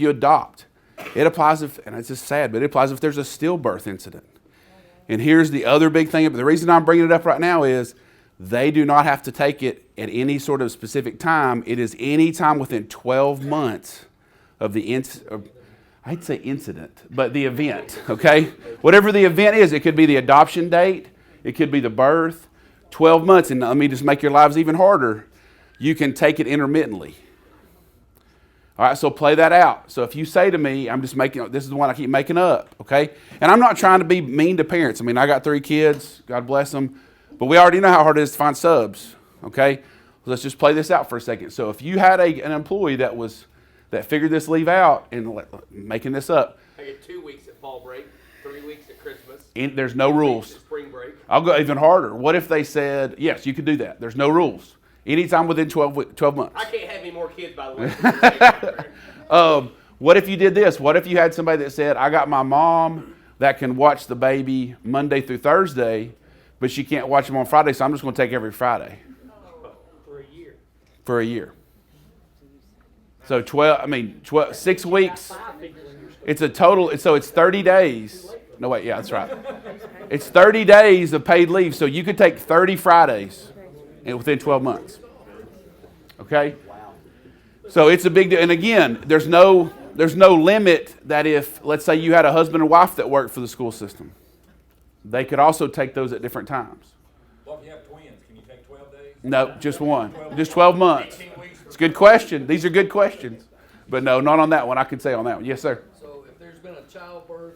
you adopt. It applies if, and it's just sad, but it applies if there's a stillbirth incident. And here's the other big thing. The reason I'm bringing it up right now is they do not have to take it at any sort of specific time. It is any time within 12 months of the I'd say incident, but the event, okay? Whatever the event is, it could be the adoption date, it could be the birth, 12 months, and let me just make your lives even harder. You can take it intermittently. All right, so play that out. So if you say to me, I'm just making, this is the one I keep making up, okay? And I'm not trying to be mean to parents. I mean, I got 3 kids, God bless them, but we already know how hard it is to find subs, okay? Let's just play this out for a second. So if you had an employee that figured this leave out, and making this up. I get 2 weeks at fall break, 3 weeks at Christmas. There's no rules. Spring break. I'll go even harder. What if they said, yes, you could do that. There's no rules. Anytime within 12 months. I can't have any more kids, by the way. What if you did this? What if you had somebody that said, I got my mom that can watch the baby Monday through Thursday, but she can't watch them on Friday, so I'm just going to take every Friday. For a year. For a year. So 6 weeks. It's a total, so it's 30 days. No, wait, yeah, that's right. It's 30 days of paid leave, so you could take 30 Fridays within 12 months. Okay? So it's a big deal. And again, there's no limit that if, let's say you had a husband and wife that worked for the school system, they could also take those at different times. Well, if you have twins, can you take 12 days? No, just one. Just 12 months. It's a good question. These are good questions. But no, not on that one. I could say on that one. Yes, sir. So if there's been a childbirth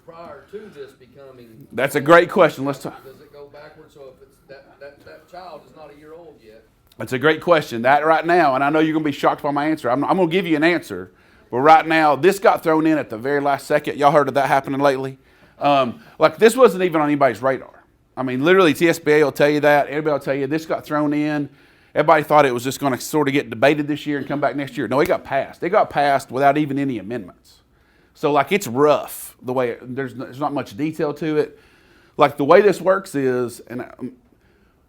prior to this becoming... That's a great question. Let's talk. Does it go backwards? So if it's that child is not a year old yet? That's a great question. That right now, and I know you're going to be shocked by my answer. I'm going to give you an answer. But right now, this got thrown in at the very last second. Y'all heard of that happening lately? Like this wasn't even on anybody's radar. I mean, literally, TSBA will tell you that. Everybody will tell you this got thrown in. Everybody thought it was just going to sort of get debated this year and come back next year. No, it got passed. It got passed without even any amendments. So, like, it's rough the way there's not much detail to it. Like, the way this works is, and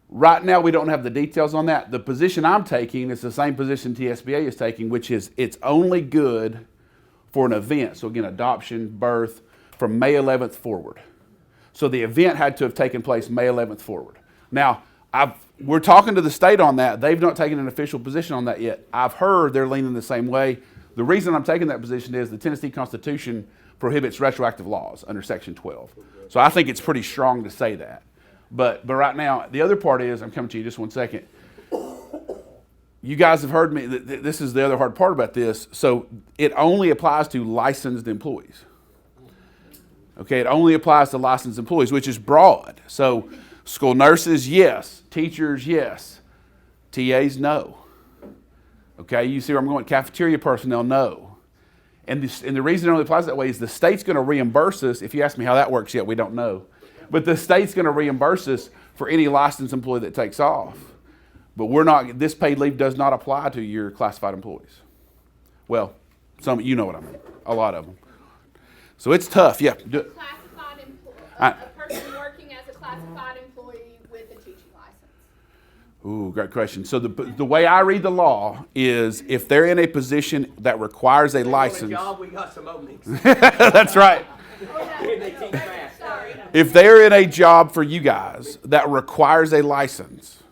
right now we don't have the details on that. The position I'm taking is the same position TSBA is taking, which is it's only good for an event. So, again, adoption, birth, from May 11th forward. So, the event had to have taken place May 11th forward. Now, we're talking to the state on that. They've not taken an official position on that yet. I've heard they're leaning the same way. The reason I'm taking that position is the Tennessee Constitution prohibits retroactive laws under Section 12. So I think it's pretty strong to say that. But right now, the other part is, I'm coming to you just one second. You guys have heard me, this is the other hard part about this. So it only applies to licensed employees. Okay, it only applies to licensed employees, which is broad. So school nurses, yes. Teachers, yes. TAs, no. Okay, you see where I'm going? Cafeteria personnel, no. And the reason it only applies that way is the state's going to reimburse us. If you ask me how that works yet, we don't know. But the state's going to reimburse us for any licensed employee that takes off. But this paid leave does not apply to your classified employees. Well, some, you know what I mean. A lot of them. So it's tough, yeah. Classified a person working as a classified employee with a teaching license. Ooh, great question. So the way I read the law is if they're in a position that requires a license. Job, we got some openings. That's right. And they teach math. Sorry. If they're in a job for you guys that requires a license,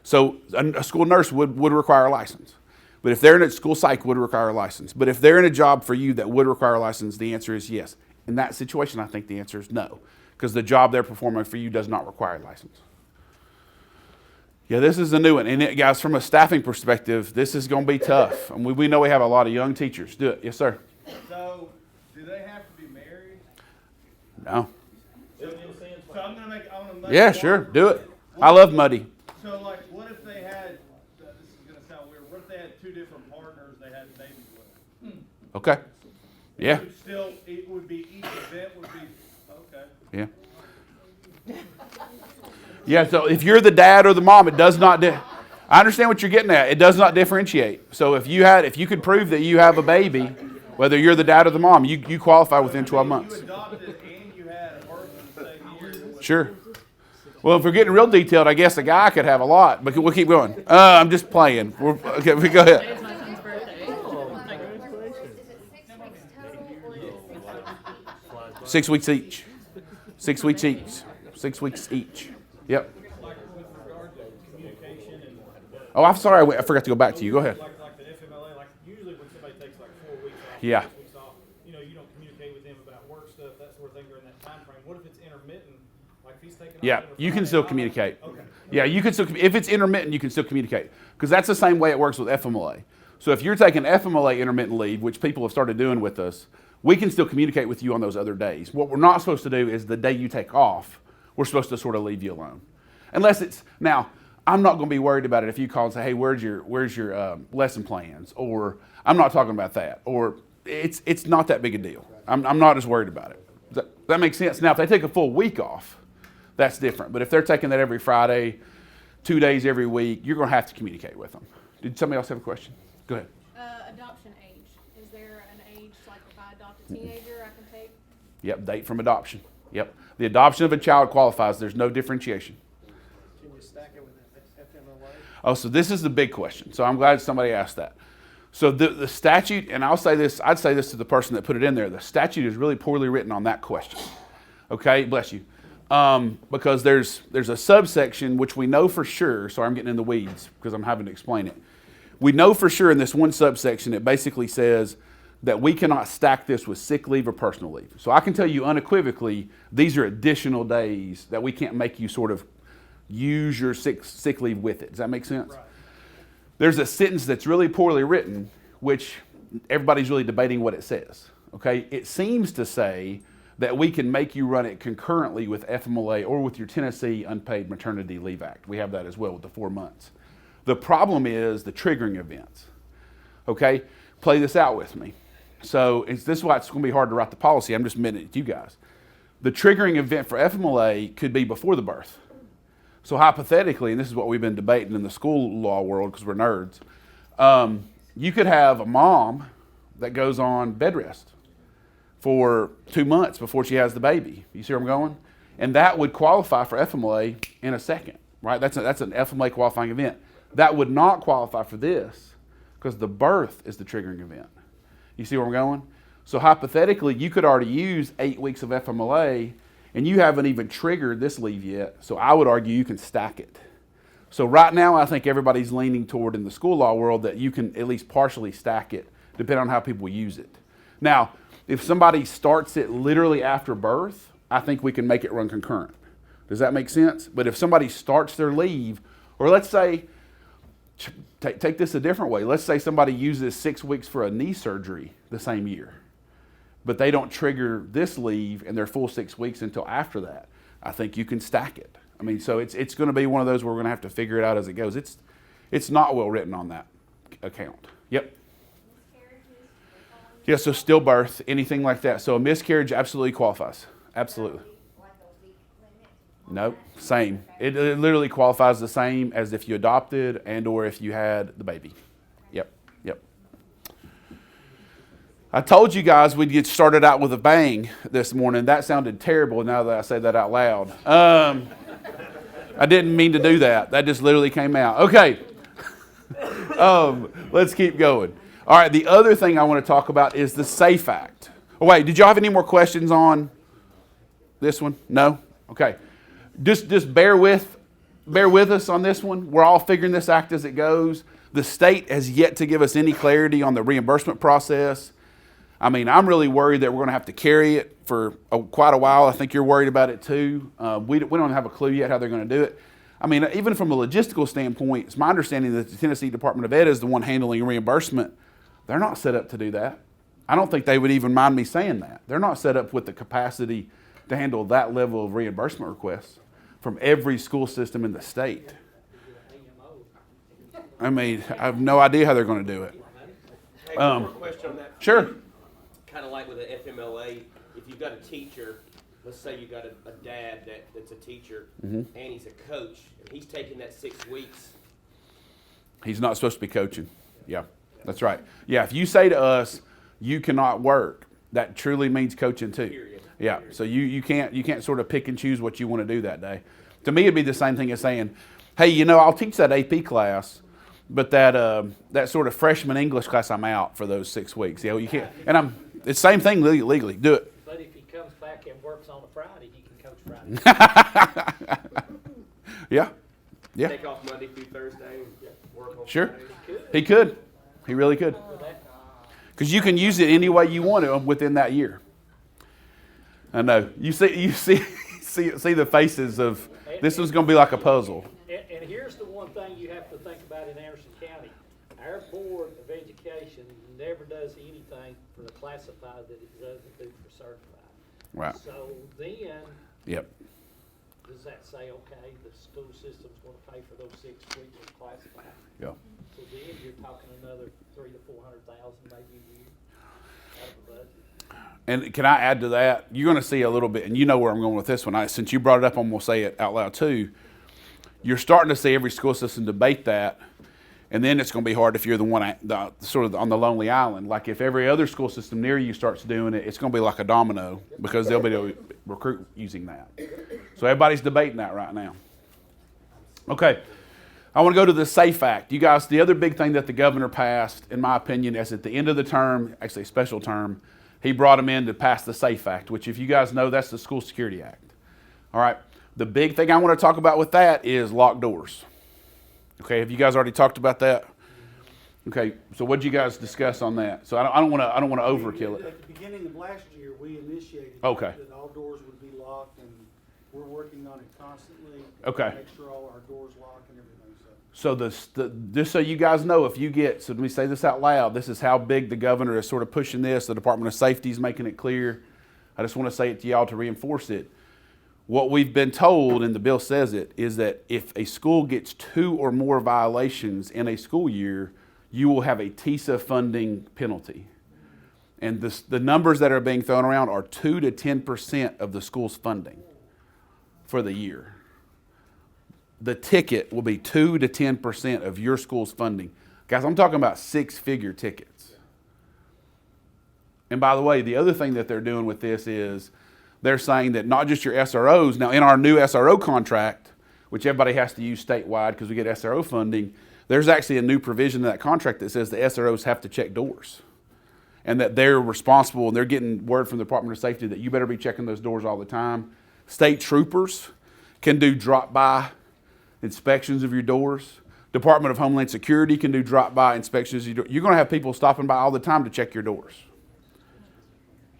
so a school nurse would require a license. But if they're in a school psych would require a license. But if they're in a job for you that would require a license, the answer is yes. In that situation, I think the answer is no. Because the job they're performing for you does not require a license. Yeah, this is a new one. And guys, from a staffing perspective, this is going to be tough. And we know we have a lot of young teachers. Do it. Yes, sir. So, do they have to be married? No. So I'm going to make Yeah, sure. Do it. I love muddy. So, like, what if they had, this is going to sound weird, what if they had 2 different partners they had babies with? Okay. Yeah. It would be, each event would be, okay. Yeah. Yeah, so if you're the dad or the mom, it does not, I understand what you're getting at. It does not differentiate. So if you could prove that you have a baby, whether you're the dad or the mom, you qualify within 12 months. You adopted and you had a person the same year. Sure. Well, if we're getting real detailed, I guess a guy could have a lot, but we'll keep going. I'm just playing. Okay, we go ahead. Is it the 6 weeks each. 6 weeks each. 6 weeks each. Yep. Like with regard to communication and Oh, I'm sorry. I forgot to go back to you. Go ahead. like the FMLA, like usually when somebody takes like 4 weeks off, Yeah. 6 weeks off, you don't communicate with them about work stuff, that sort of thing during that time frame. What if it's intermittent? Like if he's taking off Yeah, every you can Friday, still I'm- communicate. Okay. Yeah, you can still, if it's intermittent, you can still communicate. Because that's the same way it works with FMLA. So if you're taking FMLA intermittent leave, which people have started doing with us, we can still communicate with you on those other days. What we're not supposed to do is the day you take off, we're supposed to sort of leave you alone. Unless it's, now, I'm not going to be worried about it if you call and say, hey, where's your lesson plans? Or I'm not talking about that. Or it's not that big a deal. I'm not as worried about it. Does that make sense? Now, if they take a full week off, that's different. But if they're taking that every Friday, 2 days every week, you're going to have to communicate with them. Did somebody else have a question? Go ahead. Adoption age. Is there an age, like if I adopt a teenager, I can take? Yep, date from adoption. Yep. The adoption of a child qualifies. There's no differentiation. Can you stack it with FMLA? Oh, so this is the big question. So I'm glad somebody asked that. So the statute, and I'd say this to the person that put it in there, the statute is really poorly written on that question. Okay, bless you. Because there's a subsection which we know for sure, sorry I'm getting in the weeds because I'm having to explain it. We know for sure in this one subsection it basically says that we cannot stack this with sick leave or personal leave. So I can tell you unequivocally these are additional days that we can't make you sort of use your sick leave with it. Does that make sense? Right. There's a sentence that's really poorly written, which everybody's really debating what it says. Okay, it seems to say that we can make you run it concurrently with FMLA or with your Tennessee Unpaid Maternity Leave Act. We have that as well with the 4 months. The problem is the triggering events. Okay, play this out with me. So this is why it's going to be hard to write the policy. I'm just admitting it to you guys. The triggering event for FMLA could be before the birth. So hypothetically, and this is what we've been debating in the school law world because we're nerds, you could have a mom that goes on bed rest for 2 months before she has the baby. You see where I'm going? And that would qualify for FMLA in a second, right? That's an FMLA qualifying event. That would not qualify for this because the birth is the triggering event. You see where I'm going? So hypothetically, you could already use 8 weeks of FMLA and you haven't even triggered this leave yet. So I would argue you can stack it. So right now, I think everybody's leaning toward in the school law world that you can at least partially stack it depending on how people use it. Now, if somebody starts it literally after birth, I think we can make it run concurrent. Does that make sense? But if somebody starts their leave, or let's say, take this a different way. Let's say somebody uses 6 weeks for a knee surgery the same year, but they don't trigger this leave in their full 6 weeks until after that. I think you can stack it. I mean, so it's going to be one of those where we're going to have to figure it out as it goes. It's not well written on that account. Yep. Yeah, so stillbirth, anything like that. So a miscarriage absolutely qualifies. Absolutely. Nope, same. It literally qualifies the same as if you adopted and or if you had the baby. Yep, yep. I told you guys we'd get started out with a bang this morning. That sounded terrible now that I say that out loud. I didn't mean to do that. That just literally came out. Okay. Let's keep going. All right, the other thing I want to talk about is the SAFE Act. Oh, wait, did y'all have any more questions on this one? No? Okay. Just bear with us on this one. We're all figuring this act as it goes. The state has yet to give us any clarity on the reimbursement process. I mean, I'm really worried that we're going to have to carry it for quite a while. I think you're worried about it too. We don't have a clue yet how they're going to do it. I mean, even from a logistical standpoint, it's my understanding that the Tennessee Department of Ed is the one handling reimbursement. They're not set up to do that. I don't think they would even mind me saying that. They're not set up with the capacity to handle that level of reimbursement requests from every school system in the state. I mean, I have no idea how they're going to do it. Hey, one more question on that. Sure. Kind of like with the FMLA, if you've got a teacher, let's say you've got a dad that's a teacher and he's a coach, and he's taking that 6 weeks. He's not supposed to be coaching. Yeah, that's right. Yeah, if you say to us, you cannot work, that truly means coaching too. Period. Yeah, so you can't sort of pick and choose what you want to do that day. To me, it'd be the same thing as saying, hey, I'll teach that AP class, but that sort of freshman English class, I'm out for those 6 weeks. You can't, and it's the same thing legally. Do it. Friday. Yeah, yeah, Take off Monday through Thursday and work on sure. Friday. He could. He really could. With that, Because you can use it any way you want it within that year. I know. You see the faces of this one's going to be like a puzzle. and here's the one thing you have to think about in Anderson County. Our Board of Education never does anything for the classified that it doesn't do for certified. Right. So then, Yep. does that say, okay, the school system's gonna pay for those 6 weeks of classified? Yeah. So then you're talking another 300,000 to 400,000 maybe a year out of the budget. And can I add to that? You're going to see a little bit, and you know where I'm going with this one. Since you brought it up, I'm going to say it out loud too. You're starting to see every school system debate that, and then it's going to be hard if you're the one sort of on the lonely island. Like if every other school system near you starts doing it, it's going to be like a domino because they'll be able to recruit using that. So everybody's debating that right now. Okay. I want to go to the SAFE Act. You guys, the other big thing that the governor passed, in my opinion, is at the end of the term, actually a special term, he brought them in to pass the SAFE Act, which if you guys know, that's the School Security Act. All right. The big thing I want to talk about with that is locked doors. Okay. Have you guys already talked about that? Okay. So what did you guys discuss on that? So I don't want to overkill it. At the beginning of last year, we initiated Okay. that all doors would be locked, and we're working on it constantly. Okay. Make sure all our doors lock and everything, So just so you guys know, if you get, so let me say this out loud, this is how big the governor is sort of pushing this. The Department of Safety is making it clear. I just want to say it to y'all to reinforce it. What we've been told, and the bill says it, is that if a school gets 2 or more violations in a school year, you will have a TISA funding penalty. And the numbers that are being thrown around are 2 to 10% of the school's funding for the year. The ticket will be 2 to 10% of your school's funding. Guys, I'm talking about 6-figure tickets. And by the way, the other thing that they're doing with this is they're saying that not just your SROs, now in our new SRO contract, which everybody has to use statewide because we get SRO funding, there's actually a new provision in that contract that says the SROs have to check doors. And that they're responsible, and they're getting word from the Department of Safety that you better be checking those doors all the time. State troopers can do drop-by inspections of your doors. Department of Homeland Security can do drop-by inspections of your doors. You're going to have people stopping by all the time to check your doors.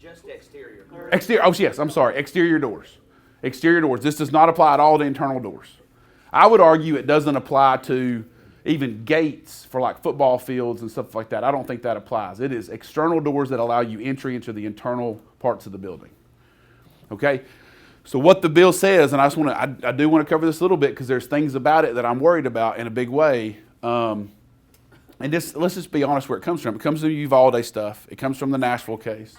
Just exterior. Exterior, oh yes, I'm sorry, exterior doors. Exterior doors. This does not apply at all to internal doors. I would argue it doesn't apply to even gates for like football fields and stuff like that. I don't think that applies. It is external doors that allow you entry into the internal parts of the building. Okay? So what the bill says, and I do want to cover this a little bit because there's things about it that I'm worried about in a big way. And let's just be honest where it comes from. It comes from Uvalde stuff. It comes from the Nashville case.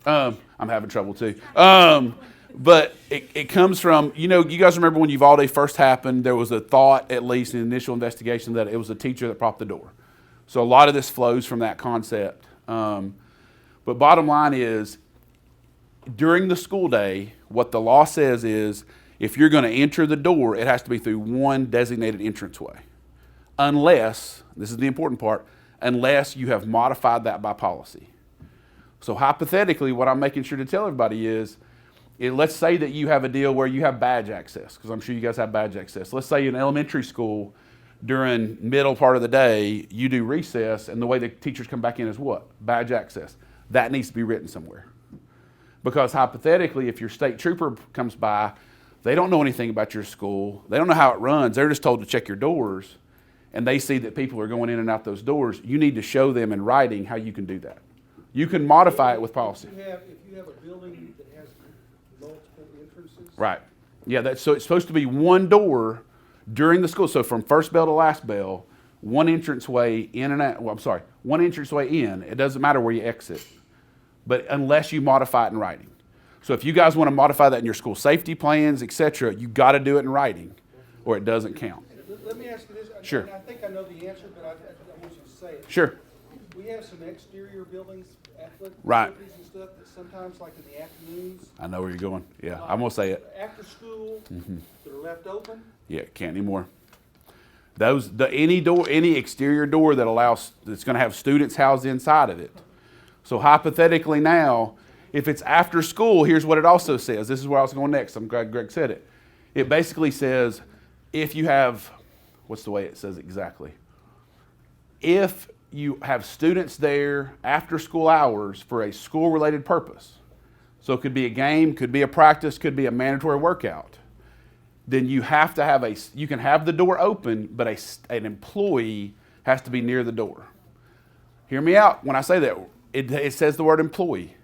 I'm having trouble too. But it comes from, you guys remember when Uvalde first happened, there was a thought, at least in the initial investigation, that it was a teacher that propped the door. So a lot of this flows from that concept. But bottom line is, during the school day, what the law says is, if you're going to enter the door, it has to be through one designated entranceway. Unless, this is the important part, unless you have modified that by policy. So hypothetically, what I'm making sure to tell everybody is, let's say that you have a deal where you have badge access, because I'm sure you guys have badge access. Let's say in elementary school, during middle part of the day, you do recess, and the way the teachers come back in is what? Badge access. That needs to be written somewhere. Because hypothetically, if your state trooper comes by, they don't know anything about your school. They don't know how it runs. They're just told to check your doors, and they see that people are going in and out those doors. You need to show them in writing how you can do that. You can modify it with policy. If you have a building that has multiple entrances. Right. Yeah, so it's supposed to be one door during the school. So from first bell to last bell, one entranceway in and out. Well, I'm sorry, one entranceway in. It doesn't matter where you exit, but unless you modify it in writing. So if you guys want to modify that in your school safety plans, etc., you got to do it in writing, or it doesn't count. Let me ask you this. Sure. And I think I know the answer, but I want you to say it. Sure. We have some exterior buildings, athletic Right. facilities and stuff that sometimes, like in the afternoons, I know where you're going. Yeah, I'm gonna say it. after school, that are left open. Yeah, can't anymore. Any exterior door that's going to have students housed inside of it. So hypothetically now, If it's after school, here's what it also says. This is where I was going next. I'm glad Greg said it. It basically says if you have, what's the way it says exactly? If you have students there after school hours for a school-related purpose, so it could be a game, could be a practice, could be a mandatory workout, then you have to have you can have the door open, but an employee has to be near the door. Hear me out when I say that. It says the word employee.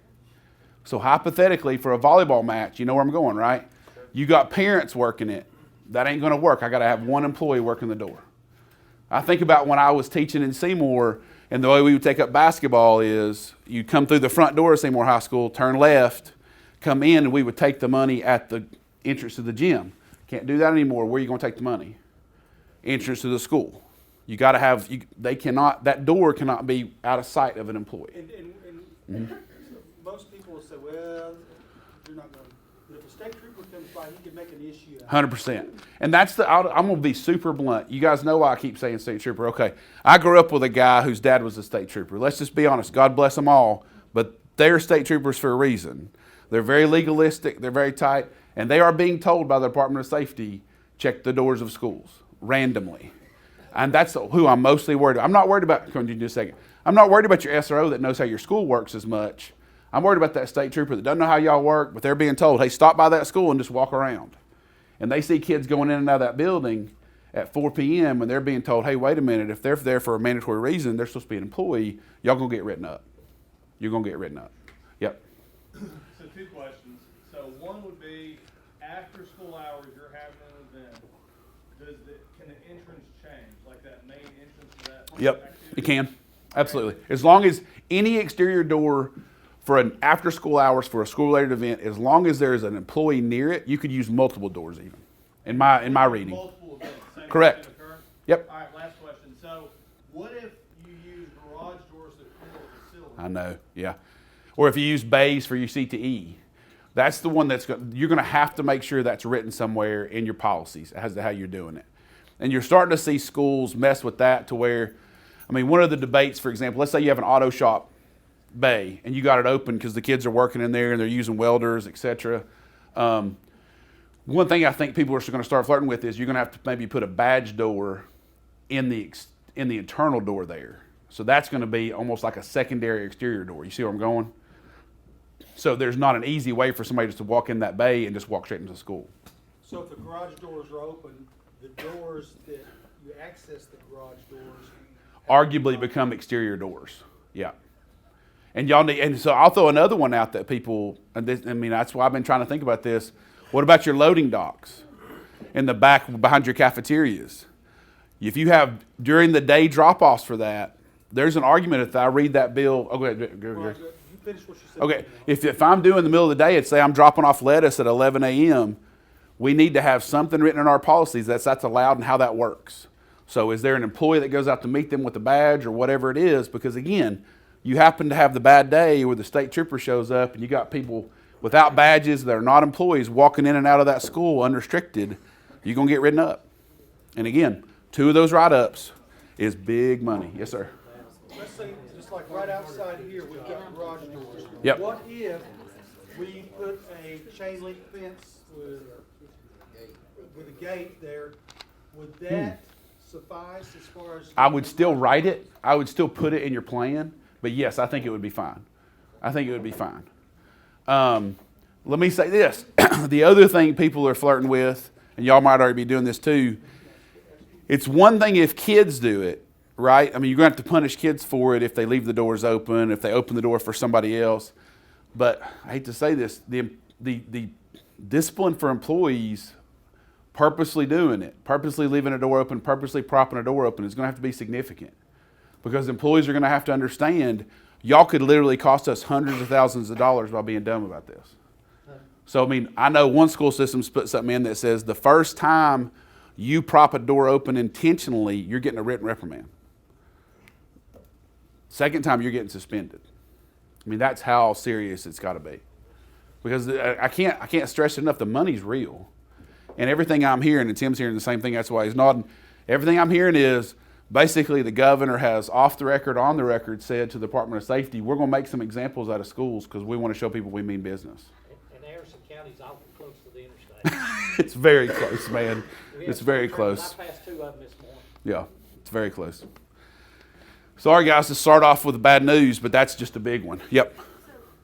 So hypothetically, for a volleyball match, you know where I'm going, right? You got parents working it. That ain't going to work. I got to have one employee working the door. I think about when I was teaching in Seymour, and the way we would take up basketball is you'd come through the front door of Seymour High School, turn left, come in, and we would take the money at the entrance to the gym. Can't do that anymore. Where are you going to take the money? Entrance to the school. You got to have. That door cannot be out of sight of an employee. And most people will say, well, you're not going to. But if a state trooper comes by, he can make an issue out of it. 100%. And I'm going to be super blunt. You guys know why I keep saying state trooper. Okay, I grew up with a guy whose dad was a state trooper. Let's just be honest. God bless them all, but they're state troopers for a reason. They're very legalistic. They're very tight, and they are being told by the Department of Safety, check the doors of schools randomly. And that's who I'm mostly worried about. I'm not worried about, come in just a second. I'm not worried about your SRO that knows how your school works as much. I'm worried about that state trooper that doesn't know how y'all work, but they're being told, hey, stop by that school and just walk around. And they see kids going in and out of that building at 4 p.m. and they're being told, hey, wait a minute, if they're there for a mandatory reason, they're supposed to be an employee, y'all going to get written up. You're going to get written up. Yep. So 2 questions. So one would be, after school hours, you're having an event. Can the entrance change, like that main entrance to that? Yep, activity? it can. Absolutely. As long as any exterior door for an after school hours for a school-related event, as long as there's an employee near it, you could use multiple doors even, in my reading. Multiple events. Same Correct. thing occur? Yep. All right, last question. So what if you use garage doors that cool the facility? I know, yeah. Or if you use bays for your CTE, that's the one you're going to have to make sure that's written somewhere in your policies as to how you're doing it. And you're starting to see schools mess with that to where, one of the debates, for example, let's say you have an auto shop bay and you got it open because the kids are working in there and they're using welders, etc. One thing I think people are going to start flirting with is you're going to have to maybe put a badge door in the internal door there. So that's going to be almost like a secondary exterior door. You see where I'm going? So there's not an easy way for somebody just to walk in that bay and just walk straight into school. So if the garage doors are open, the doors that you access the garage doors Arguably become exterior doors. Yeah. And so I'll throw another one out that people, that's why I've been trying to think about this. What about your loading docks in the back behind your cafeterias? If you have during the day drop-offs for that, there's an argument if I read that bill. Oh, go ahead. You finish what you said. Okay, if I'm doing the middle of the day, say I'm dropping off lettuce at 11 a.m., we need to have something written in our policies that's allowed and how that works. So is there an employee that goes out to meet them with a badge or whatever it is? Because again, you happen to have the bad day where the state trooper shows up and you got people without badges that are not employees walking in and out of that school unrestricted, you're going to get written up. And again, 2 of those write-ups is big money. Yes, sir. Let's say, just like right outside here, we've got garage doors. Yep. What if we put a chain link fence with a gate there? Would that suffice as far as? I would still write it. I would still put it in your plan. But yes, I think it would be fine. I think it would be fine. Let me say this. The other thing people are flirting with, and y'all might already be doing this too, it's one thing if kids do it, right? You're going to have to punish kids for it if they leave the doors open, if they open the door for somebody else. But I hate to say this, the discipline for employees purposely doing it, purposely leaving a door open, purposely propping a door open is going to have to be significant. Because employees are going to have to understand, y'all could literally cost us hundreds of thousands of dollars by being dumb about this. So, I know one school system's put something in that says the first time you prop a door open intentionally, you're getting a written reprimand. Second time, you're getting suspended. That's how serious it's got to be. Because I can't stress it enough, the money's real. And everything I'm hearing, and Tim's hearing the same thing, that's why he's nodding. Everything I'm hearing is basically the governor has off the record, on the record, said to the Department of Safety, we're going to make some examples out of schools because we want to show people we mean business. And Anderson County's awful close to the interstate. It's very close, man. We It's have very two trains. close. I passed two of them this morning. Yeah, it's very close. Sorry, guys, to start off with the bad news, but that's just a big one. Yep. So,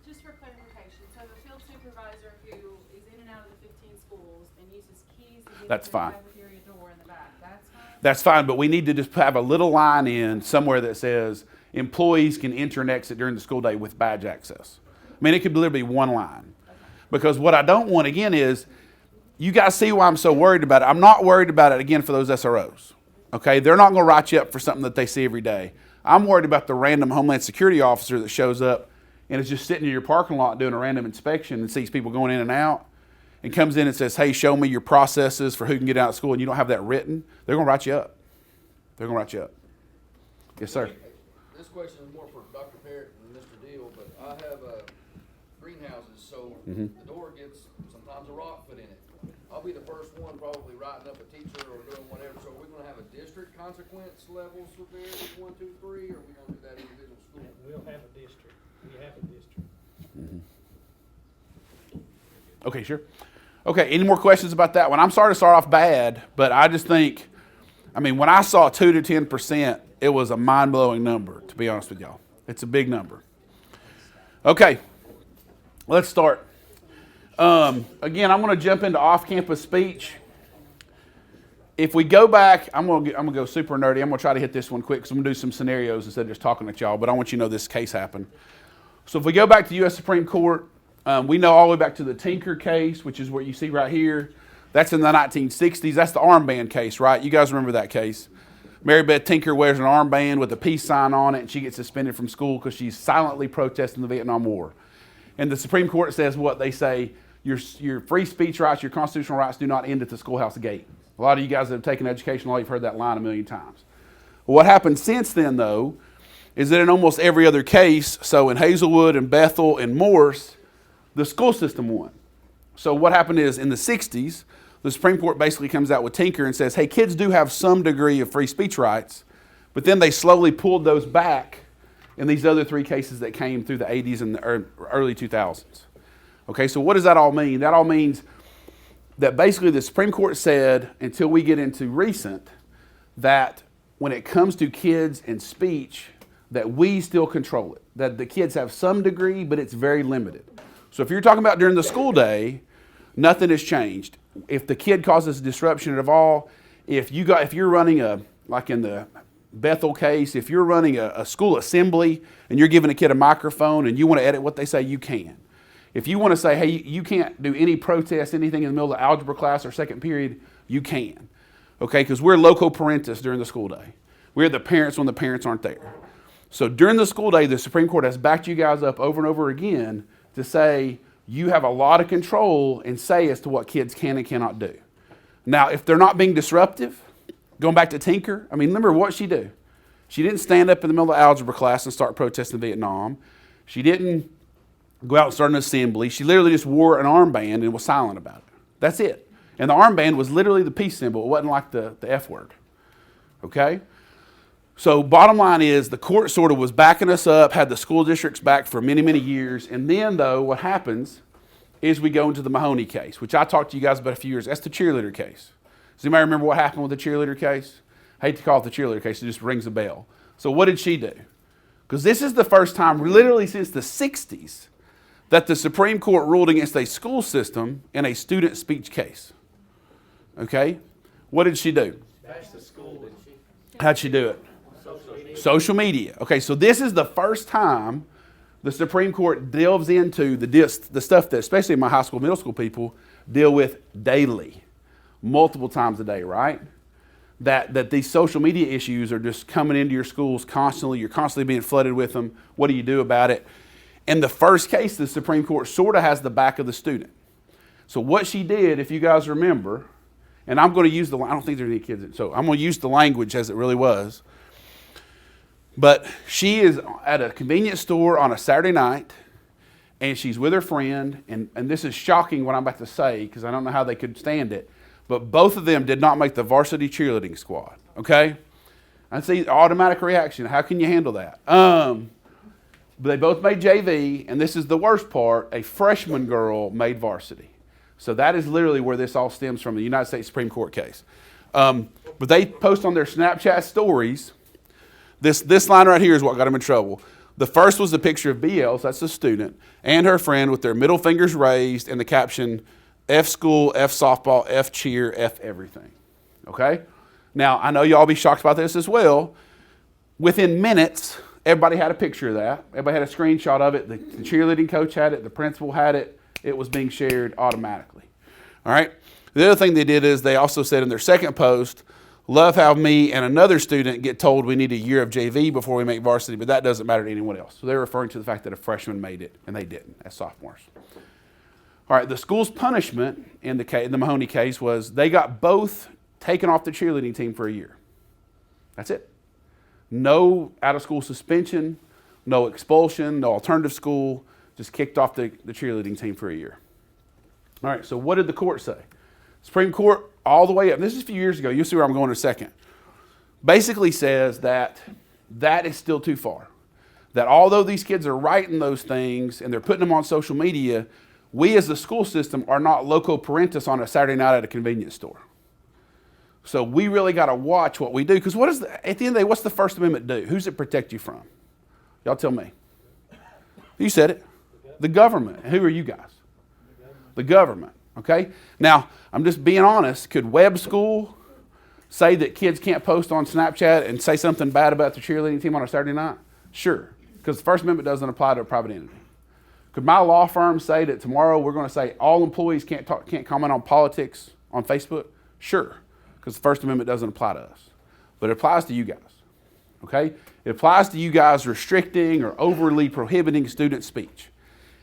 just for clarification, so the field supervisor who is in and out of the 15 schools and uses keys to get That's to fine. the cafeteria door in the back, that's fine? That's fine, but we need to just have a little line in somewhere that says employees can enter and exit during the school day with badge access. I mean, it could literally be one line. Because what I don't want, again, is you guys see why I'm so worried about it. I'm not worried about it, again, for those SROs. Okay? They're not going to write you up for something that they see every day. I'm worried about the random Homeland Security officer that shows up and is just sitting in your parking lot doing a random inspection and sees people going in and out and comes in and says, hey, show me your processes for who can get out of school, and you don't have that written. They're going to write you up. They're going to write you up. Yes, sir. This question is more for Dr. Parrott and Mr. Deal, but I have greenhouses, so the door gets sometimes a rock put in it. I'll be the first one probably writing up a teacher or doing whatever, so are we gonna have a district consequence level severity, 1, 2, 3, or are we gonna do that individual school? We'll have a district. We have a district. Okay, sure. Okay, any more questions about that one? I'm sorry to start off bad, but I just think, I mean, when I saw 2 to 10%, it was a mind-blowing number, to be honest with y'all. It's a big number. Okay, let's start. Again, I'm going to jump into off-campus speech. If we go back, I'm going to go super nerdy. I'm going to try to hit this one quick because I'm going to do some scenarios instead of just talking at y'all, but I want you to know this case happened. So if we go back to the U.S. Supreme Court, we know all the way back to the Tinker case, which is what you see right here. That's in the 1960s. That's the armband case, right? You guys remember that case. Mary Beth Tinker wears an armband with a peace sign on it, and she gets suspended from school because she's silently protesting the Vietnam War. And the Supreme Court says what? They say your free speech rights, your constitutional rights do not end at the schoolhouse gate. A lot of you guys that have taken education law, you've heard that line a million times. What happened since then, though, is that in almost every other case, so in Hazelwood and Bethel and Morse, the school system won. So what happened is in the 60s, the Supreme Court basically comes out with Tinker and says, hey, kids do have some degree of free speech rights, but then they slowly pulled those back in these other 3 cases that came through the 80s and the early 2000s. Okay, so what does that all mean? That all means that basically the Supreme Court said, until we get into recent, that when it comes to kids and speech, that we still control it. That the kids have some degree, but it's very limited. So if you're talking about during the school day, nothing has changed. If the kid causes disruption at all, if you're running like in the Bethel case, if you're running a school assembly and you're giving a kid a microphone and you want to edit what they say, you can. If you want to say, hey, you can't do any protest, anything in the middle of algebra class or second period, you can. Okay, because we're loco parentis during the school day. We're the parents when the parents aren't there. So during the school day, the Supreme Court has backed you guys up over and over again to say you have a lot of control and say as to what kids can and cannot do. Now, if they're not being disruptive, going back to Tinker, I mean, remember what she do? She didn't stand up in the middle of algebra class and start protesting Vietnam. She didn't go out and start an assembly. She literally just wore an armband and was silent about it. That's it. And the armband was literally the peace symbol. It wasn't like the F word. Okay? So bottom line is the court sort of was backing us up, had the school districts back for many, many years. And then, though, what happens is we go into the Mahoney case, which I talked to you guys about a few years. That's the cheerleader case. Does anybody remember what happened with the cheerleader case? I hate to call it the cheerleader case. It just rings a bell. So what did she do? Because this is the first time, literally since the 60s, that the Supreme Court ruled against a school system in a student speech case. Okay? What did she do? Bash the school, didn't she? How'd she do it? Social media. Okay, so this is the first time the Supreme Court delves into the stuff that, especially my high school, middle school people, deal with daily, multiple times a day, right? That these social media issues are just coming into your schools constantly. You're constantly being flooded with them. What do you do about it? In the first case, the Supreme Court sort of has the back of the student. So what she did, if you guys remember, and I'm going to use I don't think there's any kids, so I'm going to use the language as it really was. But she is at a convenience store on a Saturday night, and she's with her friend, and this is shocking what I'm about to say because I don't know how they could stand it, but both of them did not make the varsity cheerleading squad, okay? I see automatic reaction. How can you handle that? But they both made JV, and this is the worst part, a freshman girl made varsity. So that is literally where this all stems from, the United States Supreme Court case. But they post on their Snapchat stories, this line right here is what got them in trouble. The first was a picture of BL, so that's the student, and her friend with their middle fingers raised and the caption, F school, F softball, F cheer, F everything. Okay? Now, I know y'all be shocked about this as well. Within minutes, everybody had a picture of that. Everybody had a screenshot of it. The cheerleading coach had it. The principal had it. It was being shared automatically. All right? The other thing they did is they also said in their second post, love how me and another student get told we need a year of JV before we make varsity, but that doesn't matter to anyone else. So they're referring to the fact that a freshman made it, and they didn't as sophomores. All right, the school's punishment in the Mahoney case was they got both taken off the cheerleading team for a year. That's it. No out-of-school suspension, no expulsion, no alternative school, just kicked off the cheerleading team for a year. All right, so what did the court say? Supreme Court, all the way up, this is a few years ago, you'll see where I'm going in a second, basically says that that is still too far. That although these kids are writing those things and they're putting them on social media, we as the school system are not loco parentis on a Saturday night at a convenience store. So we really got to watch what we do, because at the end of the day, what's the First Amendment do? Who's it protect you from? Y'all tell me. You said it. The government. Who are you guys? The government. Okay? Now, I'm just being honest. Could Webb School say that kids can't post on Snapchat and say something bad about the cheerleading team on a Saturday night? Sure, because the First Amendment doesn't apply to a private entity. Could my law firm say that tomorrow we're going to say all employees can't comment on politics on Facebook? Sure, because the First Amendment doesn't apply to us. But it applies to you guys. Okay? It applies to you guys restricting or overly prohibiting student speech.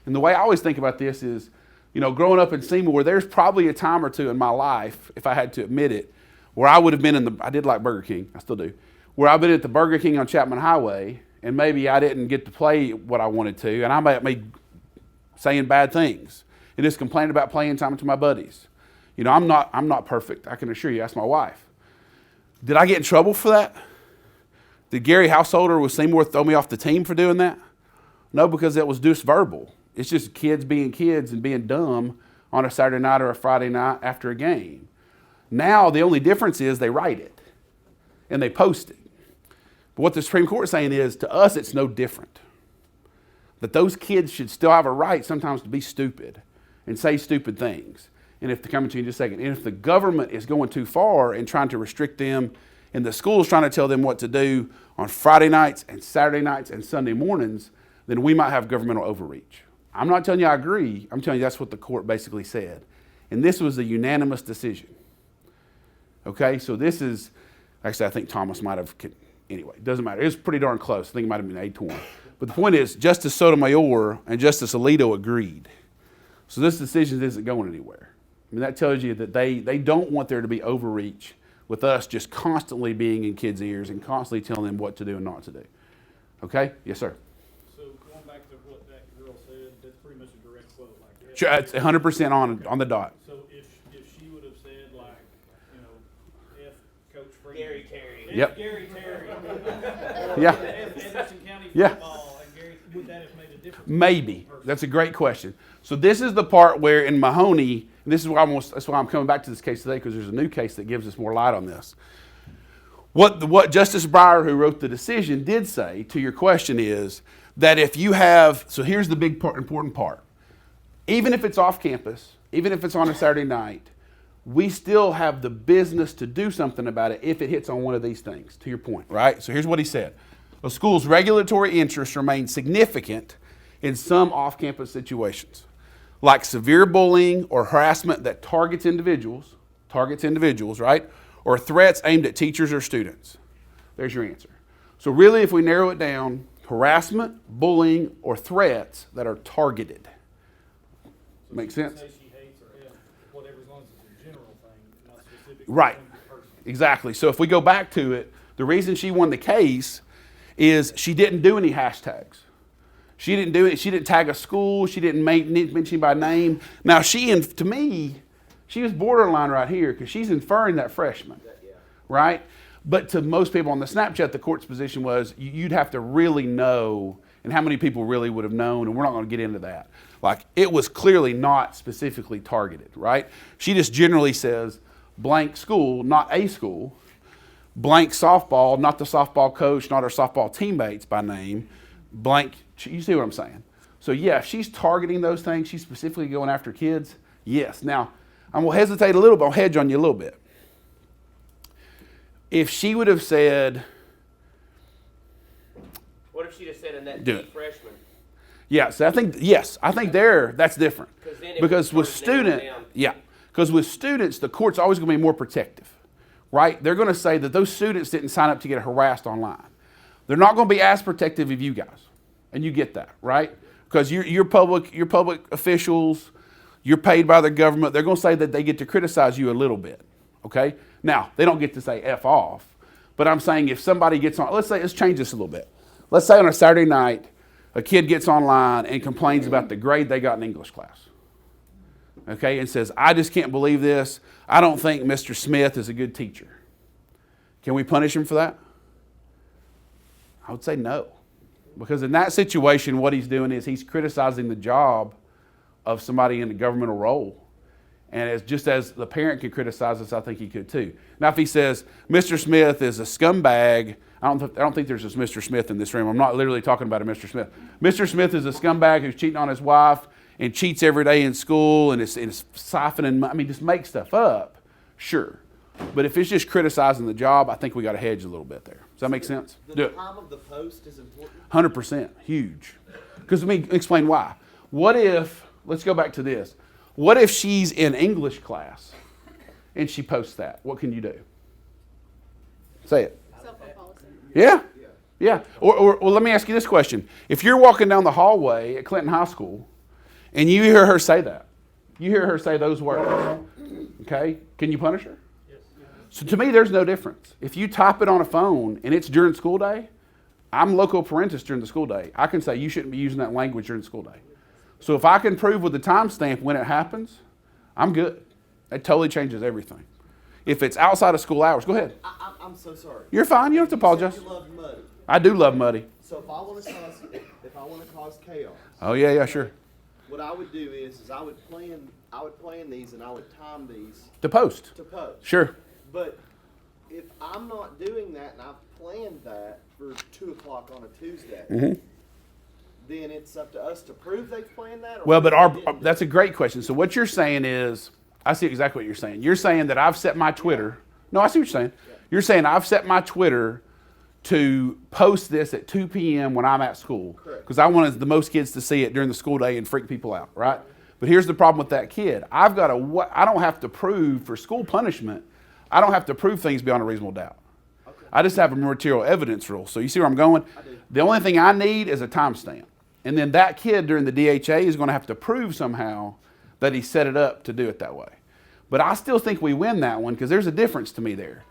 And the way I always think about this is, you know, growing up in Seymour, there's probably a time or two in my life, if I had to admit it, where I would have been I did like Burger King, I still do, where I've been at the Burger King on Chapman Highway, and maybe I didn't get to play what I wanted to, and I might be saying bad things, and just complaining about playing time to my buddies. You know, I'm not perfect, I can assure you, ask my wife. Did I get in trouble for that? Did Gary Householder with Seymour throw me off the team for doing that? No, because it was just verbal. It's just kids being kids and being dumb on a Saturday night or a Friday night after a game. Now, the only difference is they write it and they post it. But what the Supreme Court is saying is, to us, it's no different. That those kids should still have a right sometimes to be stupid and say stupid things. And if they're coming to you in just a second, and if the government is going too far and trying to restrict them, and the school's trying to tell them what to do on Friday nights and Saturday nights and Sunday mornings, then we might have governmental overreach. I'm not telling you I agree. I'm telling you that's what the court basically said. And this was a unanimous decision. Okay, so this is, actually I think Thomas might have, anyway, it doesn't matter. It was pretty darn close. I think it might have been 8-1. But the point is, Justice Sotomayor and Justice Alito agreed. So this decision isn't going anywhere. I mean, that tells you that they don't want there to be overreach with us just constantly being in kids' ears and constantly telling them what to do and not to do. Okay? Yes, sir. So going back to what that girl said, that's pretty much a direct quote. Like, Sure, it's 100% on the dot. So if she would have said, like, you know, F Coach Freeman. Gary Terry. F Yep. Gary Terry. Yeah. F Anderson County Yeah. football. And Gary, would that have made a difference? Maybe. That's a great question. So this is the part where in Mahoney, and this is why that's why I'm coming back to this case today, because there's a new case that gives us more light on this. What Justice Breyer, who wrote the decision, did say to your question is that if you have, so here's the big part, important part. Even if it's off campus, even if it's on a Saturday night, we still have the business to do something about it if it hits on one of these things, to your point, right? So here's what he said. A school's regulatory interests remain significant in some off-campus situations, like severe bullying or harassment that targets individuals, right? Or threats aimed at teachers or students. There's your answer. So really, if we narrow it down, harassment, bullying, or threats that are targeted. Make sense? Say she hates or F, whatever, as long as it's a general thing, not specific. Right. to one person. Exactly. So if we go back to it, the reason she won the case is she didn't do any hashtags. She didn't do it. She didn't tag a school. She didn't mention by name. Now to me, she was borderline right here because she's inferring that freshman, right? But to most people on the Snapchat, the court's position was you'd have to really know, and how many people really would have known, and we're not going to get into that. Like, it was clearly not specifically targeted, right? She just generally says blank school, not a school, blank softball, not the softball coach, not our softball teammates by name, blank, you see what I'm saying? So yeah, if she's targeting those things, she's specifically going after kids, yes. Now, I'm going to hesitate a little bit, I'll hedge on you a little bit. If she would have said, What if she just said a net Do D it. freshman? yes, I think that's different. 'Cause then it Because with turns down students, down. because with students, the court's always going to be more protective, right? They're going to say that those students didn't sign up to get harassed online. They're not going to be as protective of you guys, and you get that, right? Because you're public officials, you're paid by the government. They're going to say that they get to criticize you a little bit, okay? Now, they don't get to say F off, but I'm saying if somebody gets on, let's change this a little bit. Let's say on a Saturday night, a kid gets online and complains about the grade they got in English class, okay, and says, I just can't believe this. I don't think Mr. Smith is a good teacher. Can we punish him for that? I would say no. Because in that situation, what he's doing is he's criticizing the job of somebody in a governmental role. And just as the parent could criticize us, I think he could too. Now, if he says, Mr. Smith is a scumbag, I don't think there's this Mr. Smith in this room. I'm not literally talking about a Mr. Smith. Mr. Smith is a scumbag who's cheating on his wife and cheats every day in school and is siphoning, just make stuff up, sure. But if it's just criticizing the job, I think we got to hedge a little bit there. Does that make sense? Do The it. time of the post is important. 100%, huge. Because let me explain why. What if, let's go back to this. What if she's in English class and she posts that? What can you do? Say it. Cell phone policy. Yeah. Yeah. Or let me ask you this question. If you're walking down the hallway at Clinton High School and you hear her say that, you hear her say those words, okay, can you punish her? So to me, there's no difference. If you type it on a phone and it's during school day, I'm loco parentis during the school day. I can say you shouldn't be using that language during school day. So if I can prove with the timestamp when it happens, I'm good. It totally changes everything. If it's outside of school hours, go ahead. I'm so sorry. You're fine. You don't have to You apologize. said you love muddy. I do love muddy. So if I want to cause chaos, Oh yeah, sure. what I would do is I would plan these and I would time these To post. to post. Sure. But if I'm not doing that and I've planned that for 2 o'clock on a Tuesday, then it's up to us to prove they've planned that. Or Well, but they didn't do that's a great question. So what you're saying is, I see exactly what you're saying. You're saying that I've set my Twitter. No, I see what you're saying. You're saying I've set my Twitter to post this at 2 p.m. when I'm at school. Correct. Because I wanted the most kids to see it during the school day and freak people out, right? But here's the problem with that kid. I don't have to prove for school punishment. I don't have to prove things beyond a reasonable doubt. Okay. I just have a material evidence rule. So you see where I'm going? I do. The only thing I need is a timestamp. And then that kid during the DHA is going to have to prove somehow that he set it up to do it that way. But I still think we win that one because there's a difference to me there.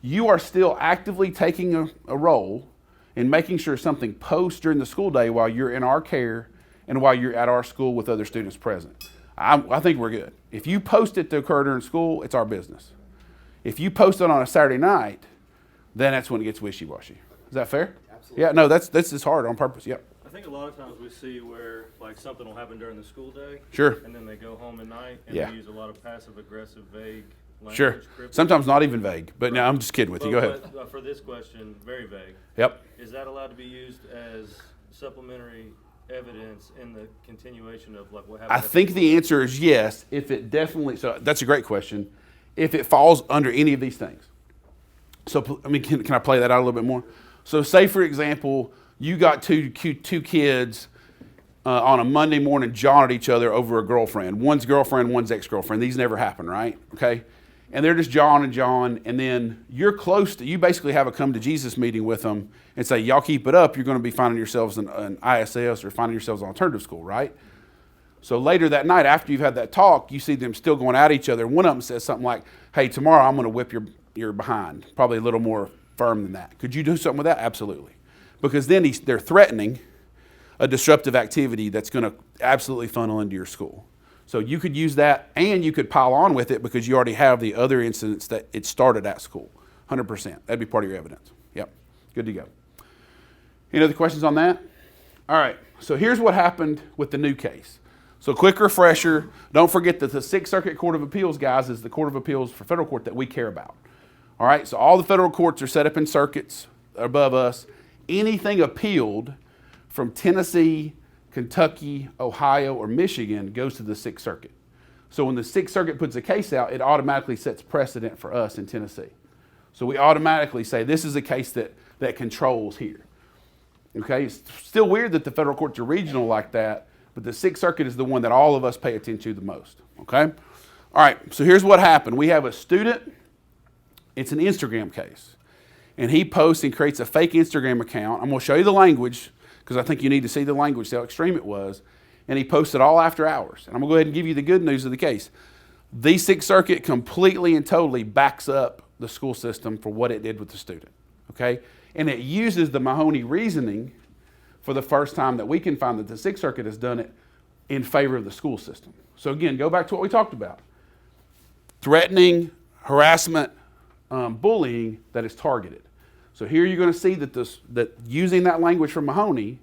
You are still actively taking a role in making sure something posts during the school day while you're in our care and while you're at our school with other students present. I think we're good. If you post it to occur during school, it's our business. If you post it on a Saturday night, then that's when it gets wishy-washy. Is that fair? Absolutely. Yeah, no, that's just hard on purpose. Yep. I think a lot of times we see where like something will happen during the school day. Sure. And then they go home at night and Yeah. they use a lot of passive aggressive, vague language. Sure. cryptic. Sometimes not even vague. But no, I'm just kidding with you. Go ahead. But, for this question, very vague. Yep. Is that allowed to be used as supplementary evidence in the continuation of like what happened? I think the answer is yes. If it definitely, so that's a great question. If it falls under any of these things. So, I mean, can I play that out a little bit more? So say, for example, you got two kids on a Monday morning jawing at each other over a girlfriend. One's girlfriend, one's ex-girlfriend. These never happen, right? Okay? And they're just jawing, and then you basically have a come to Jesus meeting with them and say, y'all keep it up, you're going to be finding yourselves an ISS or finding yourselves an alternative school, right? So later that night, after you've had that talk, you see them still going at each other. One of them says something like, hey, tomorrow I'm going to whip your behind. Probably a little more firm than that. Could you do something with that? Absolutely. Because then they're threatening a disruptive activity that's going to absolutely funnel into your school. So you could use that, and you could pile on with it because you already have the other incidents that it started at school. 100%. That'd be part of your evidence. Yep, good to go. Any other questions on that? All right, so here's what happened with the new case. So quick refresher, don't forget that the Sixth Circuit Court of Appeals, guys, is the Court of Appeals for federal court that we care about. All right, so all the federal courts are set up in circuits above us. Anything appealed from Tennessee, Kentucky, Ohio, or Michigan goes to the Sixth Circuit. So when the Sixth Circuit puts a case out, it automatically sets precedent for us in Tennessee. So we automatically say this is a case that controls here. Okay, it's still weird that the federal courts are regional like that, but the Sixth Circuit is the one that all of us pay attention to the most. Okay? All right, so here's what happened. We have a student, it's an Instagram case, and he posts and creates a fake Instagram account. I'm going to show you the language because I think you need to see the language, see how extreme it was. And he posted all after hours. And I'm going to go ahead and give you the good news of the case. The Sixth Circuit completely and totally backs up the school system for what it did with the student. Okay? And it uses the Mahoney reasoning for the first time that we can find that the Sixth Circuit has done it in favor of the school system. So again, go back to what we talked about. Threatening, harassment, bullying that is targeted. So here you're going to see that using that language from Mahoney,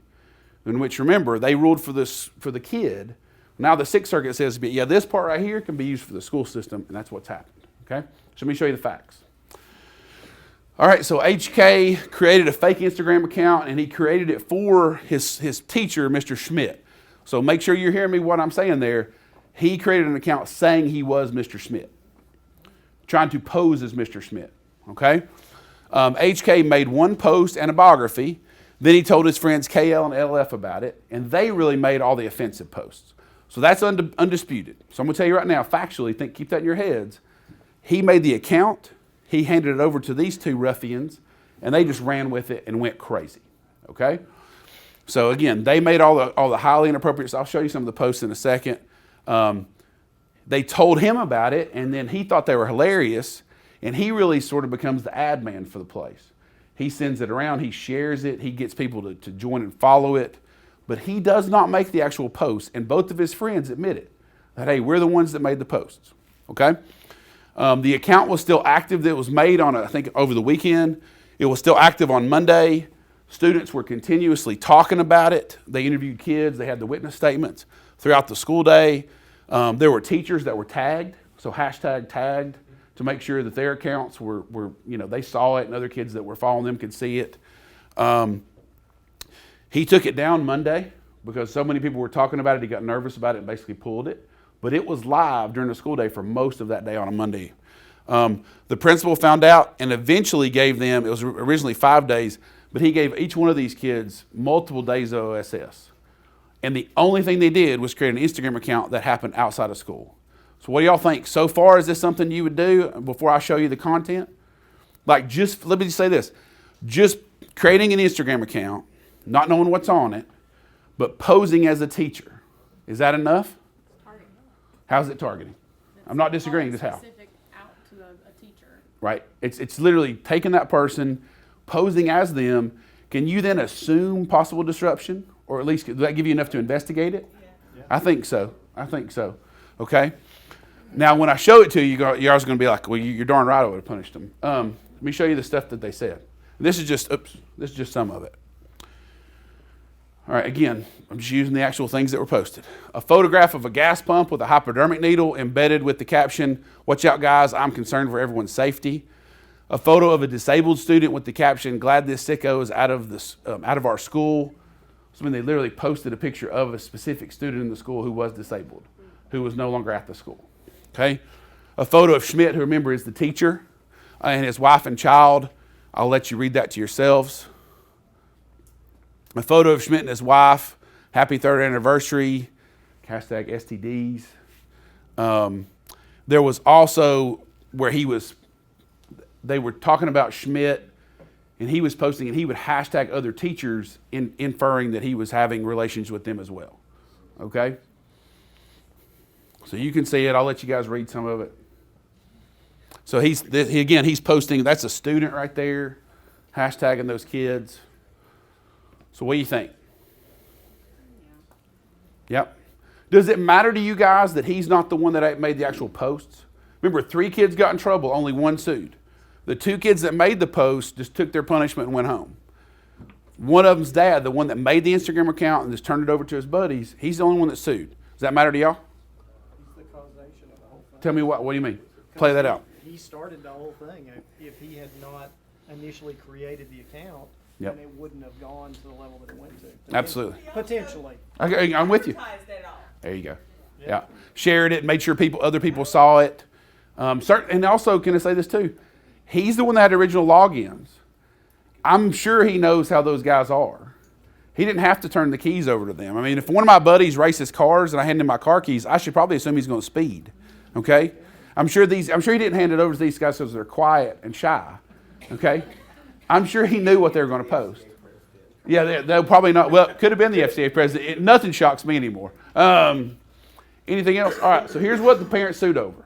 in which, remember, they ruled for the kid. Now the Sixth Circuit says, yeah, this part right here can be used for the school system, and that's what's happened. Okay? So let me show you the facts. All right, so HK created a fake Instagram account, and he created it for his teacher, Mr. Schmidt. So make sure you're hearing me what I'm saying there. He created an account saying he was Mr. Schmidt, trying to pose as Mr. Schmidt. Okay? HK made one post and a biography. Then he told his friends KL and LF about it, and they really made all the offensive posts. So that's undisputed. So I'm going to tell you right now, factually, keep that in your heads. He made the account. He handed it over to these two ruffians, and they just ran with it and went crazy. Okay? So again, they made all the highly inappropriate. So I'll show you some of the posts in a second. They told him about it, and then he thought they were hilarious, and he really sort of becomes the ad man for the place. He sends it around, he shares it, he gets people to join and follow it, but he does not make the actual post, and both of his friends admit it, that, hey, we're the ones that made the posts. Okay? The account was still active. That was made on, I think, over the weekend. It was still active on Monday. Students were continuously talking about it. They interviewed kids. They had the witness statements throughout the school day. There were teachers that were tagged, so hashtag tagged, to make sure that their accounts were they saw it and other kids that were following them could see it. He took it down Monday because so many people were talking about it. He got nervous about it and basically pulled it. But it was live during the school day for most of that day on a Monday. The principal found out and eventually gave them, it was originally 5 days, but he gave each one of these kids multiple days of OSS. And the only thing they did was create an Instagram account that happened outside of school. So what do y'all think? So far, is this something you would do before I show you the content? Let me just say this. Just creating an Instagram account, not knowing what's on it, but posing as a teacher. Is that enough? Targeting. How's it targeting? I'm not disagreeing, just how. Specific out to a teacher. Right? It's literally taking that person, posing as them. Can you then assume possible disruption? Or at least, does that give you enough to investigate it? Yeah. I think so. Okay? Now, when I show it to you, you're always going to be like, well, you're darn right I would have punished them. Let me show you the stuff that they said. This is just some of it. All right, again, I'm just using the actual things that were posted. A photograph of a gas pump with a hypodermic needle embedded with the caption, "Watch out, guys, I'm concerned for everyone's safety." A photo of a disabled student with the caption, "Glad this sicko is out of our school." So they literally posted a picture of a specific student in the school who was disabled, who was no longer at the school. Okay? A photo of Schmidt, who, remember, is the teacher, and his wife and child. I'll let you read that to yourselves. A photo of Schmidt and his wife. Happy 3rd anniversary. Hashtag STDs. There was also where they were talking about Schmidt, and he was posting, and he would hashtag other teachers, inferring that he was having relations with them as well. Okay? So you can see it. I'll let you guys read some of it. So he's posting. That's a student right there, hashtagging those kids. So what do you think? Yep. Does it matter to you guys that he's not the one that made the actual posts? Remember, 3 kids got in trouble, only 1 sued. The 2 kids that made the post just took their punishment and went home. One of them's dad, the one that made the Instagram account and just turned it over to his buddies, he's the only one that sued. Does that matter to y'all? He's the causation of the whole thing. Tell me what do you mean? Play that out. He started the whole thing. If he had not initially created the account, Yep. then it wouldn't have gone to the level that it went to. Absolutely. Potentially. Okay, I'm with you. There you go. Yeah. Shared it, made sure other people saw it. And also, can I say this too? He's the one that had original logins. I'm sure he knows how those guys are. He didn't have to turn the keys over to them. I mean, if one of my buddies races cars and I hand him my car keys, I should probably assume he's going to speed. Okay? I'm sure he didn't hand it over to these guys because they're quiet and shy. Okay? I'm sure he knew what they were going to post. Yeah, they'll probably not. Well, it could have been the FCA president. Nothing shocks me anymore. Anything else? All right, so here's what the parents sued over.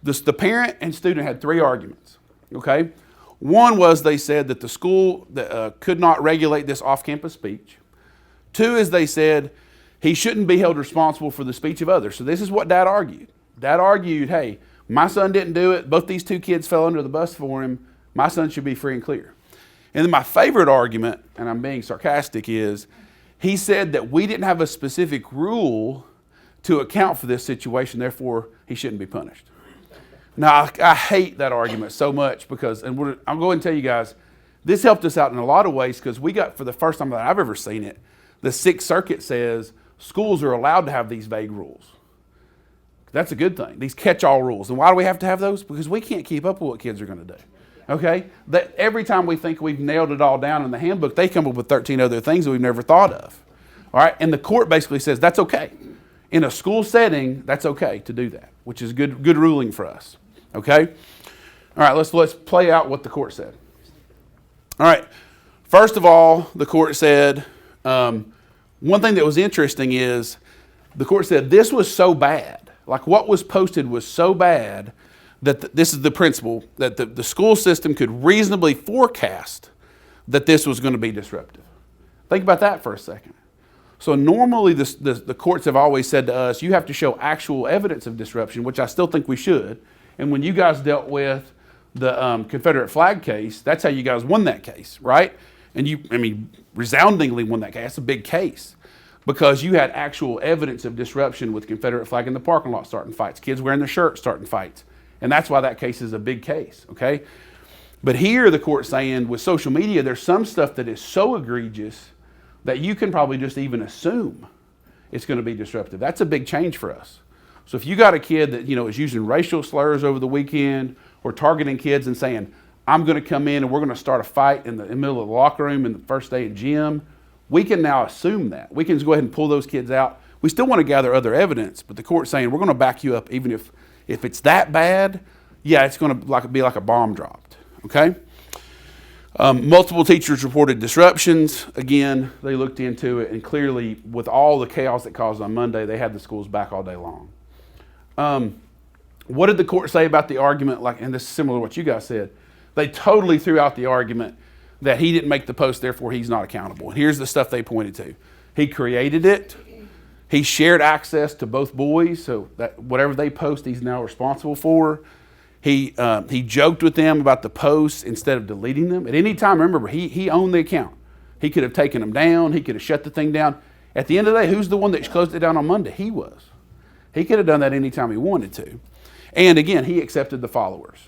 The parent and student had 3 arguments. Okay? One was they said that the school could not regulate this off-campus speech. 2 is they said he shouldn't be held responsible for the speech of others. So this is what Dad argued. Dad argued, hey, my son didn't do it. Both these 2 kids fell under the bus for him. My son should be free and clear. And then my favorite argument, and I'm being sarcastic, is he said that we didn't have a specific rule to account for this situation, therefore he shouldn't be punished. Now, I hate that argument so much because, and I'm going to tell you guys, this helped us out in a lot of ways because we got, for the first time that I've ever seen it, the Sixth Circuit says schools are allowed to have these vague rules. That's a good thing, these catch-all rules. And why do we have to have those? Because we can't keep up with what kids are going to do. Okay? That every time we think we've nailed it all down in the handbook, they come up with 13 other things that we've never thought of. All right? And the court basically says that's okay. In a school setting, that's okay to do that, which is good ruling for us. Okay? All right, let's play out what the court said. All right. First of all, the court said, one thing that was interesting is the court said this was so bad, like what was posted was so bad that this is the principle, that the school system could reasonably forecast that this was going to be disruptive. Think about that for a second. So normally the courts have always said to us, you have to show actual evidence of disruption, which I still think we should. And when you guys dealt with the Confederate flag case, that's how you guys won that case, right? And resoundingly won that case. That's a big case because you had actual evidence of disruption with Confederate flag in the parking lot starting fights, kids wearing their shirts starting fights. And that's why that case is a big case, okay? But here the court's saying with social media, there's some stuff that is so egregious that you can probably just even assume it's going to be disruptive. That's a big change for us. So if you got a kid that, is using racial slurs over the weekend or targeting kids and saying, I'm going to come in and we're going to start a fight in the middle of the locker room in the first day in gym, we can now assume that. We can just go ahead and pull those kids out. We still want to gather other evidence, but the court's saying we're going to back you up even if it's that bad, yeah, it's going to be like a bomb dropped, okay? Multiple teachers reported disruptions. Again, they looked into it, and clearly with all the chaos that caused on Monday, they had the schools back all day long. What did the court say about the argument? And this is similar to what you guys said. They totally threw out the argument that he didn't make the post, therefore he's not accountable. And here's the stuff they pointed to. He created it. He shared access to both boys, so that whatever they post, he's now responsible for. He joked with them about the posts instead of deleting them. At any time, remember, he owned the account. He could have taken them down. He could have shut the thing down. At the end of the day, who's the one that closed it down on Monday? He was. He could have done that anytime he wanted to. And again, he accepted the followers.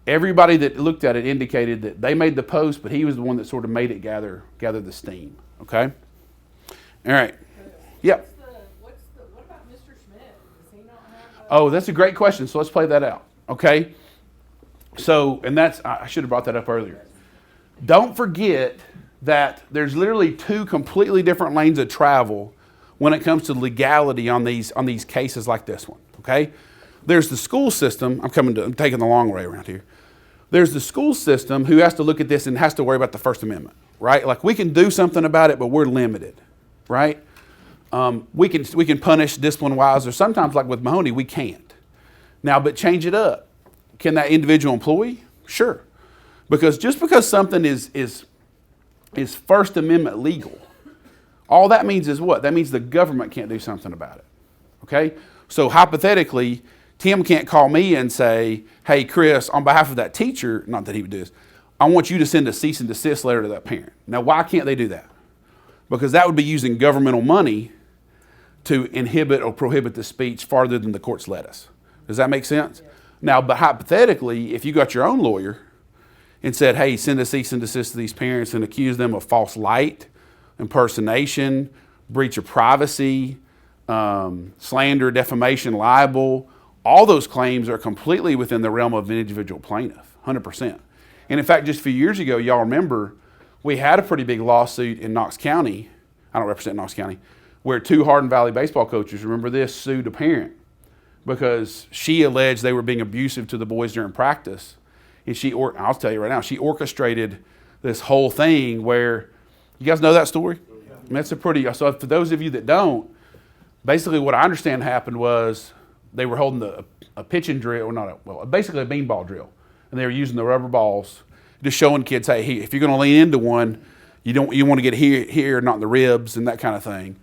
Everybody that looked at it indicated that they made the post, but he was the one that sort of made it gather the steam. Okay? All right. Yep. What about Mr. Schmidt? Does he not have Oh, that's a great question. So let's play that out. Okay? So, and I should have brought that up earlier. Don't forget that there's literally 2 completely different lanes of travel when it comes to legality on these cases like this one. Okay? There's the school system. I'm taking the long way around here. There's the school system who has to look at this and has to worry about the First Amendment, right? Like we can do something about it, but we're limited, right? We can punish discipline-wise, or sometimes like with Mahoney, we can't. Now, but change it up. Can that individual employee? Sure. Because just because something is First Amendment legal, all that means is what? That means the government can't do something about it. Okay? So hypothetically, Tim can't call me and say, hey, Chris, on behalf of that teacher, not that he would do this, I want you to send a cease and desist letter to that parent. Now, why can't they do that? Because that would be using governmental money to inhibit or prohibit the speech farther than the courts let us. Does that make sense? Now, but hypothetically, if you got your own lawyer and said, hey, send a cease and desist to these parents and accuse them of false light, impersonation, breach of privacy, slander, defamation, libel, all those claims are completely within the realm of an individual plaintiff, 100%. And in fact, just a few years ago, y'all remember, we had a pretty big lawsuit in Knox County. I don't represent Knox County, where 2 Hardin Valley baseball coaches, remember this, sued a parent because she alleged they were being abusive to the boys during practice. And I'll tell you right now, she orchestrated this whole thing where, you guys know that story? I mean, that's so for those of you that don't, basically what I understand happened was they were holding a pitching drill, basically a beanball drill. And they were using the rubber balls, just showing kids, hey, if you're going to lean into one, you want to get here, not in the ribs and that kind of thing.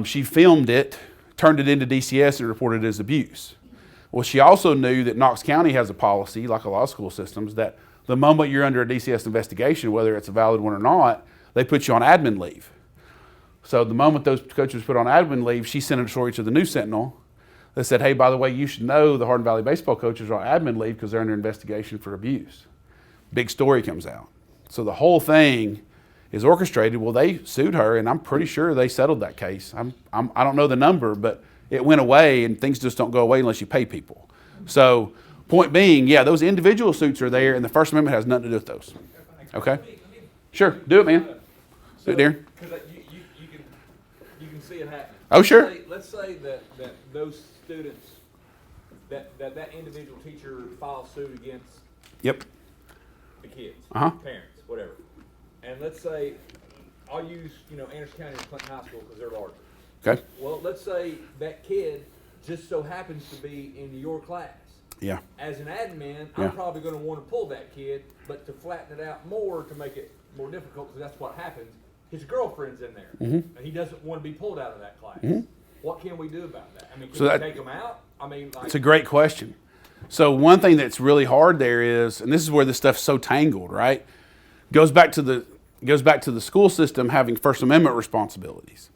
She filmed it, turned it into DCS, and reported it as abuse. Well, she also knew that Knox County has a policy, like a lot of school systems, that the moment you're under a DCS investigation, whether it's a valid one or not, they put you on admin leave. So the moment those coaches put on admin leave, she sent a story to the News Sentinel that said, hey, by the way, you should know the Hardin Valley baseball coaches are on admin leave because they're under investigation for abuse. Big story comes out. So the whole thing is orchestrated. Well, they sued her, and I'm pretty sure they settled that case. I don't know the number, but it went away, and things just don't go away unless you pay people. So point being, yeah, those individual suits are there, and the First Amendment has nothing to do with those. Okay? Sure, do it, man. Do it, Darren. Because you can see it happening. Oh, sure. Let's say that those students, that individual teacher files suit against Yep. the kids, Uh-huh. parents, whatever. And let's say, I'll use, Anderson County and Clinton High School because they're larger. Okay. Well, let's say that kid just so happens to be in your class. Yeah. As an admin, Yeah. I'm probably going to want to pull that kid, but to flatten it out more to make it more difficult, because that's what happens, his girlfriend's in there, and he doesn't want to be pulled out of that class. What can we do about that? I mean, can we take them out? I mean, It's a great question. So one thing that's really hard there is, and this is where this stuff's so tangled, right? Goes back to the school system having First Amendment responsibilities.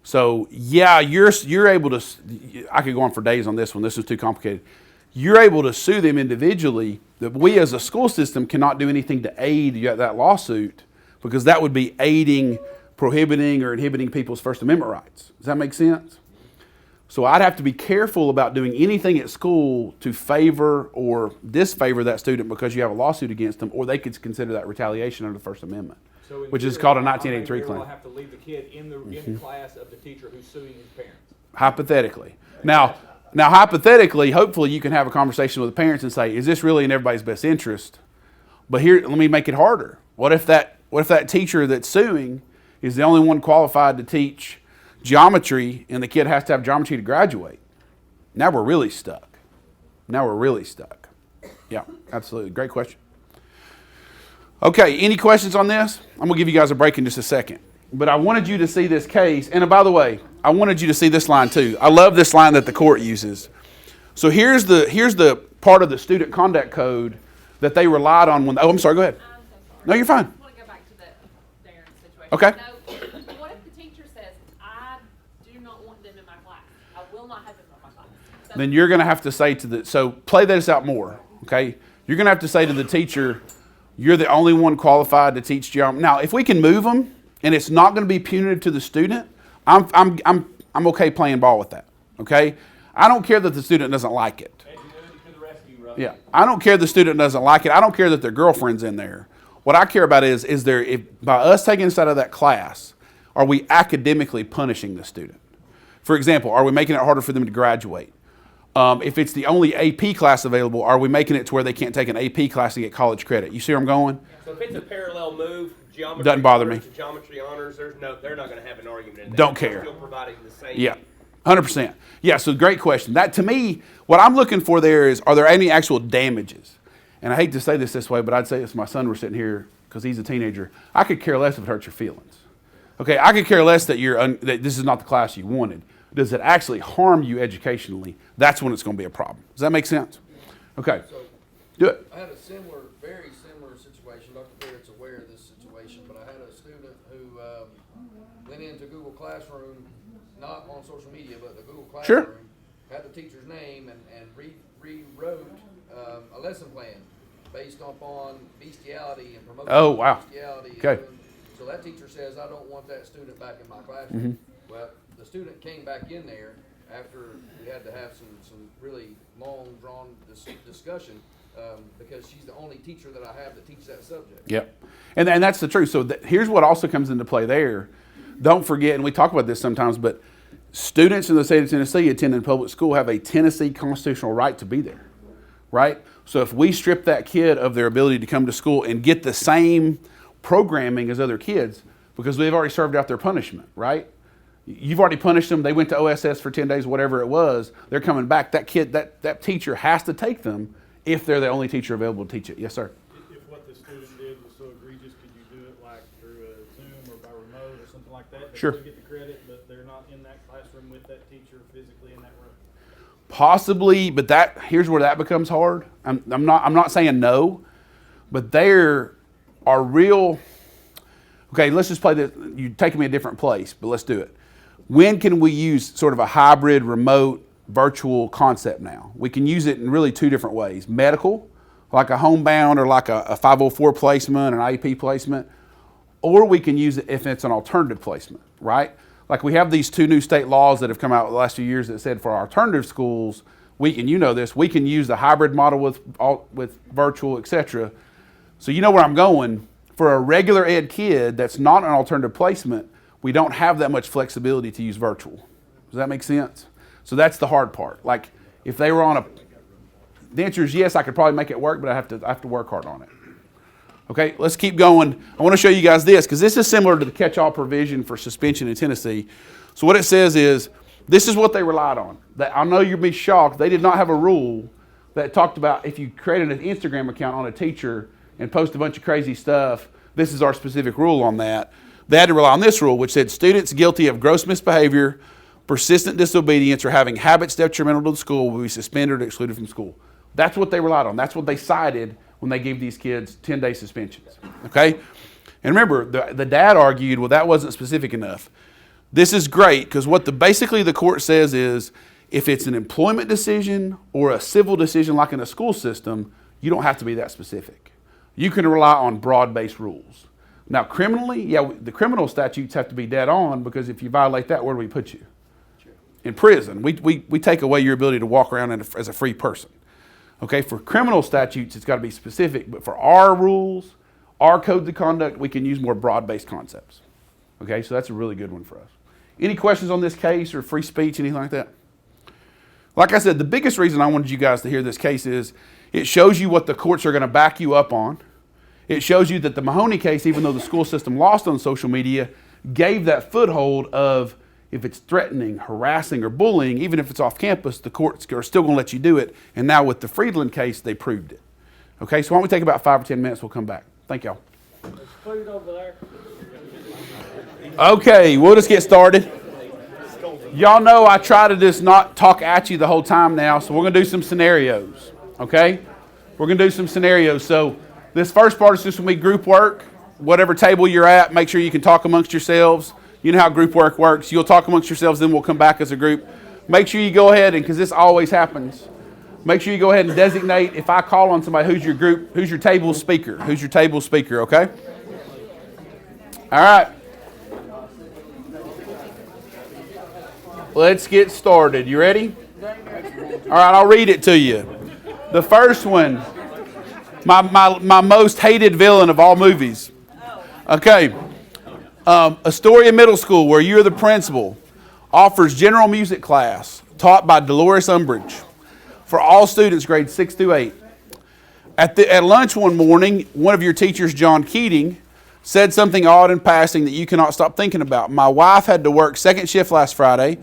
So yeah, you're able to. I could go on for days on this one. This is too complicated. You're able to sue them individually. That we as a school system cannot do anything to aid that lawsuit, because that would be aiding, prohibiting, or inhibiting people's First Amendment rights. Does that make sense? So I'd have to be careful about doing anything at school to favor or disfavor that student because you have a lawsuit against them, or they could consider that retaliation under the First Amendment, so in which is theory, called a 1983 I'll claim. have to leave the kid in the class of the teacher who's suing his parents. Hypothetically. Now, hypothetically, hopefully you can have a conversation with the parents and say, is this really in everybody's best interest? But here, let me make it harder. What if that teacher that's suing is the only one qualified to teach geometry, and the kid has to have geometry to graduate? Now we're really stuck. Yeah, absolutely. Great question. Okay, any questions on this? I'm going to give you guys a break in just a second. But I wanted you to see this case. And by the way, I wanted you to see this line too. I love this line that the court uses. So here's the part of the student conduct code that they relied on when. Oh, I'm sorry. Go ahead. I'm so sorry. No, you're fine. I want to go back to the Darren situation. Okay. So, what if the teacher says, I do not want them in my class. I will not have them in my class. So, Then you're going to have to say so play this out more, okay? You're going to have to say to the teacher, you're the only one qualified to teach geometry. Now, if we can move them and it's not going to be punitive to the student, I'm okay playing ball with that, okay? I don't care that the student doesn't like it. Yeah, I don't care the student doesn't like it. I don't care that their girlfriend's in there. What I care about is if by us taking us out of that class, are we academically punishing the student? For example, are we making it harder for them to graduate? If it's the only AP class available, are we making it to where they can't take an AP class to get college credit? You see where I'm going? So if it's a parallel move, geometry Doesn't bother honors me. to geometry honors, they're not going to have an argument in that. Don't They're care. Still providing the same. Yeah, 100%. Yeah, so great question. That, to me, what I'm looking for there is, are there any actual damages? And I hate to say this way, but I'd say if my son were sitting here, because he's a teenager, I could care less if it hurts your feelings. Okay, I could care less that that this is not the class you wanted. Does it actually harm you educationally? That's when it's going to be a problem. Does that make sense? Okay. So, Do it. I had a very similar situation. Dr. Barrett's aware of this situation, but I had a student who went into Google Classroom, not on social media, but the Google Classroom, Sure. had the teacher's name and rewrote a lesson plan based upon bestiality and promoting Oh, wow. bestiality. Okay. So that teacher says, I don't want that student back in my classroom. Mm-hmm. Well, the student came back in there after we had to have some really long, drawn discussion, because she's the only teacher that I have that teaches that subject. Yep. And that's the truth. So here's what also comes into play there. Don't forget, and we talk about this sometimes, but students in the state of Tennessee attending public school have a Tennessee constitutional right to be there, right? So if we strip that kid of their ability to come to school and get the same programming as other kids, because they've already served out their punishment, right? You've already punished them. They went to OSS for 10 days, whatever it was. They're coming back. That kid, that teacher has to take them if they're the only teacher available to teach it. Yes, sir. If what the student did was so egregious, could you do it like through a Zoom or by remote or something like that? They Sure. still get the credit, but they're not in that classroom with that teacher physically in that room. Possibly, but here's where that becomes hard. I'm not saying no, but there are real. Okay, let's just play this. You're taking me a different place, but let's do it. When can we use sort of a hybrid, remote, virtual concept now? We can use it in really two different ways. Medical, like a homebound or like a 504 placement, an IEP placement, or we can use it if it's an alternative placement, right? Like we have these two new state laws that have come out the last few years that said for our alternative schools, we can use the hybrid model with virtual, et cetera. So you know where I'm going. For a regular ed kid that's not an alternative placement, we don't have that much flexibility to use virtual. Does that make sense? So that's the hard part. Like if they were the answer is yes, I could probably make it work, but I have to work hard on it. Okay, let's keep going. I want to show you guys this because this is similar to the catch-all provision for suspension in Tennessee. So what it says is, this is what they relied on. I know you'll be shocked. They did not have a rule that talked about if you created an Instagram account on a teacher and post a bunch of crazy stuff, this is our specific rule on that. They had to rely on this rule, which said students guilty of gross misbehavior, persistent disobedience, or having habits detrimental to the school will be suspended or excluded from school. That's what they relied on. That's what they cited when they gave these kids 10-day suspensions. Okay? And remember, the dad argued, well, that wasn't specific enough. This is great because what basically the court says is if it's an employment decision or a civil decision like in a school system, you don't have to be that specific. You can rely on broad-based rules. Now, criminally, the criminal statutes have to be dead on because if you violate that, where do we put you? In prison. We take away your ability to walk around as a free person. Okay, for criminal statutes, it's got to be specific, but for our rules, our codes of conduct, we can use more broad-based concepts. Okay, so that's a really good one for us. Any questions on this case or free speech, anything like that? Like I said, the biggest reason I wanted you guys to hear this case is it shows you what the courts are going to back you up on. It shows you that the Mahoney case, even though the school system lost on social media, gave that foothold of if it's threatening, harassing, or bullying, even if it's off campus, the courts are still going to let you do it. And now with the Friedland case, they proved it. Okay, so why don't we take about 5 or 10 minutes, we'll come back. Thank y'all. There's food over there. Okay, we'll just get started. Y'all know I try to just not talk at you the whole time now, so we're going to do some scenarios. Okay? We're going to do some scenarios. So this first part is just going to be group work. Whatever table you're at, make sure you can talk amongst yourselves. You know how group work works. You'll talk amongst yourselves, then we'll come back as a group. Make sure you go ahead, and because this always happens, make sure you go ahead and designate, if I call on somebody, who's your table speaker? Who's your table speaker, okay? All right. Let's get started. You ready? All right, I'll read it to you. The first one, my most hated villain of all movies. Okay. Astoria Middle School, where you're the principal, offers general music class taught by Dolores Umbridge for all students grades 6 through 8. At lunch one morning, one of your teachers, John Keating, said something odd in passing that you cannot stop thinking about. My wife had to work second shift last Friday,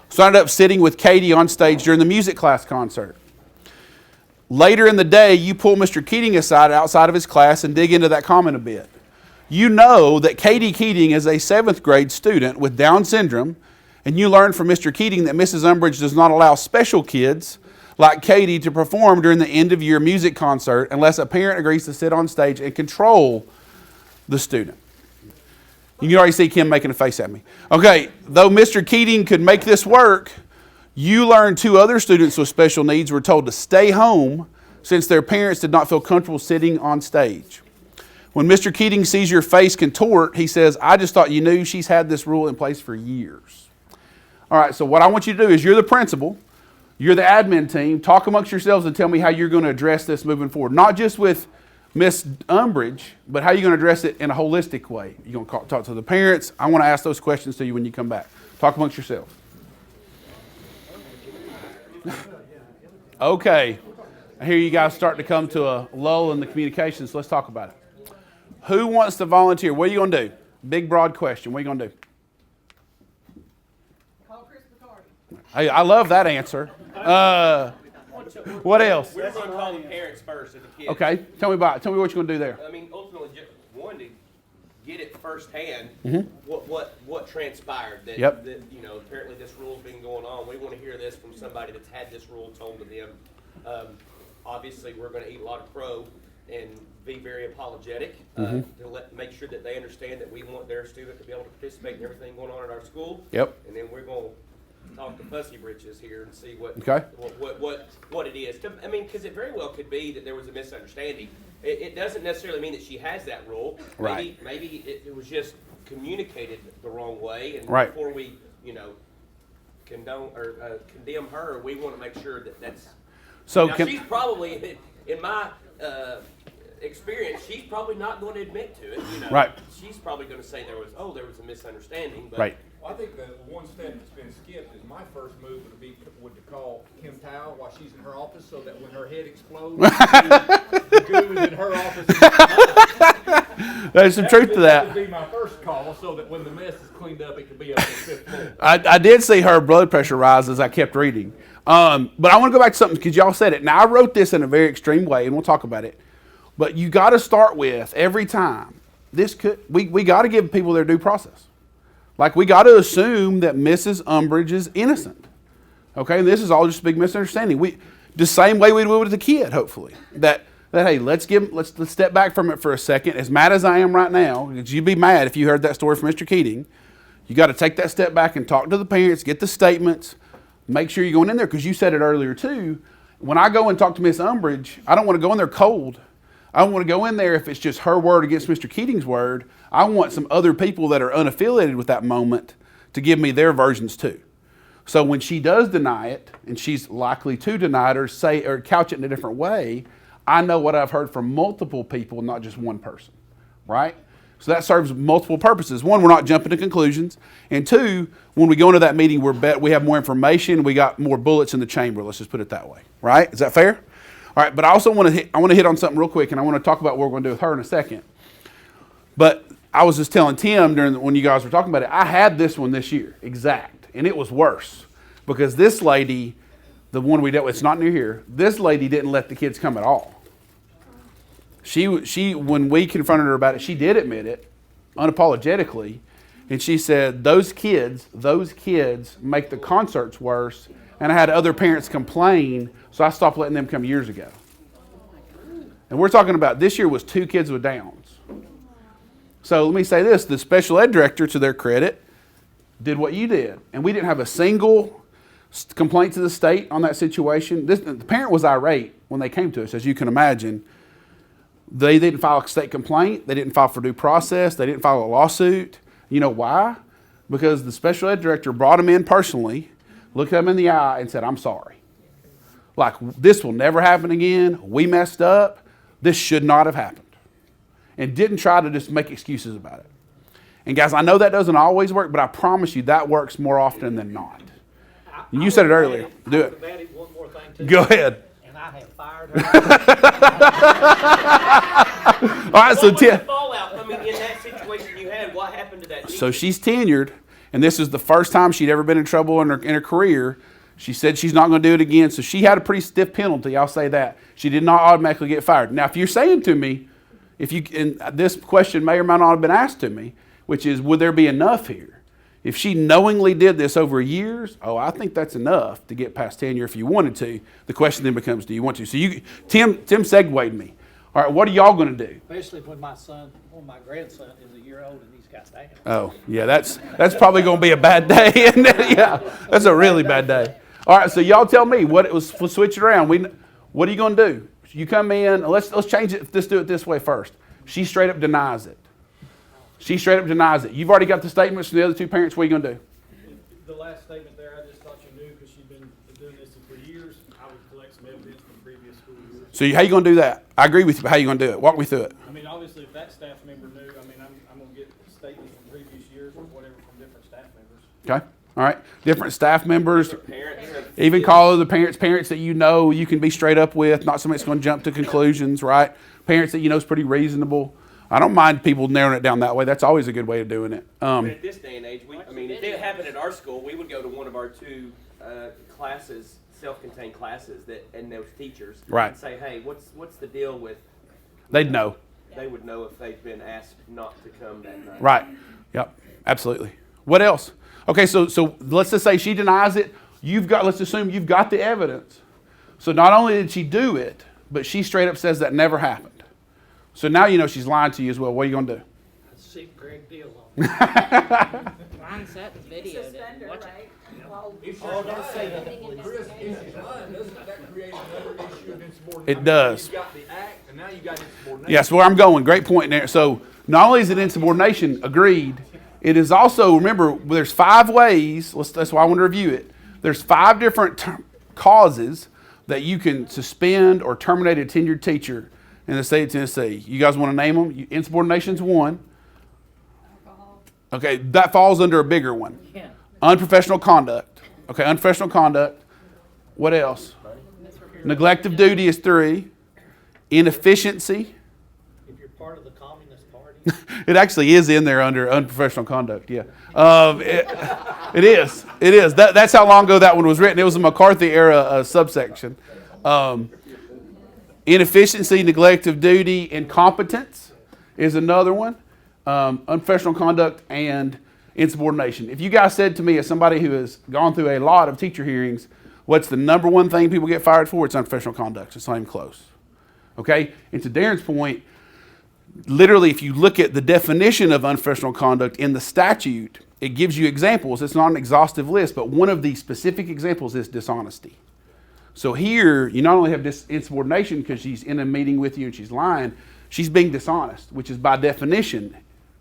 so I ended up sitting with Katie on stage during the music class concert. Later in the day, you pull Mr. Keating aside outside of his class and dig into that comment a bit. You know that Katie Keating is a 7th grade student with Down syndrome And you learn from Mr. Keating that Mrs. Umbridge does not allow special kids like Katie to perform during the end of year music concert unless a parent agrees to sit on stage and control the student. You can already see Kim making a face at me. Okay, though Mr. Keating could make this work, you learned 2 other students with special needs were told to stay home since their parents did not feel comfortable sitting on stage. When Mr. Keating sees your face contort, he says, I just thought you knew she's had this rule in place for years. All right, so what I want you to do is you're the principal, you're the admin team, talk amongst yourselves and tell me how you're going to address this moving forward. Not just with Miss Umbridge, but how you're going to address it in a holistic way. You're going to talk to the parents. I want to ask those questions to you when you come back. Talk amongst yourselves. Okay. I hear you guys start to come to a lull in the communications. So let's talk about it. Who wants to volunteer? What are you going to do? Big, broad question. What are you going to do? Call Chris McCarty. Hey, I love that answer. What else? We're going to call the parents first of the kids. Okay. Tell me what you're going to do there. I mean, ultimately, one, to get it firsthand, what transpired. That, Yep. that, you know, apparently this rule's been going on. We want to hear this from somebody that's had this rule told to them. Obviously, we're going to eat a lot of crow and be very apologetic to make sure that they understand that we want their student to be able to participate in everything going on at our school. Yep. And then we're going to talk to Fussy Britches here and see what Okay. what it is. I mean, because it very well could be that there was a misunderstanding. It doesn't necessarily mean that she has that rule. Right. Maybe it was just communicated the wrong way, and Right. before we, condone or condemn her, we want to make sure that that's. So Now, she's probably, in my experience, she's probably not going to admit to it. Right. She's probably going to say there was a misunderstanding. But Right. Well, I think the one step that's been skipped is my first move would to call Kim Tao while she's in her office, so that when her head explodes, the goo is in her office. There's some truth to That would that. be my first call, so that when the mess is cleaned up, it could be up on the 5th floor. I did see her blood pressure rise as I kept reading. But I want to go back to something because y'all said it. Now, I wrote this in a very extreme way, and we'll talk about it. But you got to start with, every time, we got to give people their due process. Like, we got to assume that Mrs. Umbridge is innocent. Okay, and this is all just a big misunderstanding. The same way we would with the kid, hopefully. That hey, let's step back from it for a second. As mad as I am right now, because you'd be mad if you heard that story from Mr. Keating. You got to take that step back and talk to the parents, get the statements, make sure you're going in there, because you said it earlier too. When I go and talk to Miss Umbridge, I don't want to go in there cold. I don't want to go in there if it's just her word against Mr. Keating's word. I want some other people that are unaffiliated with that moment to give me their versions too. So when she does deny it, and she's likely to deny it or say or couch it in a different way, I know what I've heard from multiple people, not just one person, right? So that serves multiple purposes. One, we're not jumping to conclusions. And two, when we go into that meeting, we have more information, we got more bullets in the chamber, let's just put it that way, right? Is that fair? All right, but I also want to hit on something real quick, and I want to talk about what we're going to do with her in a second. But I was just telling Tim when you guys were talking about it, I had this one this year, exact, and it was worse because this lady, the one we dealt with, it's not near here, this lady didn't let the kids come at all. She when we confronted her about it, she did admit it, unapologetically, and she said, those kids make the concerts worse, and I had other parents complain, so I stopped letting them come years ago. And we're talking about this year was 2 kids with Downs. So let me say this, the special ed director, to their credit, did what you did. And we didn't have a single complaint to the state on that situation. The parent was irate when they came to us, as you can imagine. They didn't file a state complaint. They didn't file for due process. They didn't file a lawsuit. You know why? Because the special ed director brought them in personally, looked them in the eye, and said, I'm sorry. Like, this will never happen again. We messed up. This should not have happened. And didn't try to just make excuses about it. And guys, I know that doesn't always work, but I promise you that works more often than not. And you said it earlier. Do it. One more thing too. Go ahead. And I have fired her. All right, so what was the fallout? I mean, in that situation you had, what happened to that teacher? So she's tenured, and this is the first time she'd ever been in trouble in her career. She said she's not going to do it again, so she had a pretty stiff penalty, I'll say that. She did not automatically get fired. Now, if you're saying to me, and this question may or may not have been asked to me, which is, would there be enough here? If she knowingly did this over years, I think that's enough to get past tenure if you wanted to. The question then becomes, do you want to? So Tim segued me. All right, what are y'all going to do? Especially when my grandson is a year old and he's got that. Oh, yeah, that's probably going to be a bad day, isn't it? Yeah, that's a really bad day. All right, so y'all tell me, let's switch it around. What are you going to do? You come in, let's change it, let's do it this way first. She straight up denies it. She straight up denies it. You've already got the statements from the other two parents. What are you going to do? The last statement there, I just thought you knew because she'd been doing this for years. I would collect some evidence from previous school years. So how you going to do that? I agree with you, but how you going to do it? Walk me through it. I mean, obviously, if that staff member knew, I'm going to get statements from previous years or whatever from different staff members. Okay. All right. Different staff members. Parents. Even call other parents that you know you can be straight up with, not somebody that's going to jump to conclusions, right? Parents that you know is pretty reasonable. I don't mind people narrowing it down that way. That's always a good way of doing it. At this day and age, if it happened at our school, we would go to one of our two classes, self-contained classes, and those teachers, Right. and say, hey, what's the deal with? They'd know. They would know if they've been asked not to come that night. Right. Yep. Absolutely. What else? Okay, so let's just say she denies it. Let's assume you've got the evidence. So not only did she do it, but she straight up says that never happened. So now you know she's lying to you as well. What are you going to do? Sick Greg deal on. Mine sat and videoed it. Suspender, Watch it. right? If she's Oh, don't lying, say that, Chris, if she's lying, doesn't that create another issue of insubordination? It does. You've got the act, and now you got insubordination. Yes, where I'm going. Great point there. So not only is it insubordination, agreed, it is also, remember, there's 5 ways, that's why I want to review it. There's 5 different causes that you can suspend or terminate a tenured teacher in the state of Tennessee. You guys want to name them? Insubordination's one. Okay, that falls under a bigger one. Yeah. Unprofessional conduct. Okay, unprofessional conduct. What else? Neglect of duty is 3. Inefficiency. If you're part of the Communist Party. It actually is in there under unprofessional conduct, yeah. It is. It is. That's how long ago that one was written. It was a McCarthy era subsection. Inefficiency, neglect of duty, incompetence is another one. Unprofessional conduct and insubordination. If you guys said to me, as somebody who has gone through a lot of teacher hearings, what's the number one thing people get fired for? It's unprofessional conduct. It's not even close. Okay? And to Darren's point, literally, if you look at the definition of unprofessional conduct in the statute, it gives you examples. It's not an exhaustive list, but one of the specific examples is dishonesty. So here, you not only have this insubordination because she's in a meeting with you and she's lying, she's being dishonest, which is by definition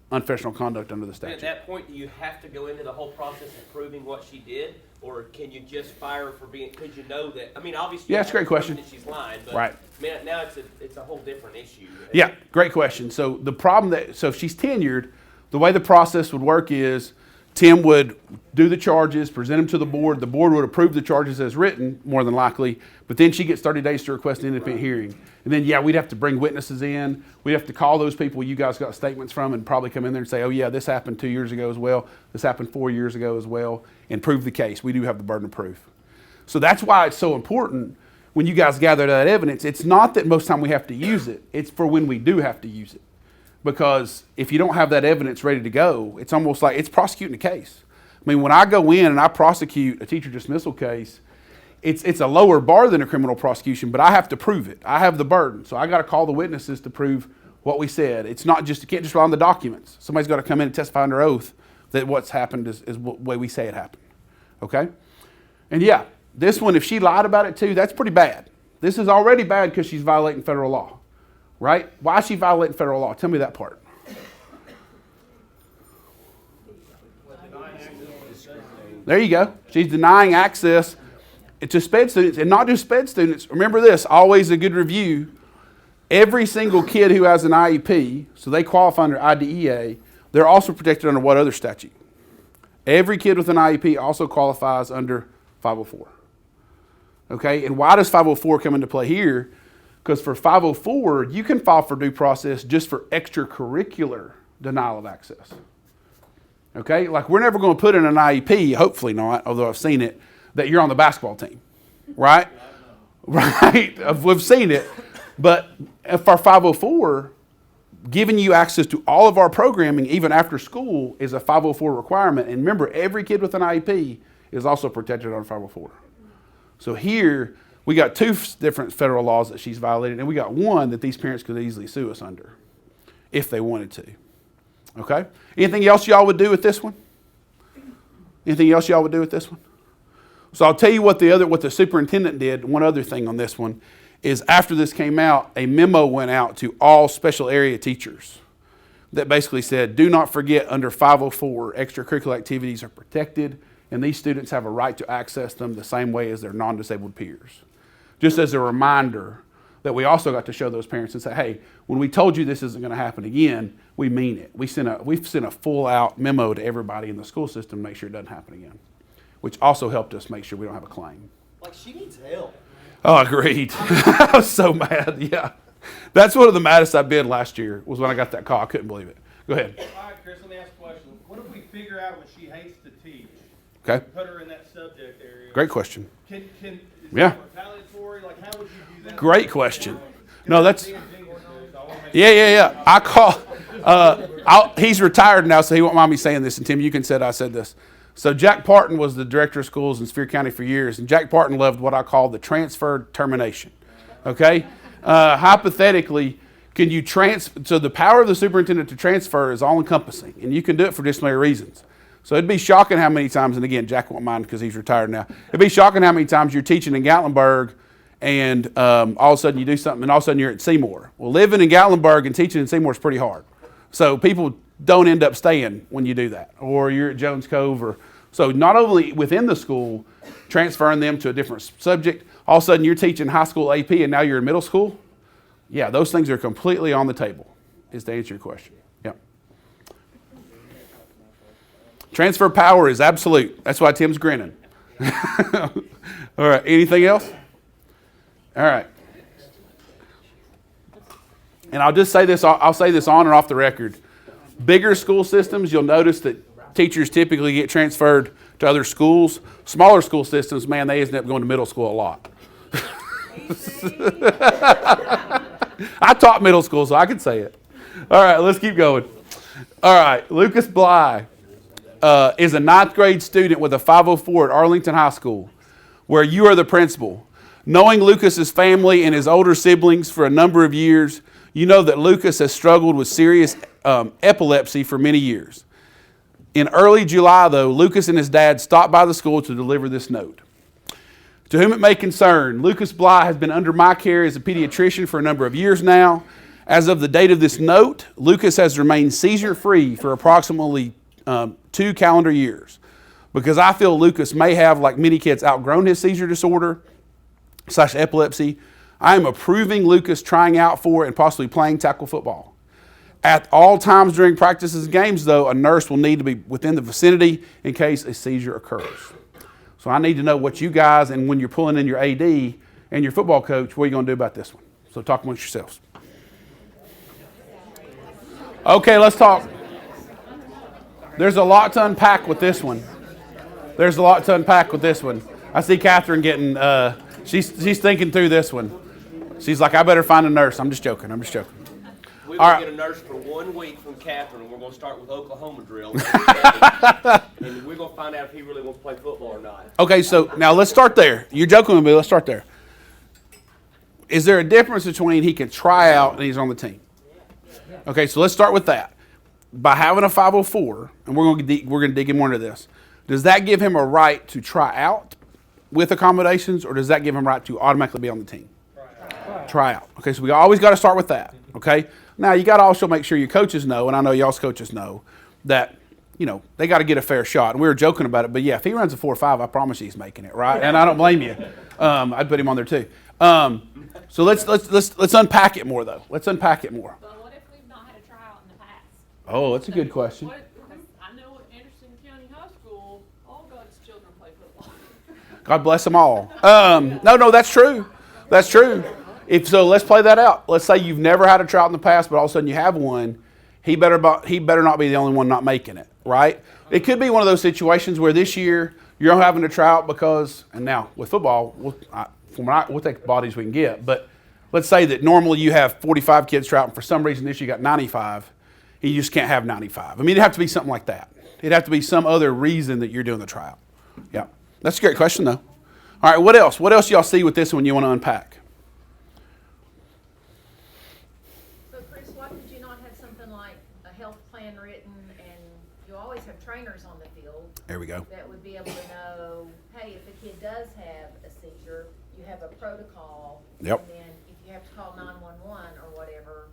unprofessional conduct under the statute. At that point, do you have to go into the whole process of proving what she did, or can you just fire her for being? Could you know that? I mean, obviously, Yeah, that's a great question. That she's lying, but Right. man, now it's a whole different issue. Yeah, great question. So the problem so if she's tenured, the way the process would work is Tim would do the charges, present them to the board would approve the charges as written, more than likely, but then she gets 30 days to request an independent hearing. And then, we'd have to bring witnesses in. We'd have to call those people you guys got statements from and probably come in there and say, oh yeah, this happened 2 years ago as well. This happened 4 years ago as well, and prove the case. We do have the burden of proof. So that's why it's so important when you guys gather that evidence. It's not that most time we have to use it. It's for when we do have to use it. Because if you don't have that evidence ready to go, it's almost like it's prosecuting a case. I mean, when I go in and I prosecute a teacher dismissal case, it's a lower bar than a criminal prosecution, but I have to prove it. I have the burden. So I got to call the witnesses to prove what we said. It's not just, you can't just rely on the documents. Somebody's got to come in and testify under oath that what's happened is the way we say it happened. Okay? And this one, if she lied about it too, that's pretty bad. This is already bad because she's violating federal law. Right? Why is she violating federal law? Tell me that part. There you go. She's denying access to SPED students, and not just SPED students. Remember this, always a good review. Every single kid who has an IEP, so they qualify under IDEA, they're also protected under what other statute? Every kid with an IEP also qualifies under 504. Okay, and why does 504 come into play here? Because for 504, you can file for due process just for extracurricular denial of access. Okay, like we're never going to put in an IEP, hopefully not, although I've seen it, that you're on the basketball team, right? Right, we've seen it. But for 504, giving you access to all of our programming, even after school, is a 504 requirement. And remember, every kid with an IEP is also protected on 504. So here, we got 2 different federal laws that she's violated, and we got one that these parents could easily sue us under if they wanted to. Okay? Anything else y'all would do with this one? Anything else y'all would do with this one? So I'll tell you what the superintendent did. One other thing on this one is after this came out, a memo went out to all special area teachers that basically said, do not forget under 504, extracurricular activities are protected, and these students have a right to access them the same way as their non-disabled peers. Just as a reminder that we also got to show those parents and say, hey, when we told you this isn't going to happen again, we mean it. We've sent a full out memo to everybody in the school system to make sure it doesn't happen again, which also helped us make sure we don't have a claim. Like, she needs help. Oh, agreed. I was so mad, yeah. That's one of the maddest I've been last year, was when I got that call. I couldn't believe it. Go ahead. All right, Chris, let me ask a question. What if we figure out what she hates to teach? Okay. Put her in that subject area. Great question. Is Yeah. that retaliatory? Like, how would you do that? Great question. No, that's... Yeah. I call... he's retired now, so he won't mind me saying this. And Tim, you can say I said this. So Jack Parton was the director of schools in Sevier County for years, and Jack Parton loved what I call the transferred termination. Okay? Hypothetically, can you so the power of the superintendent to transfer is all-encompassing, and you can do it for disciplinary reasons. So it'd be shocking how many times, and again, Jack won't mind because he's retired now, it'd be shocking how many times you're teaching in Gatlinburg and all of a sudden you do something and all of a sudden you're at Seymour. Well, living in Gatlinburg and teaching in Seymour is pretty hard. So people don't end up staying when you do that. Or you're at Jones Cove. So not only within the school, transferring them to a different subject, all of a sudden you're teaching high school AP and now you're in middle school. Yeah, those things are completely on the table, is to answer your question. Yeah. Transfer power is absolute. That's why Tim's grinning. All right, anything else? All right. And I'll just say this, I'll say this on and off the record. Bigger school systems, you'll notice that teachers typically get transferred to other schools. Smaller school systems, man, they end up going to middle school a lot. I taught middle school, so I can say it. All right, let's keep going. All right, Lucas Bly is a 9th grade student with a 504 at Arlington High School, where you are the principal. Knowing Lucas's family and his older siblings for a number of years, you know that Lucas has struggled with serious epilepsy for many years. In early July, though, Lucas and his dad stopped by the school to deliver this note. To whom it may concern, Lucas Bly has been under my care as a pediatrician for a number of years now. As of the date of this note, Lucas has remained seizure-free for approximately 2 calendar years. Because I feel Lucas may have, like many kids, outgrown his seizure disorder / epilepsy, I am approving Lucas trying out for and possibly playing tackle football. At all times during practices and games, though, a nurse will need to be within the vicinity in case a seizure occurs. So I need to know what you guys, and when you're pulling in your AD and your football coach, what are you going to do about this one? So talk amongst yourselves. Okay, let's talk. There's a lot to unpack with this one. I see Catherine getting, she's thinking through this one. She's like, I better find a nurse. I'm just joking. We're All going right. to get a nurse for 1 week from Catherine, and we're going to start with Oklahoma drill. And we're going to find out if he really wants to play football or not. Okay, so now let's start there. You're joking with me. Let's start there. Is there a difference between he can try out and he's on the team? Okay, so let's start with that. By having a 504, and we're going to dig in more into this, does that give him a right to try out with accommodations, or does that give him a right to automatically be on the team? Try out. Okay, so we always got to start with that. Okay, now you got to also make sure your coaches know, and I know y'all's coaches know, that they got to get a fair shot. And we were joking about it, but yeah, if he runs a 4.5, I promise you he's making it, right? And I don't blame you. I'd put him on there too. So let's unpack it more though. But what if we've not had a tryout in the past? Oh, that's a good question. I know at Anderson County High School, all God's children play football. God bless them all. No, that's true. That's true. Let's play that out. Let's say you've never had a tryout in the past, but all of a sudden you have one. He better not be the only one not making it, right? It could be one of those situations where this year you're having a tryout because, and now with football, we'll take the bodies we can get, but let's say that normally you have 45 kids try out, and for some reason this year you got 95, and you just can't have 95. I mean, it'd have to be something like that. It'd have to be some other reason that you're doing the tryout. Yeah, that's a great question though. All right, what else? What else y'all see with this one you want to unpack? So Chris, why could you not have something like a health plan written, and you always have trainers on the field? There we go. That would be able to know, hey, if a kid does have a seizure, you have a protocol. Yep. And then if you have to call 911 or whatever.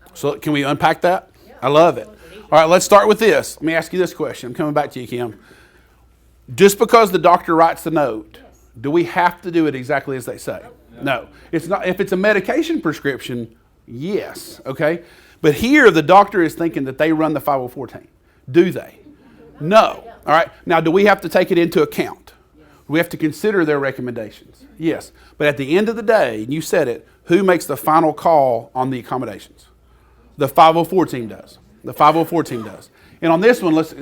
I mean, So can we unpack that? Yeah, I love it. absolutely. All right, let's start with this. Let me ask you this question. I'm coming back to you, Kim. Just because the doctor writes the note, do we have to do it exactly as they say? No. It's not. If it's a medication prescription, yes. Okay. But here the doctor is thinking that they run the 504 team. Do they? No. All right. Now, do we have to take it into account? We have to consider their recommendations. Yes. But at the end of the day, and you said it, who makes the final call on the accommodations? The 504 team does. The 504 team does. And on this one, let's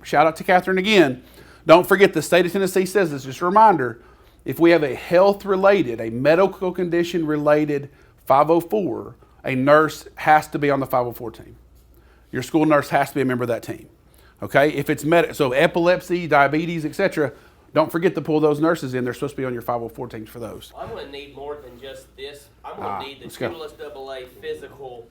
shout out to Catherine again. Don't forget the state of Tennessee says this. Just a reminder, if we have a health-related, a medical condition-related 504, a nurse has to be on the 504 team. Your school nurse has to be a member of that team. Okay? If it's so epilepsy, diabetes, etc., don't forget to pull those nurses in. They're supposed to be on your 504 teams for those. I'm going to need more than just this. I'm going to need the let's go. NCAA physical.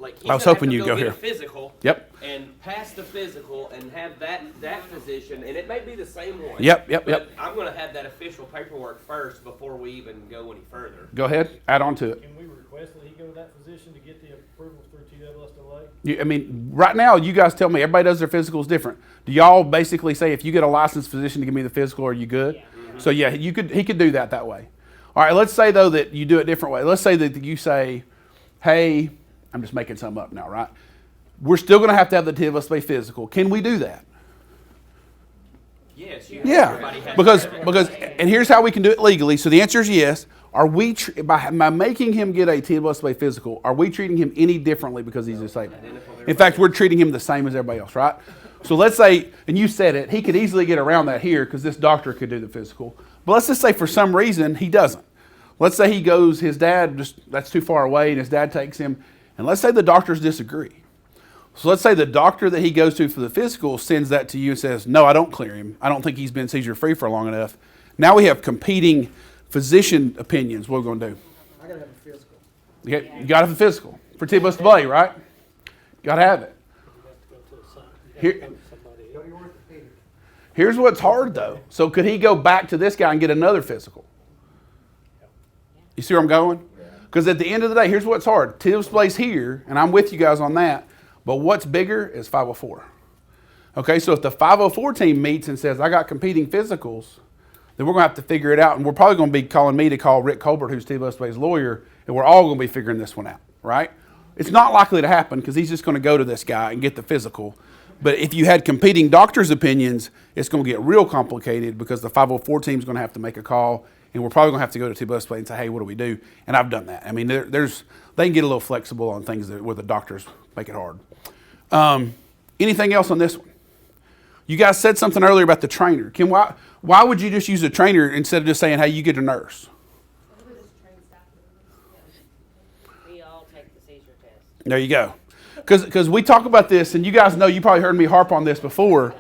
Like he's I was gonna hoping have to you'd go get here. a physical. Yep. And pass the physical and have that physician, and it may be the same one. Yep. But I'm going to have that official paperwork first before we even go any further. Go ahead. Add on to it. Can we request that he go to that physician to get the approval through TWSLA? I mean, right now, you guys tell me, everybody does their physicals different. Do y'all basically say, if you get a licensed physician to give me the physical, are you good? Yeah. So yeah, he could do that way. All right, let's say though that you do it a different way. Let's say that you say, hey, I'm just making something up now, right? We're still going to have the TWSLA physical. Can we do that? Yes. Yeah, because and here's how we can do it legally. So the answer is yes. Are we by making him get a TWSLA physical? Are we treating him any differently because he's disabled? In fact, we're treating him the same as everybody else, right? So let's say, and you said it, he could easily get around that here because this doctor could do the physical. But let's just say for some reason he doesn't. Let's say he goes, his dad that's too far away, and his dad takes him. And let's say the doctors disagree. So let's say the doctor that he goes to for the physical sends that to you and says, no, I don't clear him. I don't think he's been seizure-free for long enough. Now we have competing physician opinions. What are we going to do? I gotta have a physical. You got to have a physical for TWSLA, right? Got to have it. Here's what's hard, though. So could he go back to this guy and get another physical? You see where I'm going? Because at the end of the day, here's what's hard. TWSLA's here, and I'm with you guys on that. But what's bigger is 504. Okay, so if the 504 team meets and says, I got competing physicals, then we're going to have to figure it out. And we're probably going to be calling me to call Rick Colbert, who's TWSLA's lawyer, and we're all going to be figuring this one out, right? It's not likely to happen because he's just going to go to this guy and get the physical. But if you had competing doctors' opinions, it's going to get real complicated because the 504 team is going to have to make a call, and we're probably going to have to go to TWSLA and say, hey, what do we do? And I've done that. I mean, they can get a little flexible on things where the doctors make it hard. Anything else on this one? You guys said something earlier about the trainer. Why would you just use a trainer instead of just saying, hey, you get a nurse? We all take the seizure test. There you go. Because we talk about this, and you guys know, you probably heard me harp on this before.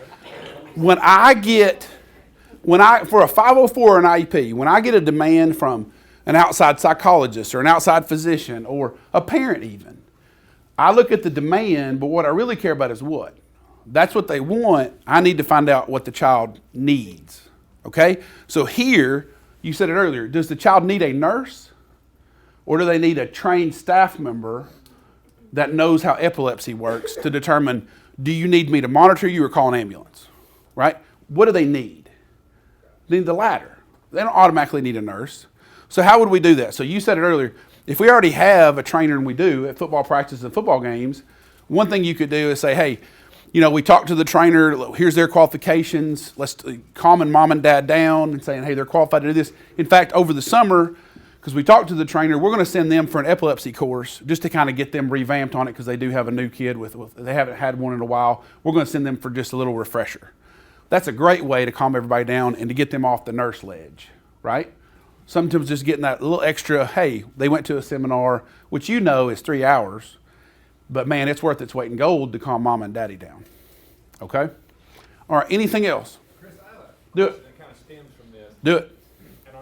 For a 504 or an IEP, when I get a demand from an outside psychologist or an outside physician or a parent even, I look at the demand, but what I really care about is what? That's what they want. I need to find out what the child needs. Okay? So here, you said it earlier, does the child need a nurse? Or do they need a trained staff member that knows how epilepsy works to determine, do you need me to monitor you or call an ambulance? Right? What do they need? They need the latter. They don't automatically need a nurse. So how would we do that? So you said it earlier, if we already have a trainer, and we do at football practice and football games, one thing you could do is say, hey, we talked to the trainer, here's their qualifications, let's calming mom and dad down and saying, hey, they're qualified to do this. In fact, over the summer, because we talked to the trainer, we're going to send them for an epilepsy course just to kind of get them revamped on it because they do have a new kid they haven't had one in a while. We're going to send them for just a little refresher. That's a great way to calm everybody down and to get them off the nurse ledge, right? sometimes just getting that little extra, hey, they went to a seminar, which you know is 3 hours, but man, it's worth its weight in gold to calm mom and daddy down. Okay? All right, anything else? Chris, I have a Do it. question that kind of stems from this. Do it. And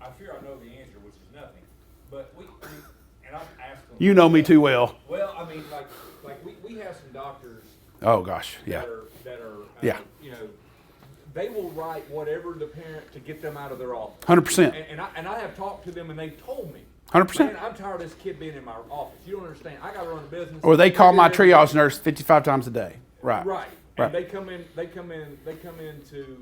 I fear I know the answer, which is nothing. But and I've asked them. You know me too well. Well, I mean, like we have some doctors Oh, gosh, yeah. that are Yeah. you know, they will write whatever the parent to get them out of their office. 100%. And I have talked to them and they've told me. 100%. Man, I'm tired of this kid being in my office. You don't understand. I got to run a business. Or they call my triage nurse 55 times a day. Right. Right. Right. And they come in to,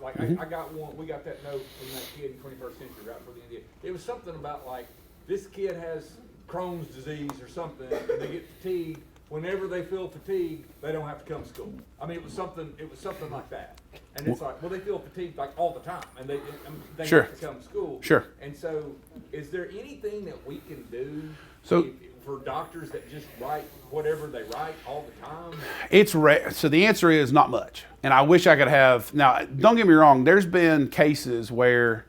like, I got one, we got that note from that kid in 21st century right before the end of the year. It was something about like, this kid has Crohn's disease or something, and they get fatigued. Whenever they feel fatigued, they don't have to come to school. I mean, it was something like that. And it's like, well, they feel fatigued like all the time, and they Sure. have to come to school. Sure. And so, is there anything that we can do So- for doctors that just write whatever they write all the time? It's so the answer is not much. And I wish I could have. Now, don't get me wrong. There's been cases where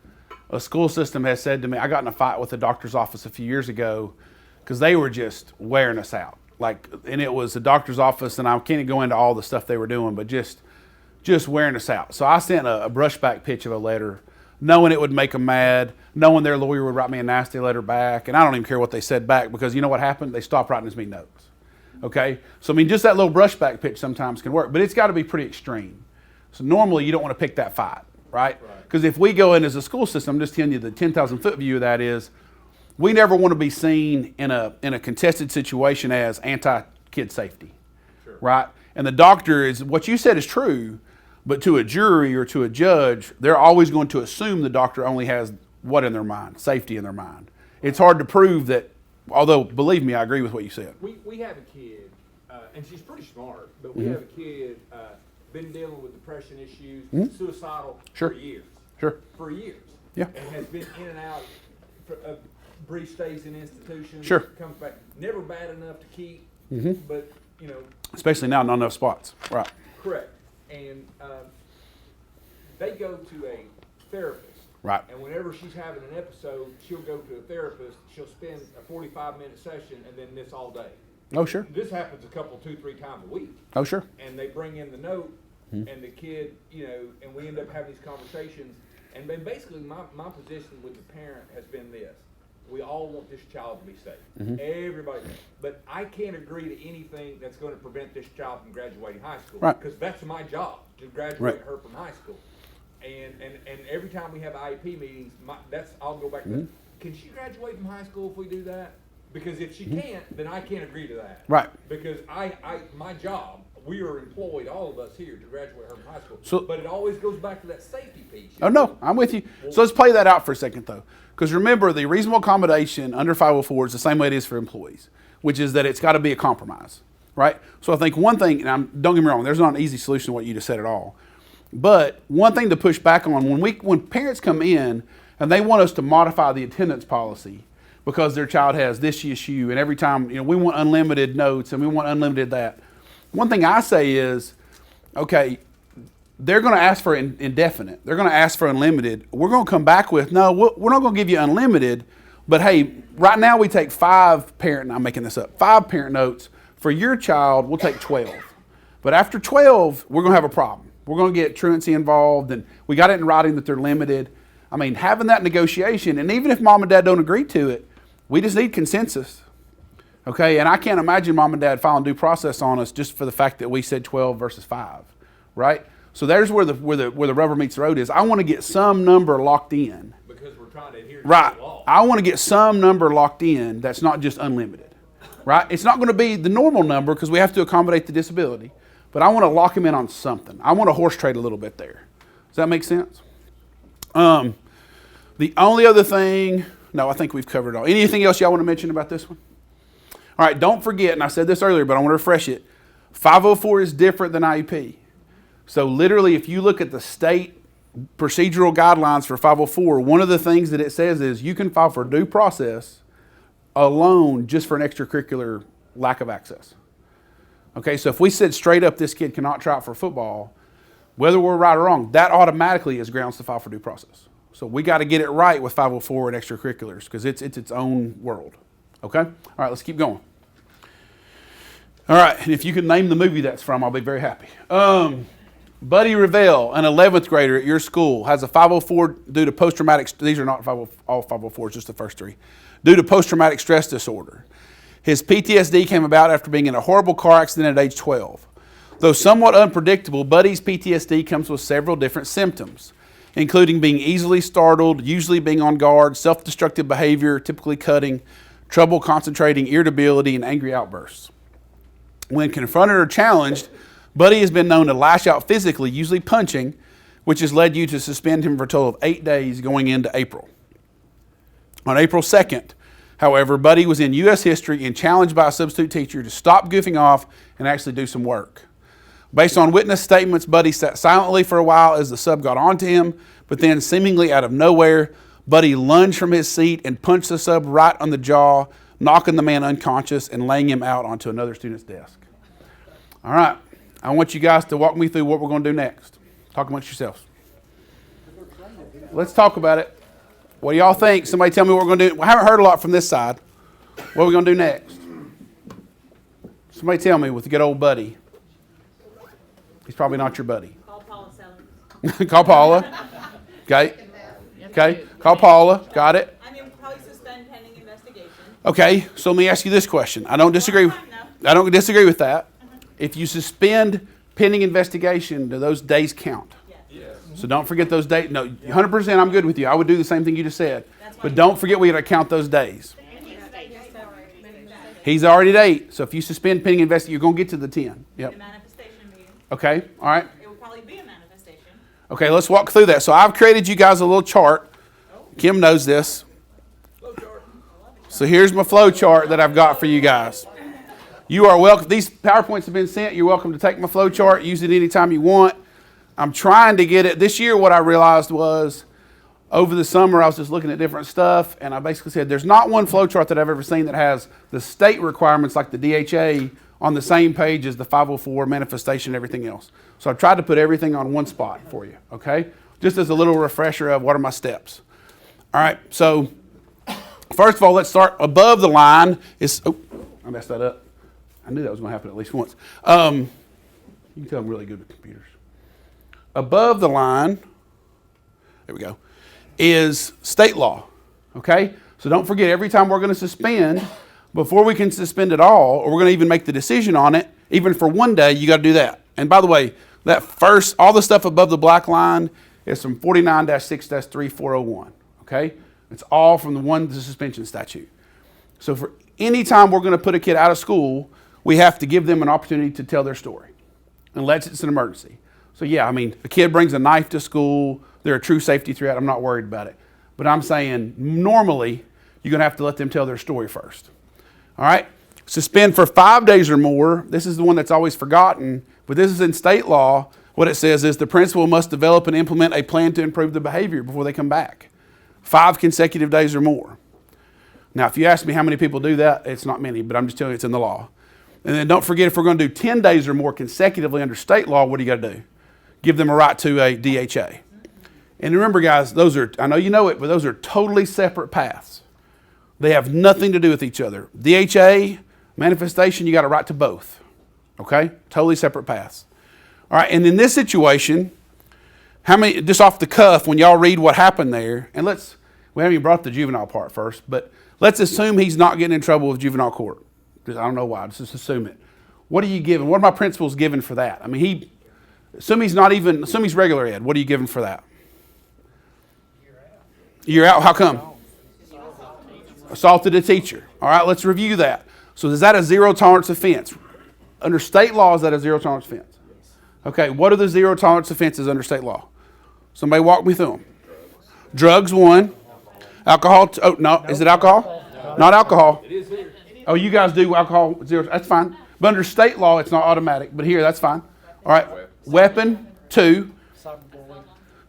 a school system has said to me, I got in a fight with the doctor's office a few years ago because they were just wearing us out. Like, and it was the doctor's office, and I can't go into all the stuff they were doing, but just wearing us out. So I sent a brushback pitch of a letter, knowing it would make them mad, knowing their lawyer would write me a nasty letter back, and I don't even care what they said back because you know what happened? They stopped writing as many notes. Okay? So, I mean, just that little brushback pitch sometimes can work, but it's got to be pretty extreme. So normally you don't want to pick that fight, right? Because if we go in as a school system, I'm just telling you the 10,000-foot view of that is we never want to be seen in a contested situation as anti-kid safety, right? And the doctor is, what you said is true, but to a jury or to a judge, they're always going to assume the doctor only has what in their mind? Safety in their mind. It's hard to prove that, although, believe me, I agree with what you said. We have a kid, and she's pretty smart, but we have a kid been dealing with depression issues, suicidal Sure. for years. Sure. For years. Yeah. And has been in and out of brief stays in institutions. Sure. Comes back. Never bad enough to keep, but, you know. Especially now, not enough spots. Right. Correct. And they go to a therapist. Right. And whenever she's having an episode, she'll go to a therapist. She'll spend a 45-minute session and then miss all day. Oh, sure. This happens 2-3 times a week. Oh, sure. And they bring in the note, and the kid, you know, and we end up having these conversations. And then basically my position with the parent has been this. We all want this child to be safe. Everybody. But I can't agree to anything that's going to prevent this child from graduating high school. Right. Because that's my job, to graduate Right. her from high school. And every time we have IEP meetings, I'll go back to, can she graduate from high school if we do that? Because if she can't, then I can't agree to that. Right. Because my job, we are employed, all of us here, to graduate her from high school. So- but it always goes back to that safety piece. Oh, no, I'm with you. So let's play that out for a second, though. Because remember, the reasonable accommodation under 504 is the same way it is for employees, which is that it's got to be a compromise, right? So I think one thing, and don't get me wrong, there's not an easy solution to what you just said at all. But one thing to push back on, when parents come in and they want us to modify the attendance policy because their child has this issue, and every time, you know, we want unlimited notes and we want unlimited that. One thing I say is, okay, they're going to ask for indefinite. They're going to ask for unlimited. We're going to come back with, no, we're not going to give you unlimited, but hey, right now we take 5 parent, I'm making this up, 5 parent notes. For your child, we'll take 12. But after 12, we're going to have a problem. We're going to get truancy involved, and we got it in writing that they're limited. I mean, having that negotiation, and even if mom and dad don't agree to it, we just need consensus. Okay, and I can't imagine mom and dad filing due process on us just for the fact that we said 12 versus 5, right? So there's where the rubber meets the road is. I want to get some number locked in. Because we're trying to adhere to Right. the law. I want to get some number locked in that's not just unlimited. Right? It's not going to be the normal number because we have to accommodate the disability. But I want to lock him in on something. I want to horse trade a little bit there. Does that make sense? The only other thing, no, I think we've covered it all. Anything else y'all want to mention about this one? All right, don't forget, and I said this earlier, but I want to refresh it. 504 is different than IEP. So literally, if you look at the state procedural guidelines for 504, one of the things that it says is you can file for due process alone just for an extracurricular lack of access. Okay, so if we said straight up this kid cannot try out for football, whether we're right or wrong, that automatically is grounds to file for due process. So we got to get it right with 504 and extracurriculars because it's its own world. Okay? All right, let's keep going. All right, and if you can name the movie that's from, I'll be very happy. Buddy Revell, an 11th grader at your school, has a 504 due to post-traumatic, these are not all 504s, just the first three, due to post-traumatic stress disorder. His PTSD came about after being in a horrible car accident at age 12. Though somewhat unpredictable, Buddy's PTSD comes with several different symptoms, including being easily startled, usually being on guard, self-destructive behavior, typically cutting, trouble concentrating, irritability, and angry outbursts. When confronted or challenged, Buddy has been known to lash out physically, usually punching, which has led you to suspend him for a total of 8 days going into April. On April 2nd, however, Buddy was in U.S. history and challenged by a substitute teacher to stop goofing off and actually do some work. Based on witness statements, Buddy sat silently for a while as the sub got onto him, but then seemingly out of nowhere, Buddy lunged from his seat and punched the sub right on the jaw, knocking the man unconscious and laying him out onto another student's desk. All right, I want you guys to walk me through what we're going to do next. Talk amongst yourselves. Let's talk about it. What do y'all think? Somebody tell me what we're going to do. I haven't heard a lot from this side. What are we going to do next? Somebody tell me with the good old Buddy. He's probably not your buddy. Call Paula Sellers. Call Paula. Okay. Okay. Call Paula. Got it. I mean, probably suspend pending investigation. Okay. So let me ask you this question. I don't disagree. I don't disagree with that. If you suspend pending investigation, do those days count? Yes. So don't forget those days. No, 100% I'm good with you. I would do the same thing you just said. But don't forget we got to count those days. He's already at 8. So if you suspend pending investigation, you're going to get to the 10. Yep. Okay. All right. It will probably be a manifestation. Okay, let's walk through that. So I've created you guys a little chart. Kim knows this. So here's my flow chart that I've got for you guys. You are welcome. These PowerPoints have been sent. You're welcome to take my flow chart, use it anytime you want. I'm trying to get it. This year what I realized was over the summer I was just looking at different stuff, and I basically said there's not one flow chart that I've ever seen that has the state requirements like the DHA on the same page as the 504 manifestation and everything else. So I've tried to put everything on one spot for you, okay? Just as a little refresher of what are my steps. All right, so first of all, let's start above the line. Oh, I messed that up. I knew that was going to happen at least once. You can tell I'm really good with computers. Above the line, there we go, is state law, okay? So don't forget, every time we're going to suspend, before we can suspend it all, or we're going to even make the decision on it, even for one day, you got to do that. And by the way, that first, all the stuff above the black line is from 49-6-3401, okay? It's all from the suspension statute. So for any time we're going to put a kid out of school, we have to give them an opportunity to tell their story, unless it's an emergency. So yeah, I mean, a kid brings a knife to school, they're a true safety threat, I'm not worried about it. But I'm saying, normally, you're going to have to let them tell their story first. All right? Suspend for 5 days or more. This is the one that's always forgotten, but this is in state law. What it says is the principal must develop and implement a plan to improve the behavior before they come back. 5 consecutive days or more. Now, if you ask me how many people do that, it's not many, but I'm just telling you it's in the law. And then don't forget, if we're going to do 10 days or more consecutively under state law, what do you got to do? Give them a right to a DHA. And remember, guys, those are, I know you know it, but those are totally separate paths. They have nothing to do with each other. DHA, manifestation, you got a right to both. Okay? Totally separate paths. All right, and in this situation, how many, just off the cuff, when y'all read what happened there, and we haven't even brought the juvenile part first, but let's assume he's not getting in trouble with juvenile court. I don't know why, just assume it. What are you giving? What are my principals giving for that? I mean, assume he's regular ed. What are you giving for that? You're out. How come? Assaulted a teacher. All right, let's review that. So is that a zero tolerance offense? Under state law, is that a zero tolerance offense? Okay, what are the zero tolerance offenses under state law? Somebody walk me through them. Drugs, 1. Alcohol, oh, no, is it alcohol? Not alcohol. It is here. Oh, you guys do alcohol, 0, that's fine. But under state law, it's not automatic. But here, that's fine. All right, weapon, 2.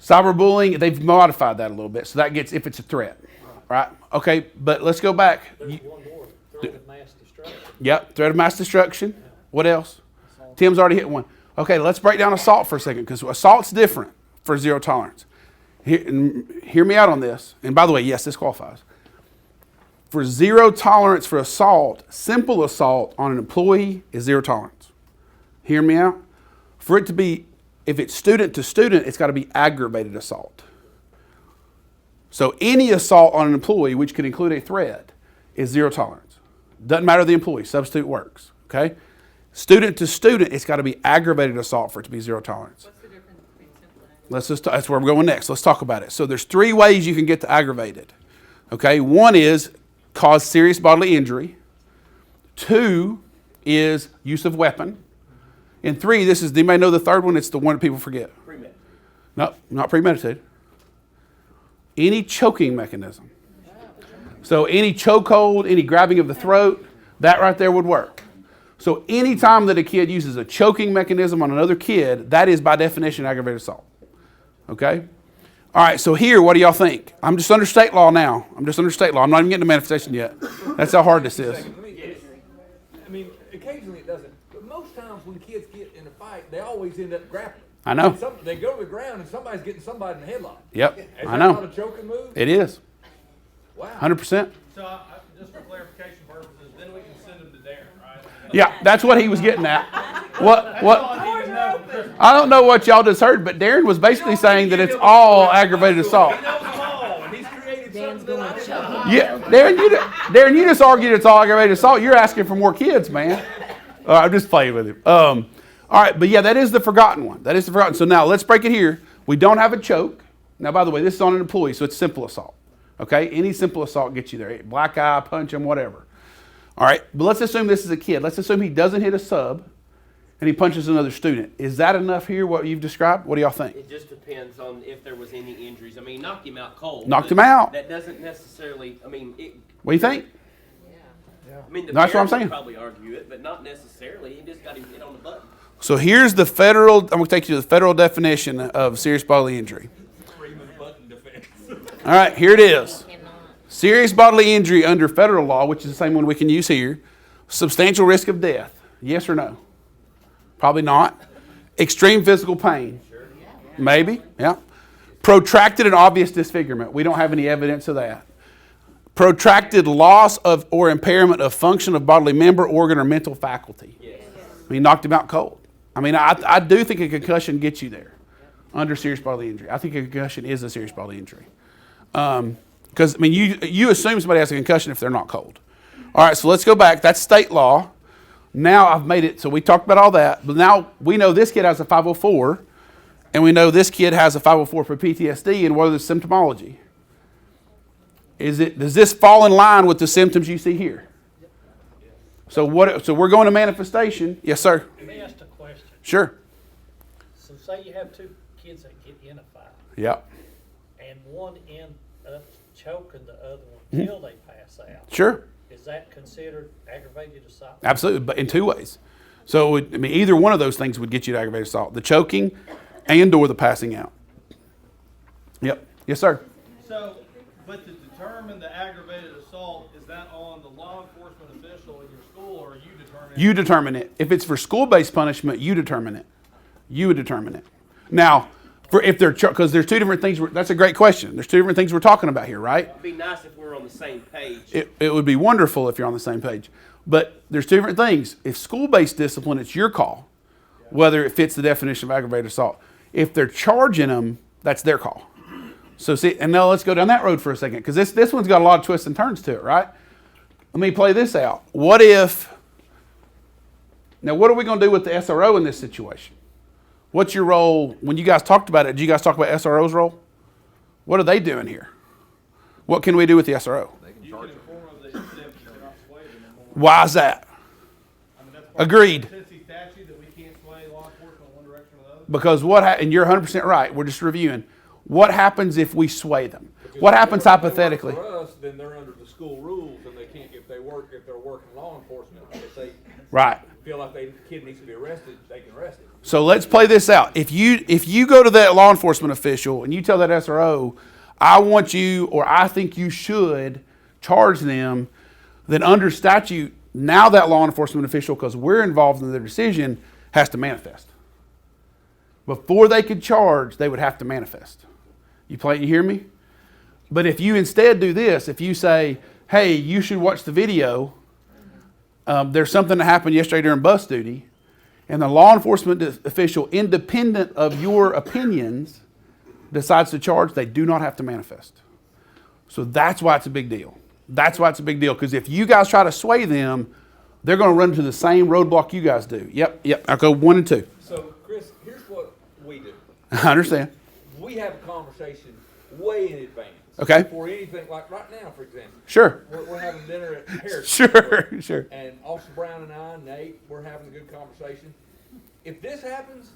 Cyberbullying, they've modified that a little bit. So that gets if it's a threat. Right? Okay, but let's go back. There's one more, threat of mass destruction. Yep, threat of mass destruction. What else? Tim's already hit one. Okay, let's break down assault for a second, because assault's different for zero tolerance. hear me out on this. And by the way, yes, this qualifies. For zero tolerance for assault, simple assault on an employee is zero tolerance. Hear me out. For it to be, if it's student to student, it's got to be aggravated assault. So any assault on an employee, which could include a threat, is zero tolerance. Doesn't matter the employee, substitute works, okay? Student to student, it's got to be aggravated assault for it to be zero tolerance. What's the difference between simple and That's where we're going next. Let's talk about it. So there's 3 ways you can get to aggravated. Okay, 1 is cause serious bodily injury. 2 is use of weapon. And 3, this is, you may know the third one, it's the one that people forget. Premeditated. No, not premeditated. Any choking mechanism. So any chokehold, any grabbing of the throat, that right there would work. So any time that a kid uses a choking mechanism on another kid, that is by definition aggravated assault. Okay? All right, so here, what do y'all think? I'm just under state law now. I'm not even getting to manifestation yet. That's how hard this is. I mean, occasionally it doesn't, but most times when kids get in a fight, they always end up grappling. I know. And they go to the ground and somebody's getting somebody in the headlock. Yep, Is I that know. not a choking move? It is. Wow. 100%. So, just for clarification purposes, then we can send them to Darren, right? Yeah, that's what he was getting at. What? I need to know for Christmas. I don't know what y'all just heard, but Darren was basically saying that it's all aggravated assault. He knows them all, and he's created something that I didn't know. Yeah, Darren, you just argued it's all aggravated assault. You're asking for more kids, man. I'm just playing with him. All right, but yeah, that is the forgotten one. That is the forgotten. So now let's break it here. We don't have a choke. Now, by the way, this is on an employee, so it's simple assault. Okay, any simple assault gets you there. Black eye, punch him, whatever. All right, but let's assume this is a kid. Let's assume he doesn't hit a sub and he punches another student. Is that enough here, what you've described? What do y'all think? It just depends on if there was any injuries. I mean, knocked him out cold. Knocked but him out. That doesn't necessarily, I mean, it. What do you think? I mean, the That's what I'm parent would saying. probably argue it, but not necessarily. He just got him hit on the button. So here's the federal, I'm going to take you to the federal definition of serious bodily injury. Button defense. All right, here it is. Serious bodily injury under federal law, which is the same one we can use here. Substantial risk of death. Yes or no? Probably not. Extreme physical pain. Maybe, yeah. Protracted and obvious disfigurement. We don't have any evidence of that. Protracted loss of or impairment of function of bodily member, organ, or mental faculty. Yes. I mean, knocked him out cold. I mean, I do think a concussion gets you there under serious bodily injury. I think a concussion is a serious bodily injury. Because, I mean, you assume somebody has a concussion if they're not cold. All right, so let's go back. That's state law. Now I've made it, so we talked about all that, but now we know this kid has a 504, and we know this kid has a 504 for PTSD, and what are the symptomology? Does this fall in line with the symptoms you see here? So we're going to manifestation. Yes, sir. Let me ask a question. Sure. So say you have 2 kids that get in a fight, Yep. and one ends up choking the other one until they pass out. Sure. Is that considered aggravated assault? Absolutely, but in 2 ways. So, I mean, either one of those things would get you to aggravated assault: the choking and or the passing out. Yep. Yes, sir. So, but to determine the aggravated assault, is that on the law enforcement official in your school, or are you determining? You determine it. If it's for school-based punishment, you determine it. You would determine it. Now, if they're because there's 2 different things. That's a great question. There's 2 different things we're talking about here, right? It'd be nice if we're on the same page. It would be wonderful if you're on the same page. But there's 2 different things. If school-based discipline, it's your call, whether it fits the definition of aggravated assault. If they're charging them, that's their call. So see, and now let's go down that road for a second, because this one's got a lot of twists and turns to it, right? Let me play this out. What are we going to do with the SRO in this situation? What's your role? When you guys talked about it, did you guys talk about SRO's role? What are they doing here? What can we do with the SRO? You can inform of the incident, but you cannot sway them anymore. Why is that? I mean, that's part of Agreed. the Tennessee statute that we can't sway law enforcement in one direction or the other. Because and you're 100% right. We're just reviewing. What happens if we sway them? Because What if happens they work hypothetically? For us, then they're under the school rules, and they can't if they're working law enforcement. If they Right. feel like the kid needs to be arrested, they can arrest him. So let's play this out. If you go to that law enforcement official and you tell that SRO, I want you, or I think you should charge them, then under statute, now that law enforcement official, because we're involved in their decision, has to manifest. Before they could charge, they would have to manifest. You hear me? But if you instead do this, if you say, hey, you should watch the video, there's something that happened yesterday during bus duty, and the law enforcement official, independent of your opinions, decides to charge, they do not have to manifest. So that's why it's a big deal. That's why it's a big deal, because if you guys try to sway them, they're going to run into the same roadblock you guys do. Yep. I'll go 1 and 2. So, Chris, here's what we do. I understand. We have a conversation way in advance. Okay. Before anything, like right now, for example. Sure. We're having dinner at Harris. Sure. And Officer Brown and I, Nate, we're having a good conversation. If this happens,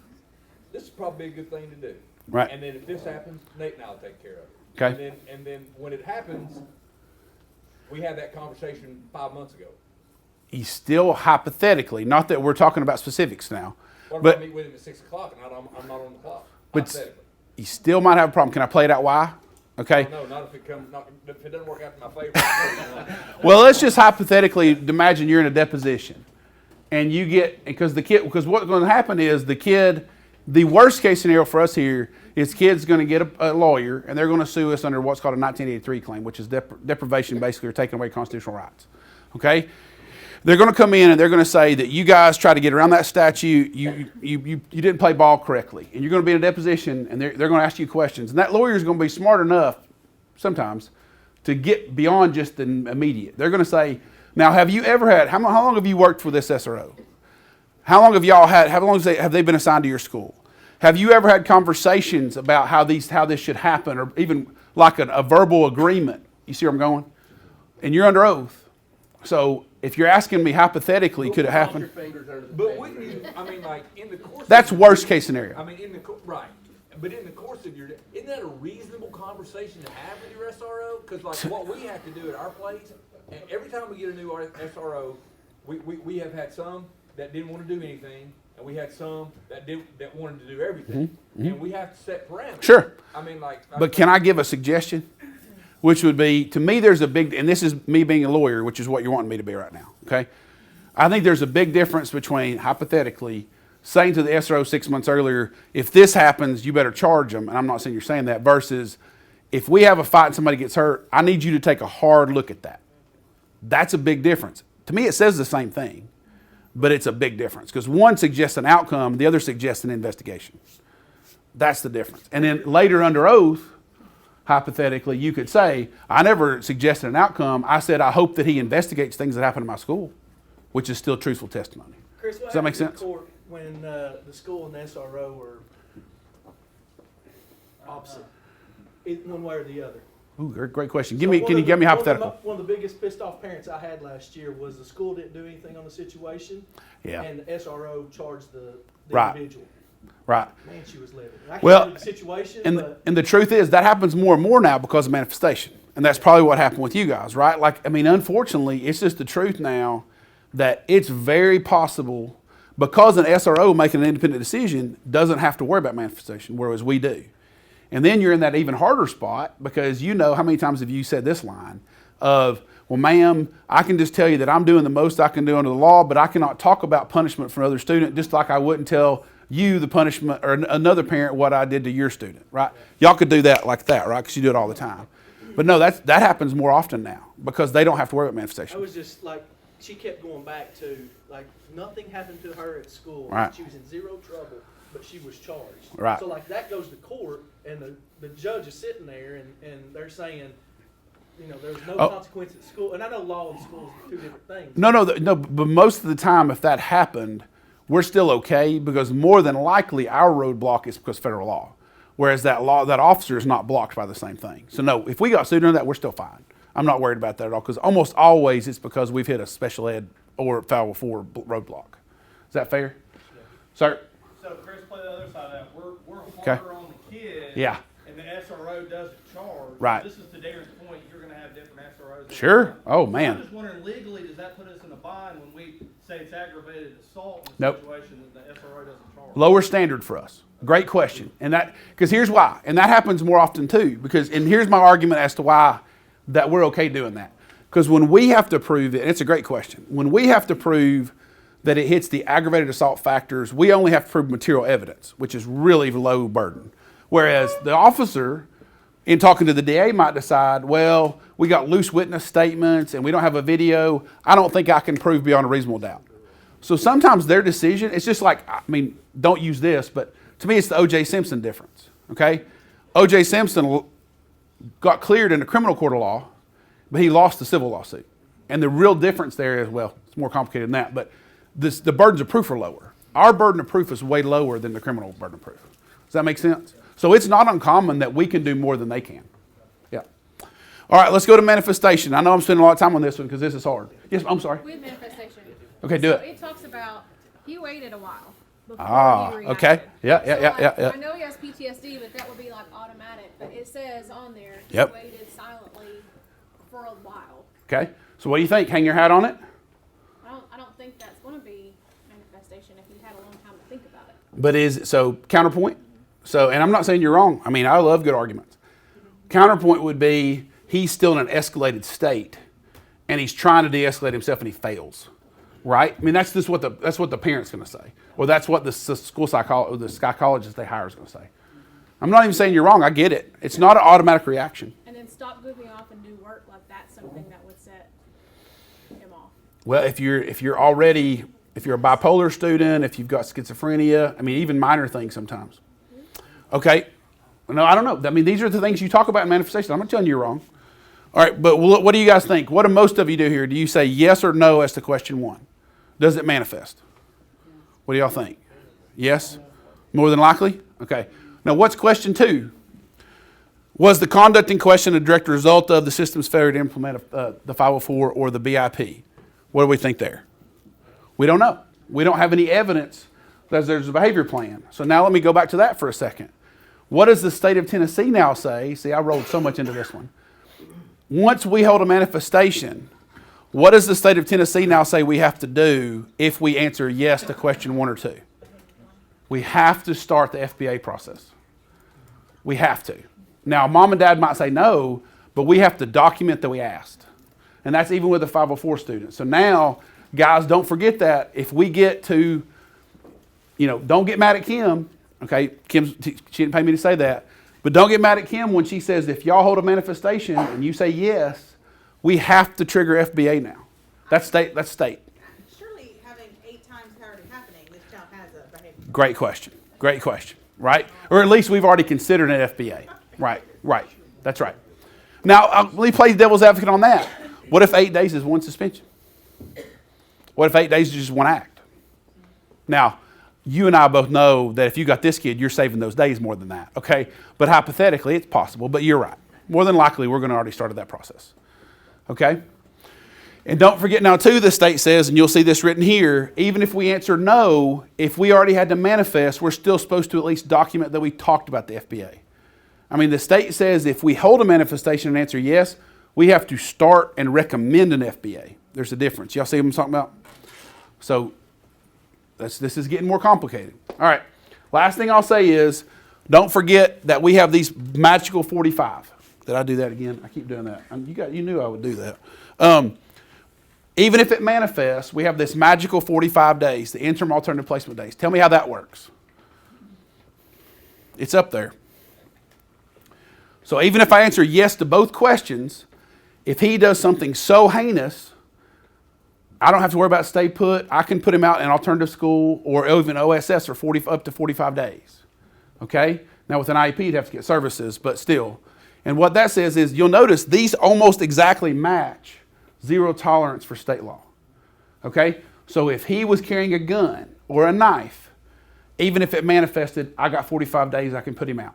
this is probably a good thing to do. Right. And then if this happens, Nate and I will take care of it. Okay. And then when it happens, we had that conversation 5 months ago. He's still hypothetically, not that we're talking about specifics now, What if but I meet with him at 6 o'clock and I'm not on the clock? But Hypothetically. you still might have a problem. Can I play it out why? Okay. No, not if it doesn't work out to my favor. Well, let's just hypothetically imagine you're in a deposition, and you get because what's going to happen is the worst case scenario for us here is kid's going to get a lawyer, and they're going to sue us under what's called a 1983 claim, which is deprivation, basically, or taking away constitutional rights. Okay. They're going to come in and they're going to say that you guys tried to get around that statute. You didn't play ball correctly, and you're going to be in a deposition, and they're going to ask you questions. And that lawyer is going to be smart enough, sometimes, to get beyond just the immediate. They're going to say, "Now, have you ever had? How long have you worked for this SRO? How long have y'all had? How long have they been assigned to your school? Have you ever had conversations about how this should happen, or even like a verbal agreement? You see where I'm going? And you're under oath, so." If you're asking me hypothetically, could it happen? But wouldn't you, I mean, like, in the course That's of worst case scenario. I mean, right. But in the course of your, isn't that a reasonable conversation to have with your SRO? Because, like, what we have to do at our place, and every time we get a new SRO, we have had some that didn't want to do anything, and we had some that wanted to do everything. And we have to set parameters. Sure. I mean, like. But can I give a suggestion? Which would be, to me, there's a big, and this is me being a lawyer, which is what you're wanting me to be right now, okay? I think there's a big difference between, hypothetically, saying to the SRO 6 months earlier, if this happens, you better charge them, and I'm not saying you're saying that, versus if we have a fight and somebody gets hurt, I need you to take a hard look at that. That's a big difference. To me, it says the same thing, but it's a big difference, because one suggests an outcome, the other suggests an investigation. That's the difference. And then later under oath, hypothetically, you could say, I never suggested an outcome. I said, I hope that he investigates things that happen in my school, which is still truthful testimony. Chris, Does that make sense? Court when the school and the SRO were opposite, one way or the other? Ooh, great question. So Can you give me a hypothetical? One of the biggest pissed off parents I had last year was the school didn't do anything on the situation, Yeah. and the SRO charged the Right. individual. Right. Man, she was living. I can't Well, remember the situation, and but the truth is that happens more and more now because of manifestation. And that's probably what happened with you guys, right? Like, I mean, unfortunately, it's just the truth now that it's very possible because an SRO making an independent decision doesn't have to worry about manifestation, whereas we do. And then you're in that even harder spot because you know how many times have you said this line of, well, ma'am, I can just tell you that I'm doing the most I can do under the law, but I cannot talk about punishment for another student just like I wouldn't tell you the punishment or another parent what I did to your student, right? Y'all could do that like that, right? Because you do it all the time. But no, that happens more often now because they don't have to worry about I manifestation. was just like, she kept going back to, like, nothing happened to her at school. Right. She was in zero trouble, but she was charged. Right. So, like, that goes to court, and the judge is sitting there, and they're saying, you know, there's no consequence at school. And I know law and school is two different things. No, but most of the time, if that happened, we're still okay because more than likely our roadblock is because of federal law, whereas that officer is not blocked by the same thing. So no, if we got sued under that, we're still fine. I'm not worried about that at all because almost always it's because we've hit a special ed or 504 roadblock. Is that fair? Yeah. Sir? So Chris, play the other side of that. We're Okay. harder on the kid. Yeah. And the SRO doesn't charge. Right. This is to Darren's point. You're going to have different SROs. Sure. Oh, So man. I'm just wondering, legally, does that put us in a bind when we say it's aggravated assault in a Nope. situation that the SRO doesn't charge? Lower standard for us. Great question. And that, because here's why. And that happens more often too. And here's my argument as to why that we're okay doing that. Because when we have to prove it, and it's a great question, when we have to prove that it hits the aggravated assault factors, we only have to prove material evidence, which is really low burden. Whereas the officer in talking to the DA, might decide, well, we got loose witness statements and we don't have a video. I don't think I can prove beyond a reasonable doubt. So sometimes their decision, it's just like, I mean, don't use this, but to me, it's the O.J. Simpson difference, okay? O.J. Simpson got cleared in the criminal court of law, but he lost the civil lawsuit. And the real difference there is, well, it's more complicated than that, but the burdens of proof are lower. Our burden of proof is way lower than the criminal burden of proof. Does that make sense? So it's not uncommon that we can do more than they can. Yeah. All right, let's go to manifestation. I know I'm spending a lot of time on this one because this is hard. Yes, I'm sorry. With manifestation. Okay, do So it. it talks about he waited a while before Ah, he reacted. okay. Yeah, So, yeah. I know he has PTSD, but that would be like automatic. But it says on there Yep. he waited silently for a while. Okay. So what do you think? Hang your hat on it? I don't think that's going to be manifestation if you had a long time to think about it. But so counterpoint? So, and I'm not saying you're wrong. I mean, I love good arguments. Counterpoint would be he's still in an escalated state and he's trying to de-escalate himself and he fails. Right? I mean, that's just what the parent's going to say. Or that's what the school psychologist, the psychologist they hire is going to say. I'm not even saying you're wrong. I get it. It's not an automatic reaction. And then stop goofing off and do work like that's something that would set him off. Well, if you're a bipolar student, if you've got schizophrenia, I mean, even minor things sometimes. Okay. No, I don't know. I mean, these are the things you talk about in manifestation. I'm not telling you you're wrong. All right, but what do you guys think? What do most of you do here? Do you say yes or no as to question 1? Does it manifest? What do y'all think? Yes? More than likely? Okay. Now, what's question 2? Was the conduct in question a direct result of the system's failure to implement the 504 or the BIP? What do we think there? We don't know. We don't have any evidence that there's a behavior plan. So now let me go back to that for a second. What does the state of Tennessee now say? See, I rolled so much into this one. Once we hold a manifestation, what does the state of Tennessee now say we have to do if we answer yes to question 1 or 2? We have to start the FBA process. We have to. Now, mom and dad might say no, but we have to document that we asked. And that's even with the 504 students. So now, guys, don't forget that if we get to, don't get mad at Kim. Okay, she didn't pay me to say that. But don't get mad at Kim when she says, if y'all hold a manifestation and you say yes, we have to trigger FBA now. That's state. Surely having 8 times already happening, this child has a behavior. Great question, right? Or at least we've already considered an FBA. Right, that's right. Now, let me play devil's advocate on that. What if 8 days is 1 suspension? What if 8 days is just 1 act? Now, you and I both know that if you got this kid, you're saving those days more than that, okay? But hypothetically, it's possible, but you're right. More than likely, we're going to already started that process, okay? And don't forget now, too, the state says, and you'll see this written here, even if we answer no, if we already had to manifest, we're still supposed to at least document that we talked about the FBA. I mean, the state says if we hold a manifestation and answer yes, we have to start and recommend an FBA. There's a difference. Y'all see what I'm talking about? So this is getting more complicated. All right. Last thing I'll say is don't forget that we have these magical 45. Did I do that again? I keep doing that. You knew I would do that. Even if it manifests, we have this magical 45 days, the interim alternative placement days. Tell me how that works. It's up there. So even if I answer yes to both questions, if he does something so heinous, I don't have to worry about stay put. I can put him out in alternative school or even OSS for up to 45 days. Okay? Now with an IEP, you'd have to get services, but still. And what that says is, you'll notice these almost exactly match zero tolerance for state law. Okay? So if he was carrying a gun or a knife, even if it manifested, I got 45 days, I can put him out.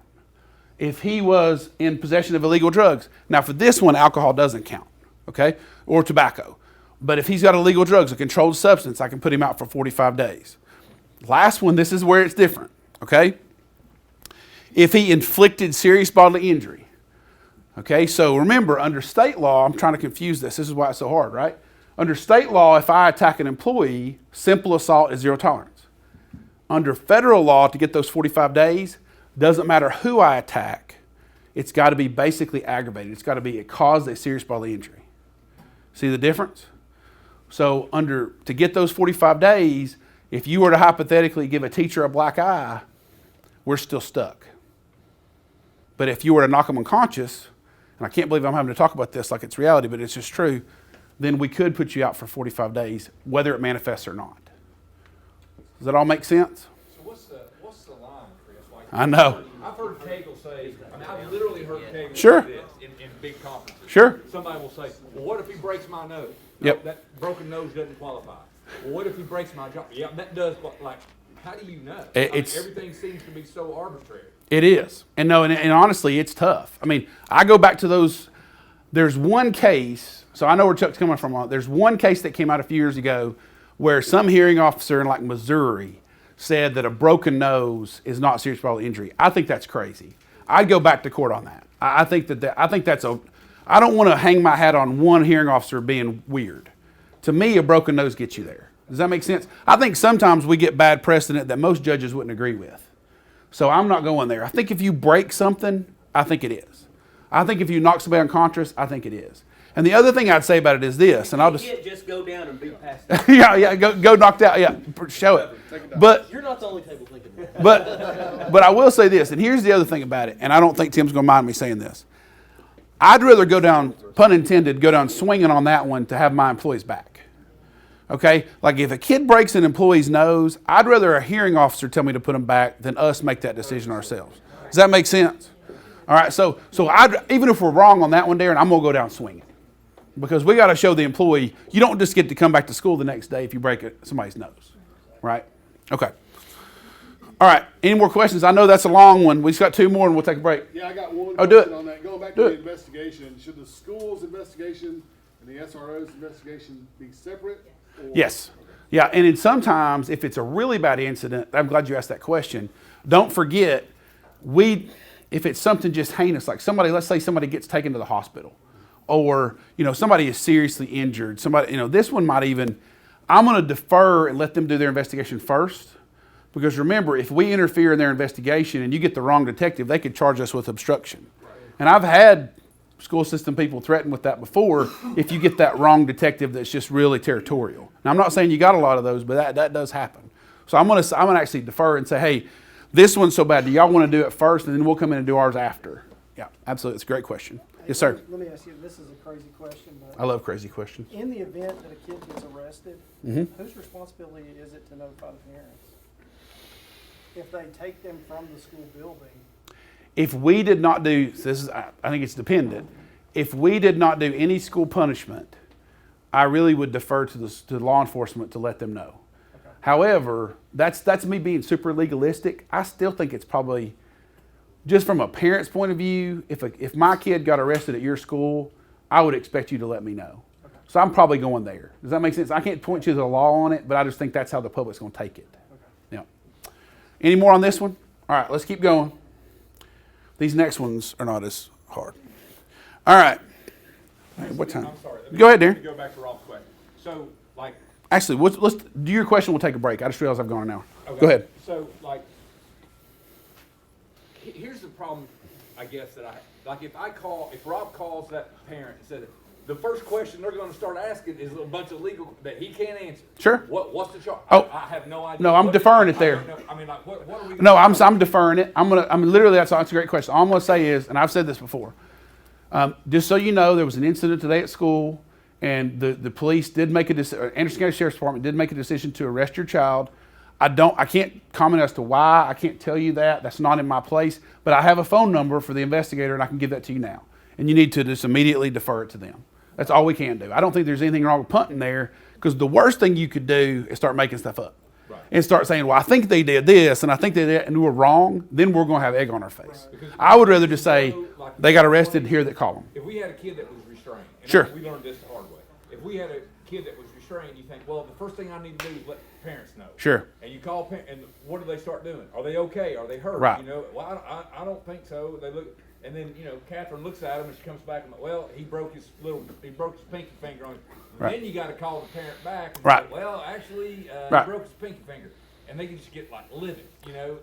If he was in possession of illegal drugs, now for this one, alcohol doesn't count, okay? Or tobacco. But if he's got illegal drugs, a controlled substance, I can put him out for 45 days. Last one, this is where it's different, okay? If he inflicted serious bodily injury, okay? So remember, under state law, I'm trying to confuse this. This is why it's so hard, right? Under state law, if I attack an employee, simple assault is zero tolerance. Under federal law, to get those 45 days, doesn't matter who I attack, it's got to be basically aggravated. It's got to be it caused a serious bodily injury. See the difference? So to get those 45 days, if you were to hypothetically give a teacher a black eye, we're still stuck. But if you were to knock them unconscious, and I can't believe I'm having to talk about this like it's reality, but it's just true, then we could put you out for 45 days, whether it manifests or not. Does that all make sense? So what's the line, Chris? Like, I know. I've heard Cagle say, I mean, I've literally heard Cagle Sure. say this in big conferences. Sure. Somebody will say, well, what if he breaks my nose? Yep. That broken nose doesn't qualify. Well, what if he breaks my jaw? Yeah, that does, but like, how do you know? It's- everything seems to be so arbitrary. It is. And no, and honestly, it's tough. I mean, I go back to those, there's one case, so I know where Chuck's coming from. There's one case that came out a few years ago where some hearing officer in like Missouri said that a broken nose is not serious bodily injury. I think that's crazy. I'd go back to court on that. I think that's I don't want to hang my hat on one hearing officer being weird. To me, a broken nose gets you there. Does that make sense? I think sometimes we get bad precedent that most judges wouldn't agree with. So I'm not going there. I think if you break something, I think it is. I think if you knock somebody unconscious, I think it is. And the other thing I'd say about it is this, and I'll just... You can't just go down and be past yeah, go knocked out, yeah, show it. But You're not the only table thinking that. but I will say this, and here's the other thing about it, and I don't think Tim's going to mind me saying this. I'd rather go down, pun intended, go down swinging on that one to have my employees back. Okay? Like if a kid breaks an employee's nose, I'd rather a hearing officer tell me to put them back than us make that decision ourselves. Does that make sense? All right, so even if we're wrong on that one, Darren, I'm going to go down swinging. Because we got to show the employee, you don't just get to come back to school the next day if you break somebody's nose. Right? Okay. All right, any more questions? I know that's a long one. We just got two more and we'll take a break. Yeah, I got one Oh, do question it. on that. Going back Do to the it. investigation, should the school's investigation and the SRO's investigation be separate? Or? Yes. Yeah, and then sometimes if it's a really bad incident, I'm glad you asked that question. Don't forget, if it's something just heinous, like let's say somebody gets taken to the hospital, or somebody is seriously injured. This one might even, I'm going to defer and let them do their investigation first, because remember, if we interfere in their investigation and you get the wrong detective, they could charge us with obstruction. And I've had school system people threatened with that before if you get that wrong detective that's just really territorial. Now, I'm not saying you got a lot of those, but that does happen. So I'm going to actually defer and say, hey, this one's so bad. Do y'all want to do it first, and then we'll come in and do ours after? Yeah, absolutely. It's a great question. Yes, sir. Let me ask you, this is a crazy question, but I love crazy questions. in the event that a kid gets arrested, whose responsibility is it to notify the parents? If they take them from the school building? If we did not do, I think it's dependent. If we did not do any school punishment, I really would defer to law enforcement to let them know. Okay. However, that's me being super legalistic. I still think it's probably, just from a parent's point of view, if my kid got arrested at your school, I would expect you to let me know. Okay. So I'm probably going there. Does that make sense? I can't point you to the law on it, but I just think that's how the public's going to take it. Okay. Yeah. Any more on this one? All right, let's keep going. These next ones are not as hard. All right. All right, what time? I'm sorry. Go ahead, Darren. Go back to Rob's question. So, like. Actually, let's do your question. We'll take a break. I just realized I've gone an hour. Okay. Go ahead. So, like, here's the problem, I guess, that if Rob calls that parent and says, the first question they're going to start asking is a bunch of legal that he can't answer. Sure. What's the charge? Oh, I have no idea. No, I'm deferring it there. I mean, like, what are we? No, I'm deferring it. Literally, that's a great question. All I'm going to say is, and I've said this before, just so you know, there was an incident today at school, and the police did make a decision. Anderson County Sheriff's Department did make a decision to arrest your child. I can't comment as to why. I can't tell you that. That's not in my place. But I have a phone number for the investigator, and I can give that to you now. And you need to just immediately defer it to them. That's all we can do. I don't think there's anything wrong with punting there, because the worst thing you could do is start making stuff up. Right. And start saying, well, I think they did this, and I think they did that, and we're wrong. Then we're going to have egg on our face. Right. I would rather just say, they got arrested, here that call them. If we had a kid that was restrained, and sure. We learned this the hard way. If we had a kid that was restrained, you think, well, the first thing I need to do is let parents know. Sure. And you call and what do they start doing? Are they okay? Are they hurt? Right. Well, I don't think so. They look, and then Catherine looks at him and she comes back and well, he broke his pinky finger on. Right. Then you got to call the parent back. And right. Say, well, actually, he broke his pinky finger, and they can just get like livid,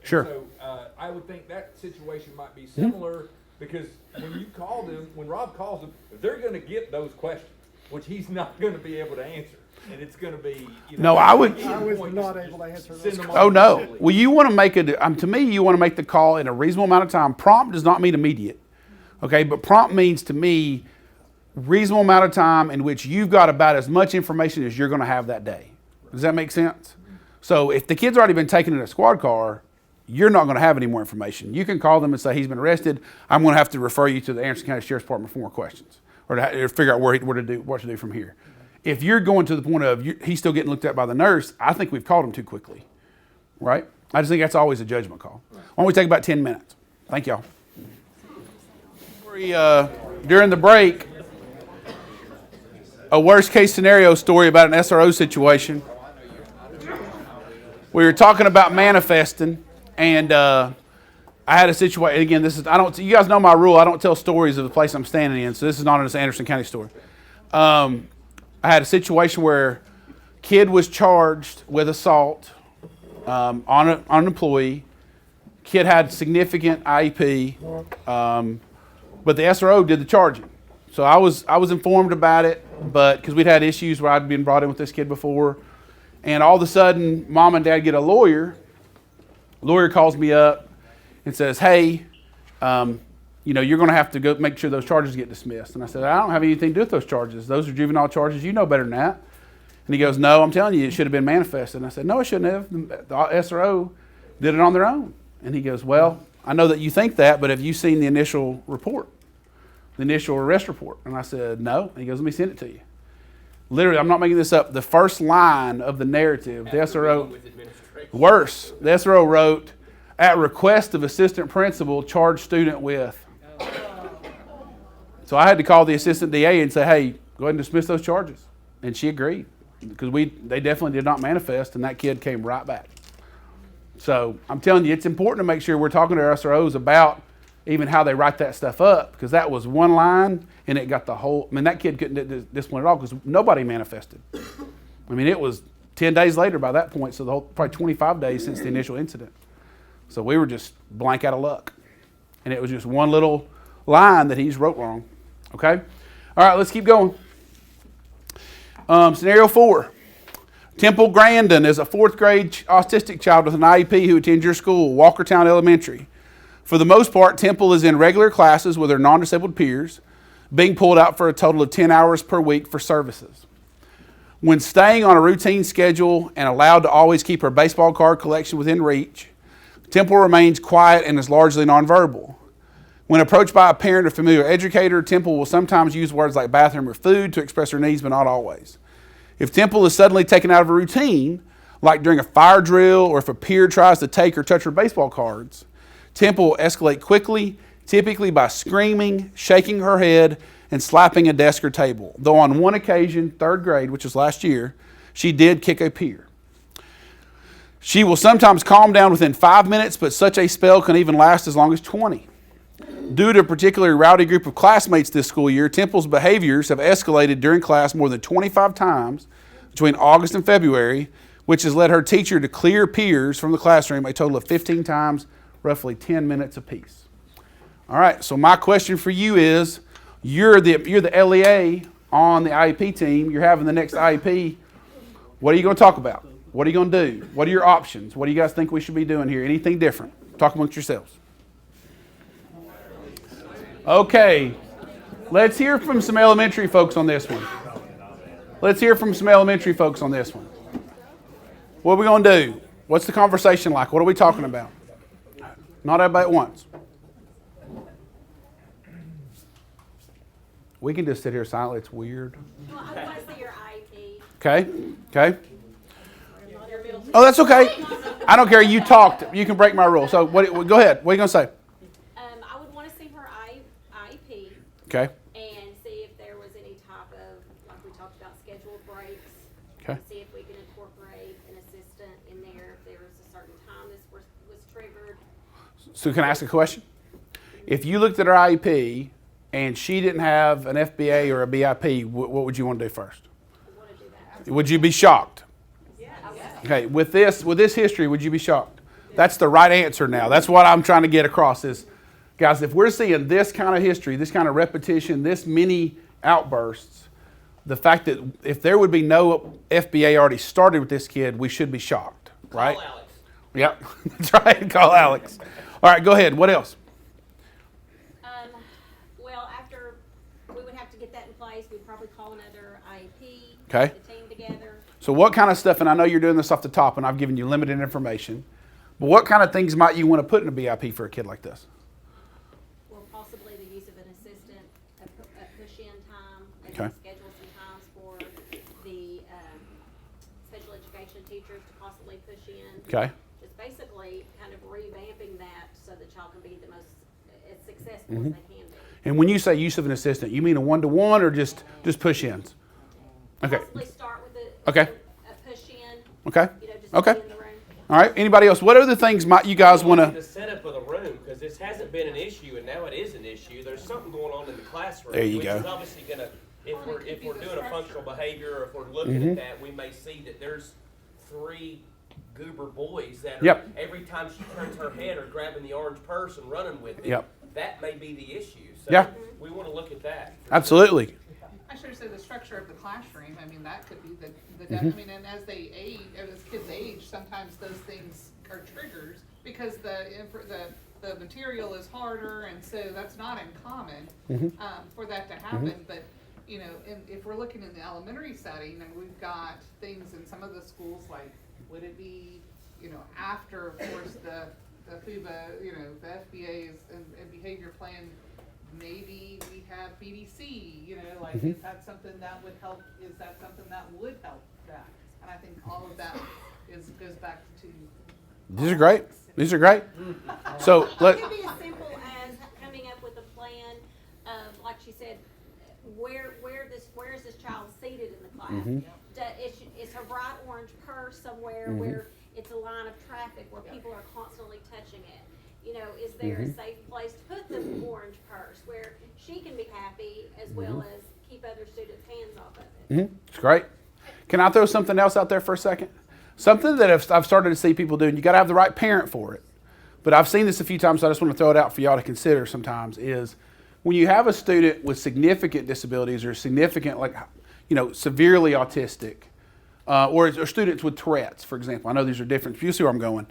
Sure. And so I would think that situation might be similar because when you call them, when Rob calls them, they're going to get those questions. which he's not gonna be able to answer, and it's gonna be, you No, know. I would- I was not able to answer Send those them calls. Oh, on no. to Well, you want to make to me, you want to make the call in a reasonable amount of time. Prompt does not mean immediate. Okay, but prompt means to me reasonable amount of time in which you've got about as much information as you're going to have that day. Does that make sense? So if the kid's already been taken in a squad car, you're not going to have any more information. You can call them and say, he's been arrested. I'm going to have to refer you to the Anderson County Sheriff's Department for more questions or to figure out what to do from here. If you're going to the point of he's still getting looked at by the nurse, I think we've called him too quickly, right? I just think that's always a judgment call. Why don't we take about 10 minutes? Thank y'all. During the break, a worst case scenario story about an SRO situation. We were talking about manifesting, and I had a situation. Again, you guys know my rule. I don't tell stories of the place I'm standing in, so this is not an Anderson County story. I had a situation where kid was charged with assault on an employee. Kid had significant IEP, but the SRO did the charging. So I was informed about it, but because we'd had issues where I'd been brought in with this kid before, and all of a sudden, mom and dad get a lawyer. Lawyer calls me up and says, "Hey, you're going to have to go make sure those charges get dismissed." And I said, "I don't have anything to do with those charges. Those are juvenile charges. You know better than that." And he goes, "No, I'm telling you, it should have been manifested." And I said, "No, it shouldn't have. The SRO did it on their own." And he goes, "Well, I know that you think that, but have you seen the initial report, the initial arrest report?" And I said, "No." And he goes, "Let me send it to you." Literally, I'm not making this up. The first line of the narrative, the SRO, worse, the SRO wrote, "At request of assistant principal, charged student with." So I had to call the assistant DA and say, "Hey, go ahead and dismiss those charges." And she agreed because they definitely did not manifest, and that kid came right back. So I'm telling you, it's important to make sure we're talking to our SROs about even how they write that stuff up, because that was one line and it got the whole. I mean, that kid couldn't get disciplined at all because nobody manifested. I mean, it was 10 days later by that point, so probably 25 days since the initial incident. So we were just blank out of luck, and it was just one little line that he's wrote wrong. Okay, all right, let's keep going. Scenario 4. Temple Grandin is a 4th grade autistic child with an IEP who attends your school, Walkertown Elementary. For the most part, Temple is in regular classes with her non-disabled peers, being pulled out for a total of 10 hours per week for services. When staying on a routine schedule and allowed to always keep her baseball card collection within reach, Temple remains quiet and is largely nonverbal. When approached by a parent or familiar educator, Temple will sometimes use words like bathroom or food to express her needs, but not always. If Temple is suddenly taken out of a routine, like during a fire drill or if a peer tries to take or touch her baseball cards, Temple will escalate quickly, typically by screaming, shaking her head, and slapping a desk or table. Though on one occasion, 3rd grade, which was last year, she did kick a peer. She will sometimes calm down within 5 minutes, but such a spell can even last as long as 20. Due to a particularly rowdy group of classmates this school year, Temple's behaviors have escalated during class more than 25 times between August and February, which has led her teacher to clear peers from the classroom a total of 15 times, roughly 10 minutes apiece. All right, so my question for you is, you're the LEA on the IEP team. You're having the next IEP. What are you going to talk about? What are you going to do? What are your options? What do you guys think we should be doing here? Anything different? Talk amongst yourselves. Okay, let's hear from some elementary folks on this one. What are we going to do? What's the conversation like? What are we talking about? Not everybody at once. We can just sit here silently. It's weird. Well, I want to see your IEP. Okay. Oh, that's okay. I don't care. You talked. You can break my rule. So go ahead. What are you going to say? I would want to see her IEP. Okay. And see if there was any type of, like we talked about, scheduled breaks. Okay. See if we can incorporate an assistant in there if there was a certain time this was triggered. So can I ask a question? If you looked at her IEP and she didn't have an FBA or a BIP, what would you want to do first? I want to do that. Would you be shocked? Yes. Okay, with this history, would you be shocked? That's the right answer now. That's what I'm trying to get across is, guys, if we're seeing this kind of history, this kind of repetition, this many outbursts, the fact that if there would be no FBA already started with this kid, we should be shocked, right? Call Alex. Yep, that's right. Call Alex. All right, go ahead. What else? Well, after we would have to get that in place, we'd probably call another IEP, Okay. get the team together. So what kind of stuff, and I know you're doing this off the top, and I've given you limited information, but what kind of things might you want to put in a BIP for a kid like this? Well, possibly the use of an assistant, a push-in time, maybe Okay. schedule some times for the special education teachers to possibly push in. Okay. Just basically kind of revamping that so the child can be the most as successful Mm-hmm. as they can be. And when you say use of an assistant, you mean a one-to-one or just push-ins? Okay. Possibly start with Okay. a push-in. Okay. You know, just Okay. be in the room. All right. Anybody else? What other things might you guys want The to? setup of the room, because this hasn't been an issue, and now it is an issue. There's something going on in the classroom. There you which go. is obviously going to, if we're doing a functional behavior, or if we're looking Mm-hmm. at that, we may see that there's 3 goober boys that are, Yep. every time she turns her head, are grabbing the orange purse and running with it. Yep. That may be the issue. So Yeah. we want to look at that. Absolutely. I should say the structure of the classroom, I mean, that could be Mm-hmm. I mean, and as they age, as kids age, sometimes those things are triggers, because the material is harder, and so that's not uncommon, Mm-hmm. for that to happen, but, you know, if we're looking in the elementary setting, and we've got things in some of the schools, like, would it be, you know, after, of course, the FUBA, you know, the FBA's and behavior plan, maybe we have BDC, you know, like, Mm-hmm. is that something that would help, is that something that would help that? And I think all of that goes back to. These are great. These are great. So It let. could be as simple as coming up with a plan of, like she said, where is this child seated in the class? Mhm. Is her bright orange purse somewhere Mhm. where it's a line of traffic where people are constantly touching it? You know, is there a safe place to put the orange purse where she can be happy as well as keep other students' hands off of it? Mm-hmm. It's great. Can I throw something else out there for a second? Something that I've started to see people doing. You got to have the right parent for it. But I've seen this a few times, so I just want to throw it out for y'all to consider sometimes, is when you have a student with significant disabilities or significant, like, you know, severely autistic, or students with Tourette's, for example. I know these are different. You see where I'm going.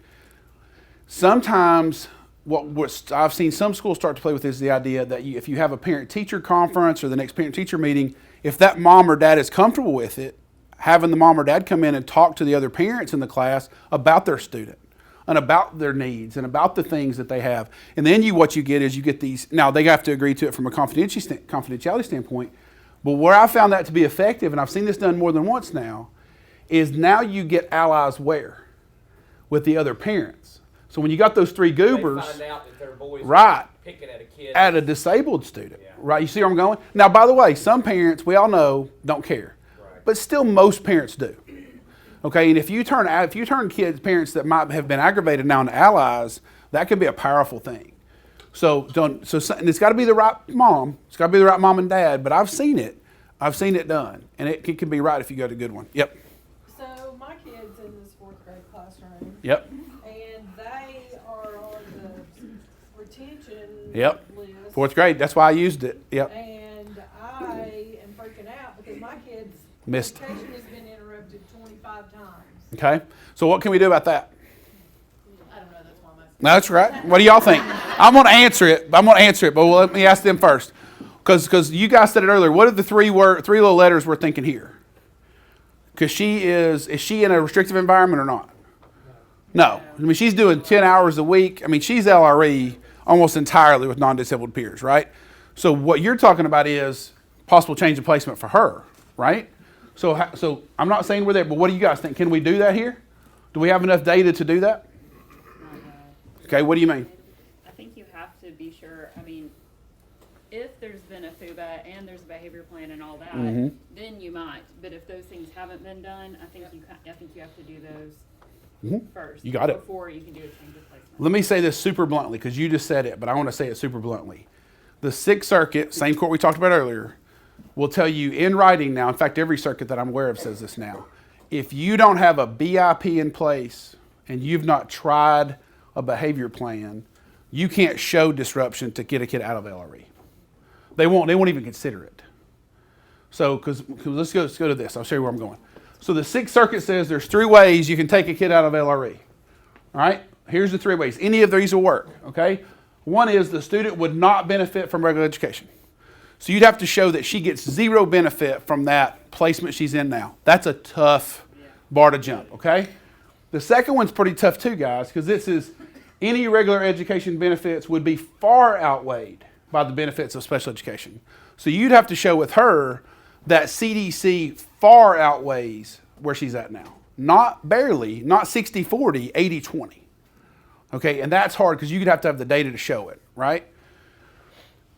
Sometimes what I've seen some schools start to play with is the idea that if you have a parent-teacher conference or the next parent-teacher meeting, if that mom or dad is comfortable with it, having the mom or dad come in and talk to the other parents in the class about their student and about their needs and about the things that they have. And then what you get is you get these, now they have to agree to it from a confidentiality standpoint, but where I found that to be effective, and I've seen this done more than once now, is now you get allies where? With the other parents. So when you got those 3 goobers, They find out that their boys right, are picking at a kid. at a disabled student, right? You see where I'm going? Now, by the way, some parents, we all know, don't care. But still most parents do. Okay, and if you turn parents that might have been aggravated now into allies, that can be a powerful thing. And it's got to be the right mom. It's got to be the right mom and dad, but I've seen it. I've seen it done. And it can be right if you go to a good one. Yep. So my kid's in this 4th grade classroom. Yep. And they are on the retention Yep. list. 4th grade. That's why I used it. Yep. And I am freaking out because my kid's Missed. education has been interrupted 25 times. Okay. So what can we do about that? I don't know, that's why I'm asking. No, that's right. What do y'all think? I'm going to answer it, but let me ask them first. Because you guys said it earlier. What are the 3 little letters we're thinking here? Because is she in a restrictive environment or not? No. I mean, she's doing 10 hours a week. I mean, she's LRE almost entirely with non-disabled peers, right? So what you're talking about is possible change of placement for her, right? So I'm not saying we're there, but what do you guys think? Can we do that here? Do we have enough data to do that? Okay, what do you mean? I think you have to be sure. I mean, if there's been a FUBA and there's a behavior plan and all that, then you might. But if those things haven't been done, I think you have to do those first. You got it. Before you can do a change of placement. Let me say this super bluntly, because you just said it, but I want to say it super bluntly. The 6th Circuit, same court we talked about earlier, will tell you in writing now, in fact, every circuit that I'm aware of says this now, if you don't have a BIP in place and you've not tried a behavior plan, you can't show disruption to get a kid out of LRE. They won't even consider it. So, because let's go to this. I'll show you where I'm going. So the Sixth Circuit says there's 3 ways you can take a kid out of LRE. All right? Here's the 3 ways. Any of these will work, okay? One is the student would not benefit from regular education. So you'd have to show that she gets 0 benefit from that placement she's in now. That's a tough bar to jump, okay? The second one's pretty tough too, guys, because this is any regular education benefits would be far outweighed by the benefits of special education. So you'd have to show with her that CDC far outweighs where she's at now. Not barely, not 60-40, 80-20. Okay, and that's hard because you'd have to have the data to show it, right?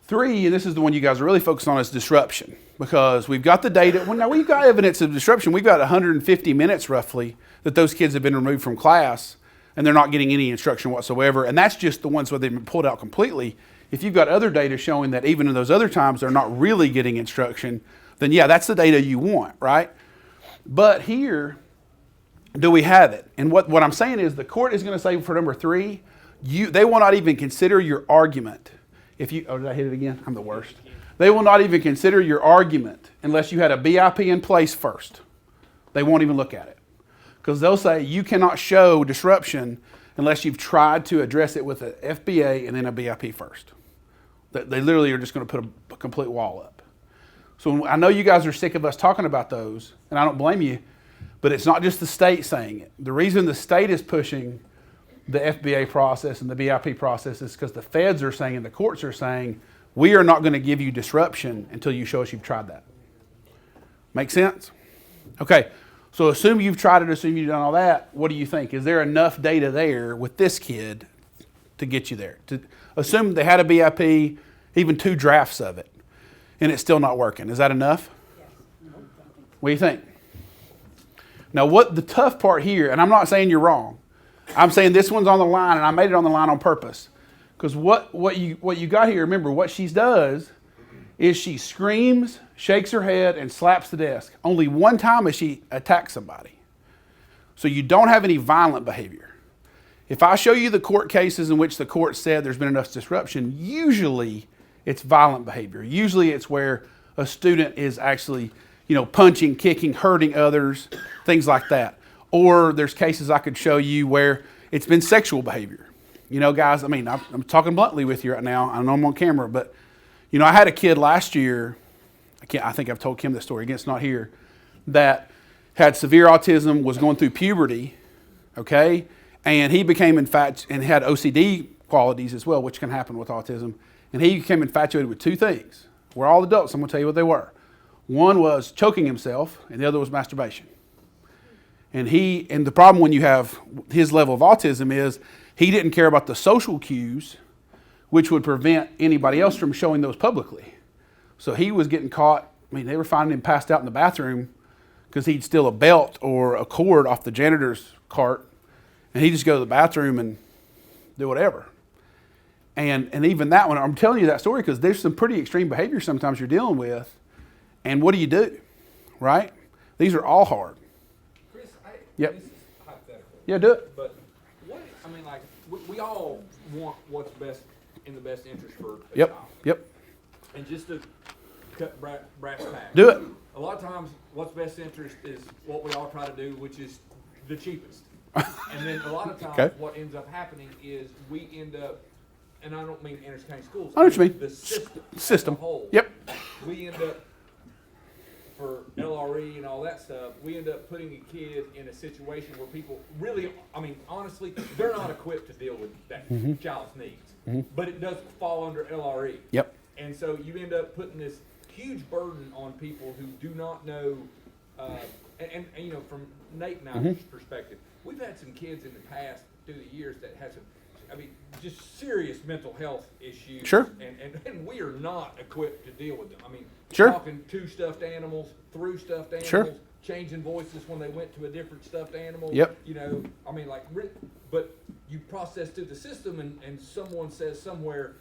3, and this is the one you guys are really focused on, is disruption. Because we've got the data. Well, now we've got evidence of disruption. We've got 150 minutes roughly that those kids have been removed from class and they're not getting any instruction whatsoever. And that's just the ones where they've been pulled out completely. If you've got other data showing that even in those other times they're not really getting instruction, then yeah, that's the data you want, right? But here, do we have it? And what I'm saying is the court is going to say for number 3, they will not even consider your argument. If you, oh, did I hit it again? I'm the worst. They will not even consider your argument unless you had a BIP in place first. They won't even look at it. Because they'll say you cannot show disruption unless you've tried to address it with an FBA and then a BIP first. They literally are just going to put a complete wall up. So I know you guys are sick of us talking about those, and I don't blame you, but it's not just the state saying it. The reason the state is pushing the FBA process and the BIP process is because the feds are saying and the courts are saying, we are not going to give you disruption until you show us you've tried that. Make sense? Okay, so assume you've tried it, assume you've done all that. What do you think? Is there enough data there with this kid to get you there? To assume they had a BIP, even 2 drafts of it, and it's still not working. Is that enough? What do you think? Now, what the tough part here, and I'm not saying you're wrong, I'm saying this one's on the line, and I made it on the line on purpose. Because what you got here, remember, what she does is she screams, shakes her head, and slaps the desk. Only one time has she attacked somebody. So you don't have any violent behavior. If I show you the court cases in which the court said there's been enough disruption, usually it's violent behavior. Usually it's where a student is actually, punching, kicking, hurting others, things like that. Or there's cases I could show you where it's been sexual behavior. Guys, I'm talking bluntly with you right now. I know I'm on camera, but, I had a kid last year, I think I've told Kim this story, again, it's not here, that had severe autism, was going through puberty, okay? And he became infatuated and had OCD qualities as well, which can happen with autism. And he became infatuated with 2 things. We're all adults, I'm going to tell you what they were. One was choking himself, and the other was masturbation. And the problem when you have his level of autism is he didn't care about the social cues, which would prevent anybody else from showing those publicly. So he was getting caught. They were finding him passed out in the bathroom because he'd steal a belt or a cord off the janitor's cart, and he'd just go to the bathroom and do whatever. And even that one, I'm telling you that story because there's some pretty extreme behavior sometimes you're dealing with. And what do? Right? These are all hard. Yep. This is hypothetical. Yeah, do it. But we all want what's best in the best interest for a Yep. child. Yep. And just to cut brass tacks. Do it. A lot of times, what's best interest is what we all try to do, which is the cheapest. And then a lot of times, Okay. what ends up happening is we end up, and I don't mean Anderson County Schools. I know what you mean. The system. System. As a whole. Yep. We end up, for LRE and all that stuff, we end up putting a kid in a situation where people really, honestly, they're not equipped to deal with that child's needs. But it does fall under LRE. Yep. And so you end up putting this huge burden on people who do not know, and from Nate and I's perspective, we've had some kids in the past through the years that had some, just serious mental health issues. Sure. And we are not equipped to deal with them. Sure. Talking to stuffed animals, through stuffed animals, Sure. changing voices when they went to a different stuffed animal. Yep. But you process through the system and someone says somewhere,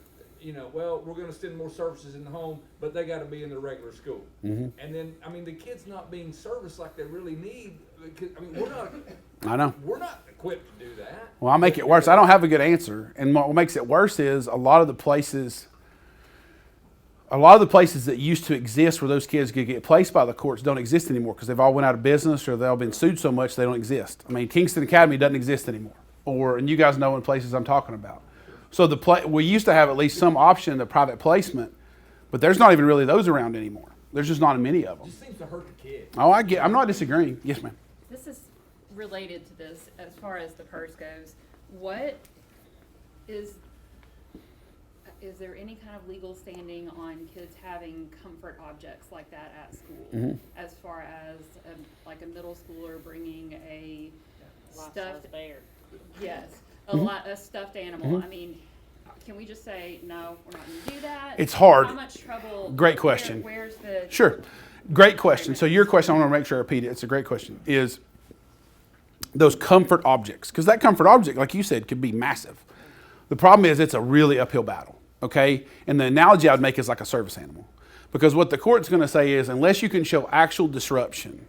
well, we're going to send more services in the home, but they got to be in the regular school. And then, the kids not being serviced like they really need, we're not. I know. We're not equipped to do that. Well, I'll make it worse. I don't have a good answer. And what makes it worse is a lot of the places a lot of the places that used to exist where those kids could get placed by the courts don't exist anymore because they've all went out of business or they've all been sued so much they don't exist. I mean, Kingston Academy doesn't exist anymore, and you guys know in places I'm talking about. So we used to have at least some option of private placement, but there's not even really those around anymore. There's just not many of them. It just seems to hurt the kid. Oh, I'm not disagreeing. Yes, ma'am. This is related to this as far as the purse goes. What is there any kind of legal standing on kids having comfort objects like that at school? As far as like a middle schooler bringing a stuffed bear. Yes, a stuffed animal. I mean, can we just say no? We're not going to do that. It's hard. How much trouble? Great question. Where's the? Sure, great question. So your question, I want to make sure I repeat it. It's a great question. Is those comfort objects, because that comfort object, like you said, could be massive. The problem is it's a really uphill battle. Okay, and the analogy I would make is like a service animal, because what the court's going to say is unless you can show actual disruption,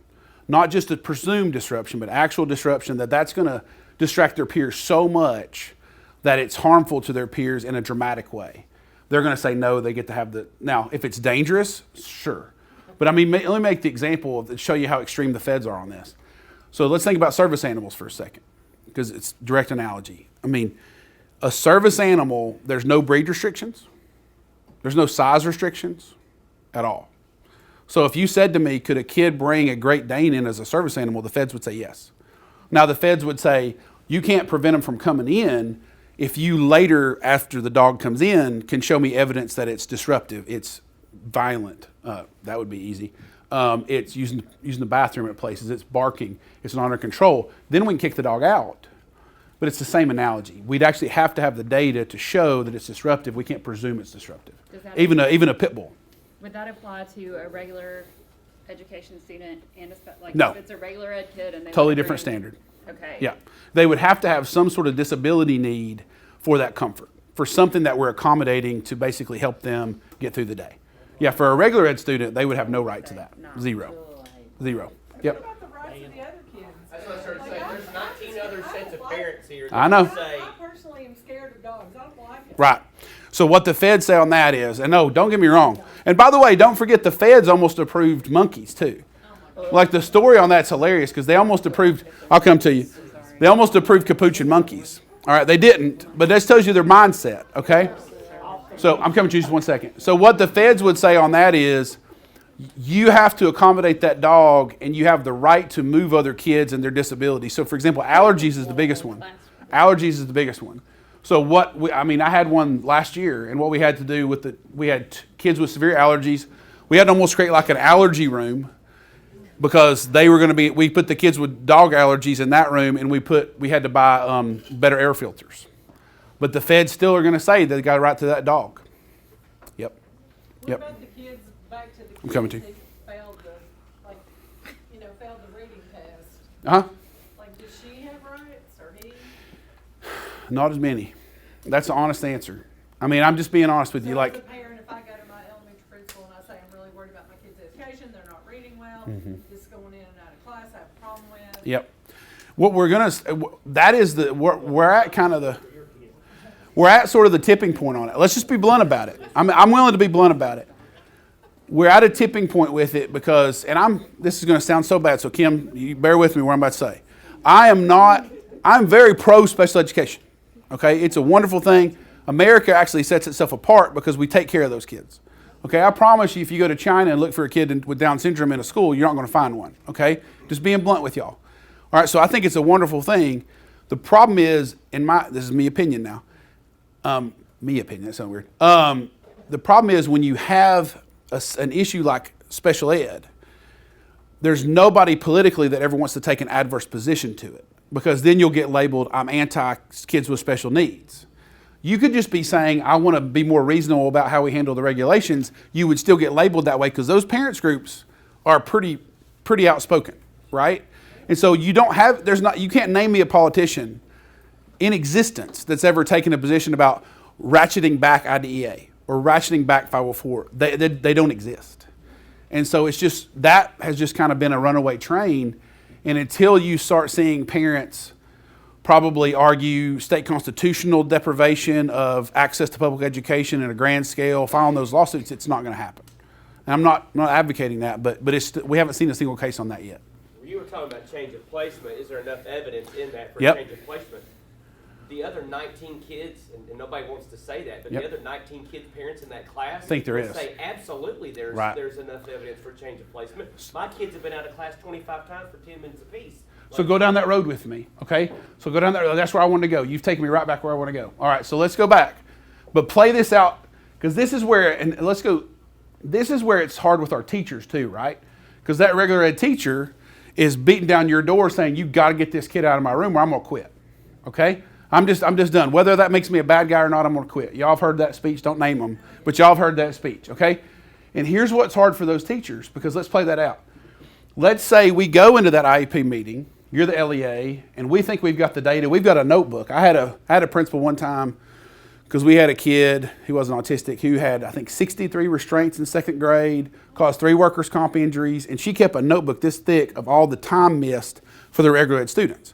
not just a presumed disruption, but actual disruption, that's going to distract their peers so much that it's harmful to their peers in a dramatic way, they're going to say no. They get to have now. If it's dangerous, sure, but I mean, let me make the example to show you how extreme the feds are on this. So let's think about service animals for a second, because it's direct analogy. I mean, a service animal, there's no breed restrictions. There's no size restrictions at all. So if you said to me, could a kid bring a Great Dane in as a service animal, the feds would say yes. Now the feds would say, you can't prevent them from coming in if you later, after the dog comes in, can show me evidence that it's disruptive, it's violent. That would be easy. It's using the bathroom at places, it's barking, it's not under control. Then we can kick the dog out. But it's the same analogy. We'd actually have to have the data to show that it's disruptive. We can't presume it's disruptive. Even a pit bull. Would that apply to a regular education student and No. if it's a regular ed kid and they Totally different standard. Okay. Yeah. They would have to have some sort of disability need for that comfort, for something that we're accommodating to basically help them get through the day. Yeah, for a regular ed student, they would have no right to that. Zero. Yep. What about the rights of the other kids? That's what I started saying. There's 19 other sets of parents here that I know. say, I personally am scared of dogs. I don't like it. Right. So what the feds say on that is, and no, don't get me wrong. And by the way, don't forget the feds almost approved monkeys too. Like the story on that's hilarious because they almost approved, I'll come to you. They almost approved capuchin monkeys. All right, they didn't, but this tells you their mindset, okay? So I'm coming to you just 1 second. So what the feds would say on that is, you have to accommodate that dog and you have the right to move other kids and their disabilities. So for example, allergies is the biggest one. Allergies is the biggest one. So I had one last year, and what we had to do we had kids with severe allergies. We had to almost create like an allergy room because we put the kids with dog allergies in that room, and we had to buy better air filters. But the feds still are going to say they got a right to that dog. Yep. What about the kids, back to the kids I'm coming to you. who failed the reading test? Uh-huh. Like, does she have rights, or he? Not as many. That's the honest answer. I mean, I'm just being honest with you. So Like, as a parent, if I go to my elementary principal and I say I'm really worried about my kid's education, they're not reading well, just going in and out of class, I have a problem with. yep. What we're at sort of the tipping point on it. Let's just be blunt about it. I'm willing to be blunt about it. We're at a tipping point with it because, and this is going to sound so bad, so Kim, you bear with me what I'm about to say. I'm very pro special education. Okay, it's a wonderful thing. America actually sets itself apart because we take care of those kids. Okay, I promise you, if you go to China and look for a kid with Down syndrome in a school, you're not going to find one. Okay, just being blunt with y'all. All right, so I think it's a wonderful thing. The problem is, this is me opinion now. Me opinion, that sounds weird. The problem is when you have an issue like special ed, there's nobody politically that ever wants to take an adverse position to it, because then you'll get labeled, I'm anti kids with special needs. You could just be saying, I want to be more reasonable about how we handle the regulations. You would still get labeled that way because those parents groups are pretty outspoken, right? And so you can't name me a politician in existence that's ever taken a position about ratcheting back IDEA or ratcheting back 504. They don't exist. And so that has just kind of been a runaway train. And until you start seeing parents probably argue state constitutional deprivation of access to public education in a grand scale. Filing those lawsuits, it's not going to happen. And I'm not advocating that, but we haven't seen a single case on that yet. You were talking about change of placement. Is there enough evidence in that for Yep. change of placement? The other 19 kids, and nobody wants to say that, but Yep. the other 19 kids' parents in that class Think there would is. say absolutely there's Right. there's enough evidence for change of placement. My kids have been out of class 25 times for 10 minutes apiece. So go down that road with me, okay? So go down that road. That's where I want to go. You've taken me right back where I want to go. All right, so let's go back. But play this out, because this is where, and let's go, this is where it's hard with our teachers too, right? Because that regular ed teacher is beating down your door saying, you got to get this kid out of my room or I'm going to quit, okay? I'm just done. Whether that makes me a bad guy or not, I'm going to quit. Y'all have heard that speech. Don't name them, but y'all have heard that speech, okay? And here's what's hard for those teachers, because let's play that out. Let's say we go into that IEP meeting, you're the LEA, and we think we've got the data. We've got a notebook. I had a principal one time, because we had a kid who wasn't autistic who had, I think, 63 restraints in second grade, caused 3 workers' comp injuries, and she kept a notebook this thick of all the time missed for the regular ed students.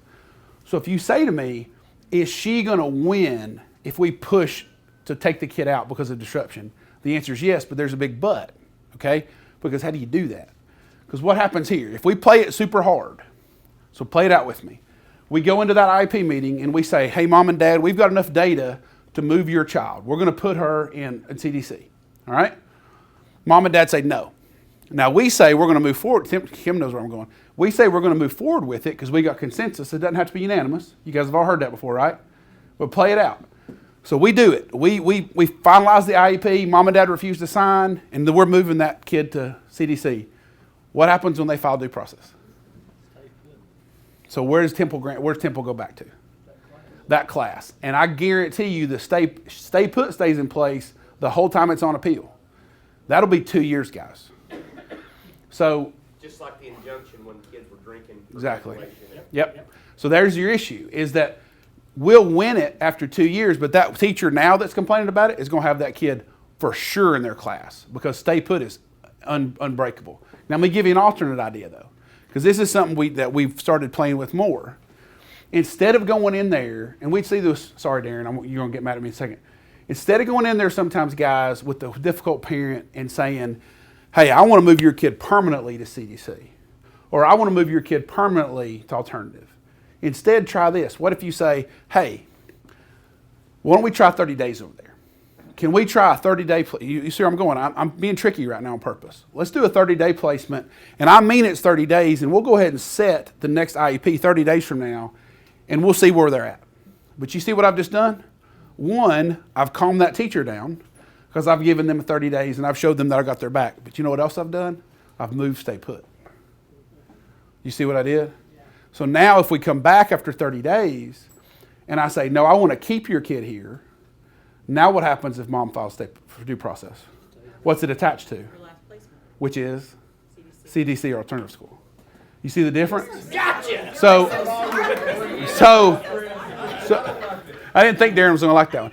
So if you say to me, is she going to win if we push to take the kid out because of disruption? The answer is yes, but there's a big but, okay? Because how do you do that? Because what happens here? If we play it super hard, so play it out with me. We go into that IEP meeting and we say, hey, mom and dad, we've got enough data to move your child. We're going to put her in CDC, all right? Mom and dad say no. Now we say we're going to move forward. Kim knows where I'm going. We say we're going to move forward with it because we got consensus. It doesn't have to be unanimous. You guys have all heard that before, right? But play it out. So we do it. We finalize the IEP. Mom and dad refuse to sign, and then we're moving that kid to CDC. What happens when they file due process? So where's Temple go back to? That class. And I guarantee you the stay put stays in place the whole time it's on appeal. That'll be 2 years, guys. So Just like the injunction when kids were drinking. for exactly. graduation. Yep. So there's your issue, is that we'll win it after 2 years, but that teacher now that's complaining about it is going to have that kid for sure in their class because stay put is unbreakable. Now let me give you an alternate idea though, because this is something that we've started playing with more. Instead of going in there, and we'd see this, sorry Darren, you're going to get mad at me in a second. Instead of going in there sometimes, guys, with the difficult parent and saying, hey, I want to move your kid permanently to CDC, or I want to move your kid permanently to alternative. Instead, try this. What if you say, hey, why don't we try 30 days over there? Can we try a 30-day, you see where I'm going? I'm being tricky right now on purpose. Let's do a 30-day placement, and I mean it's 30 days, and we'll go ahead and set the next IEP 30 days from now, and we'll see where they're at. But you see what I've just done? One, I've calmed that teacher down because I've given them 30 days and I've showed them that I got their back. But you know what else I've done? I've moved stay put. You see what I did? So now if we come back after 30 days and I say, no, I want to keep your kid here, now what happens if mom files for due process? What's it attached to? Which is CDC or alternative school. You see the difference? Gotcha! So I didn't think Darren was going to like that one.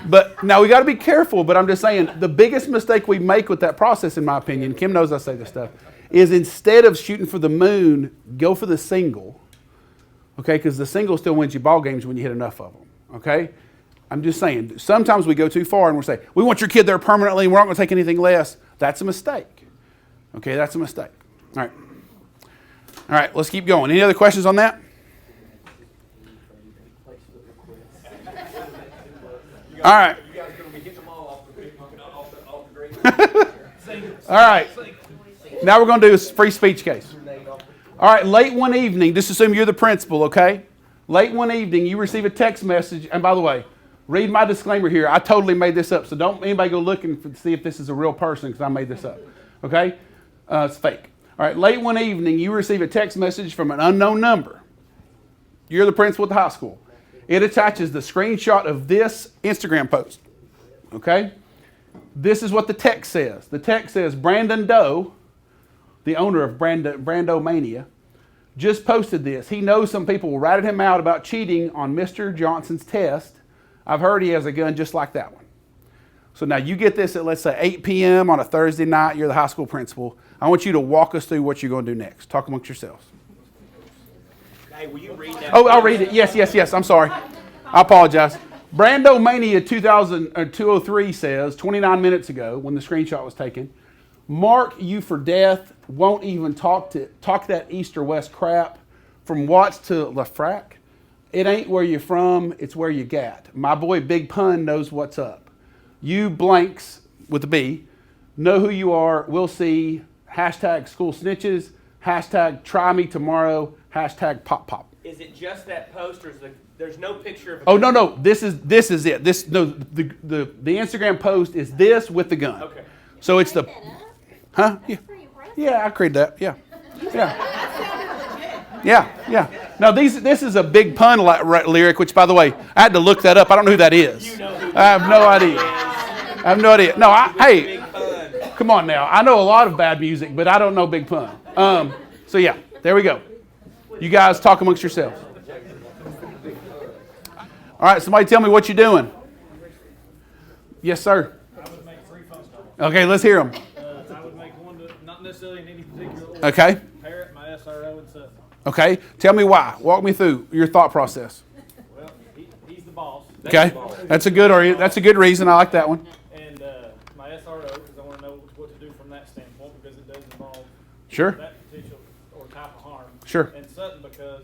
But now we got to be careful, but I'm just saying the biggest mistake we make with that process, in my opinion, Kim knows I say this stuff, is instead of shooting for the moon, go for the single. Okay, because the single still wins you ball games when you hit enough of them. Okay? I'm just saying, sometimes we go too far and we say, we want your kid there permanently, we're not going to take anything less. That's a mistake. Okay, that's a mistake. All right. All right, let's keep going. Any other questions on that? All right. You guys are going to be getting them all off the green. All right. Now we're going to do a free speech case. All right, late one evening, just assume you're the principal, okay? Late one evening, you receive a text message. And by the way, read my disclaimer here. I totally made this up, so don't anybody go looking to see if this is a real person because I made this up, okay? It's fake. All right, late one evening, you receive a text message from an unknown number. You're the principal at the high school. It attaches the screenshot of this Instagram post, okay? This is what the text says. The text says, Brandon Doe, the owner of Brando Mania, just posted this. He knows some people ratted him out about cheating on Mr. Johnson's test. I've heard he has a gun just like that one. So now you get this at, let's say, 8 p.m. on a Thursday night. You're the high school principal. I want you to walk us through what you're going to do next. Talk amongst yourselves. Hey, will you read that? Oh, I'll read it. Yes. I'm sorry. I apologize. Brando Mania 203 says, 29 minutes ago when the screenshot was taken, mark you for death, won't even talk that East or West crap. From Watts to Lafrac, it ain't where you're from, it's where you gat. My boy Big Pun knows what's up. You blanks, with a B, know who you are, we'll see, hashtag school snitches, hashtag try me tomorrow, hashtag pop pop. Is it just that post, or there's no picture of? Oh no, this is it. The Instagram post is this with the gun. Okay. So it's the, huh? Yeah, I created that. Yeah. No, this is a Big Pun lyric, which by the way, I had to look that up. I don't know who that is. I have no idea. No, hey, come on now. I know a lot of bad music, but I don't know Big Pun. So yeah, there we go. You guys talk amongst yourselves. All right, somebody tell me what you're doing. Yes, sir. I would make 3 phone calls. Okay, let's hear them. I would make one, not necessarily in any particular order. Okay. Parrot, my SRO, and Sutton. Okay, tell me why. Walk me through your thought process. Well, he's the boss. Okay, that's a good reason. I like that one. And my SRO, because I want to know what to do from that standpoint, because it does involve Sure. that potential or type of harm. Sure. And Sutton, because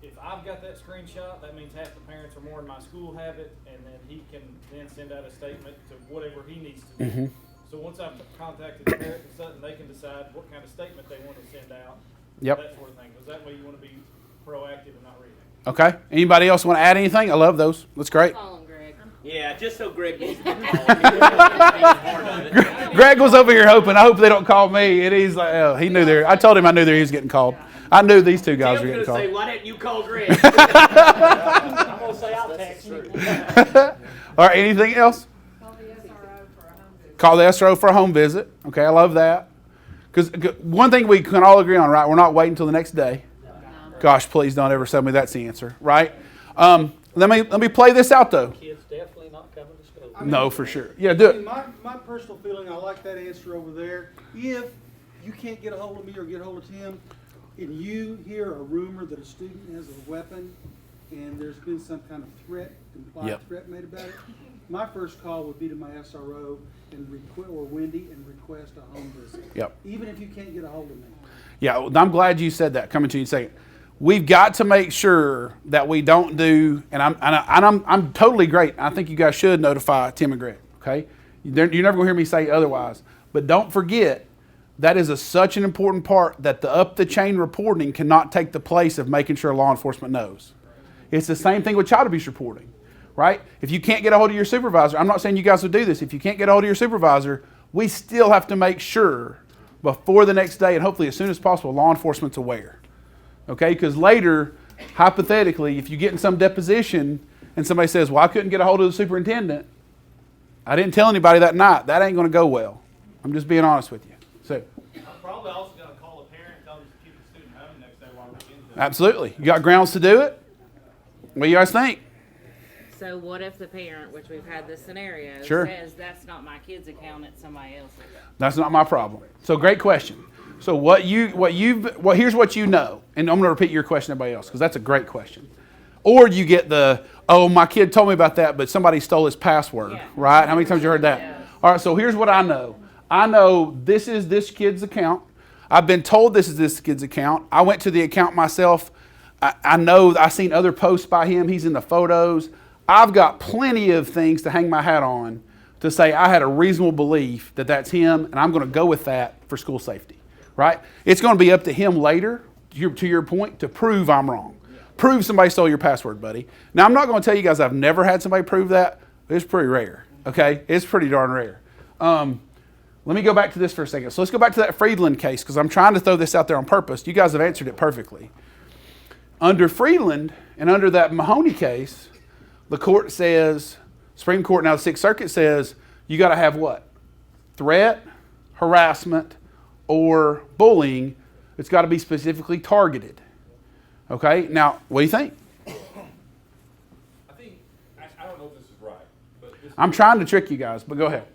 if I've got that screenshot, that means half the parents or more in my school have it, and then he can then send out a statement to whatever he needs to do. Mm-hmm. So once I've contacted Parrot and Sutton, they can decide what kind of statement they want to send out. Yep. That sort of thing, because that way you want to be proactive and not reactive. Okay. Anybody else want to add anything? I love those. That's great. Yeah, just so Greg gets the call. Greg was over here hoping. I hope they don't call me. And he's like, oh, he knew there. I told him I knew there he was getting called. I knew these two guys were getting Tim's gonna called. say, why didn't you call Greg? I'm gonna say I'll text you. All right. Anything else? Call the SRO for a home visit. Okay, I love that. Because one thing we can all agree on, right? We're not waiting until the next day. Gosh, please don't ever tell me that's the answer, right? Let me play this out though. Kids definitely not coming to school. No, for sure. Yeah, do it. My personal feeling, I like that answer over there. If you can't get a hold of me or get a hold of Tim, and you hear a rumor that a student has a weapon, and there's been some kind of implied threat made about it, my first call would be to my SRO or Wendy and request a home visit. Yep. Even if you can't get a hold of me. Yeah, well, I'm glad you said that. Coming to you in a second. We've got to make sure that we don't do, and I'm totally great. I think you guys should notify Tim and Greg. Okay, you're never gonna hear me say otherwise. But don't forget that is such an important part that the up the chain reporting cannot take the place of making sure law enforcement knows. It's the same thing with child abuse reporting, right? If you can't get a hold of your supervisor, I'm not saying you guys would do this. If you can't get a hold of your supervisor, we still have to make sure before the next day, and hopefully as soon as possible, law enforcement's aware. Okay, because later, hypothetically, if you get in some deposition and somebody says, well, I couldn't get a hold of the superintendent, I didn't tell anybody that night, that ain't going to go well. I'm just being honest with you. So, I'm probably also going to call a parent and tell them to keep the student home next day while we're in there. absolutely. You got grounds to do it? What do you guys think? So what if the parent, which we've had this scenario, Sure. says that's not my kid's account, it's somebody else's? That's not my problem. So great question. So here's what you know, and I'm going to repeat your question to everybody else because that's a great question. Or you get oh, my kid told me about that, but somebody stole his password, right? How many times you heard that? Yeah. All right, so here's what I know. I know this is this kid's account. I've been told this is this kid's account. I went to the account myself. I know I've seen other posts by him. He's in the photos. I've got plenty of things to hang my hat on to say I had a reasonable belief that that's him, and I'm going to go with that for school safety, right? It's going to be up to him later, to your point, to prove I'm wrong. Prove somebody stole your password, buddy. Now, I'm not going to tell you guys I've never had somebody prove that. It's pretty rare, okay? It's pretty darn rare. Let me go back to this for a second. So let's go back to that Friedland case because I'm trying to throw this out there on purpose. You guys have answered it perfectly. Under Friedland and under that Mahoney case, the court says, Supreme Court, now the Sixth Circuit says, you got to have what? Threat, harassment, or bullying. It's got to be specifically targeted. Okay, now, what do you think? I don't know if this is right, but I'm trying to trick you guys, but go ahead.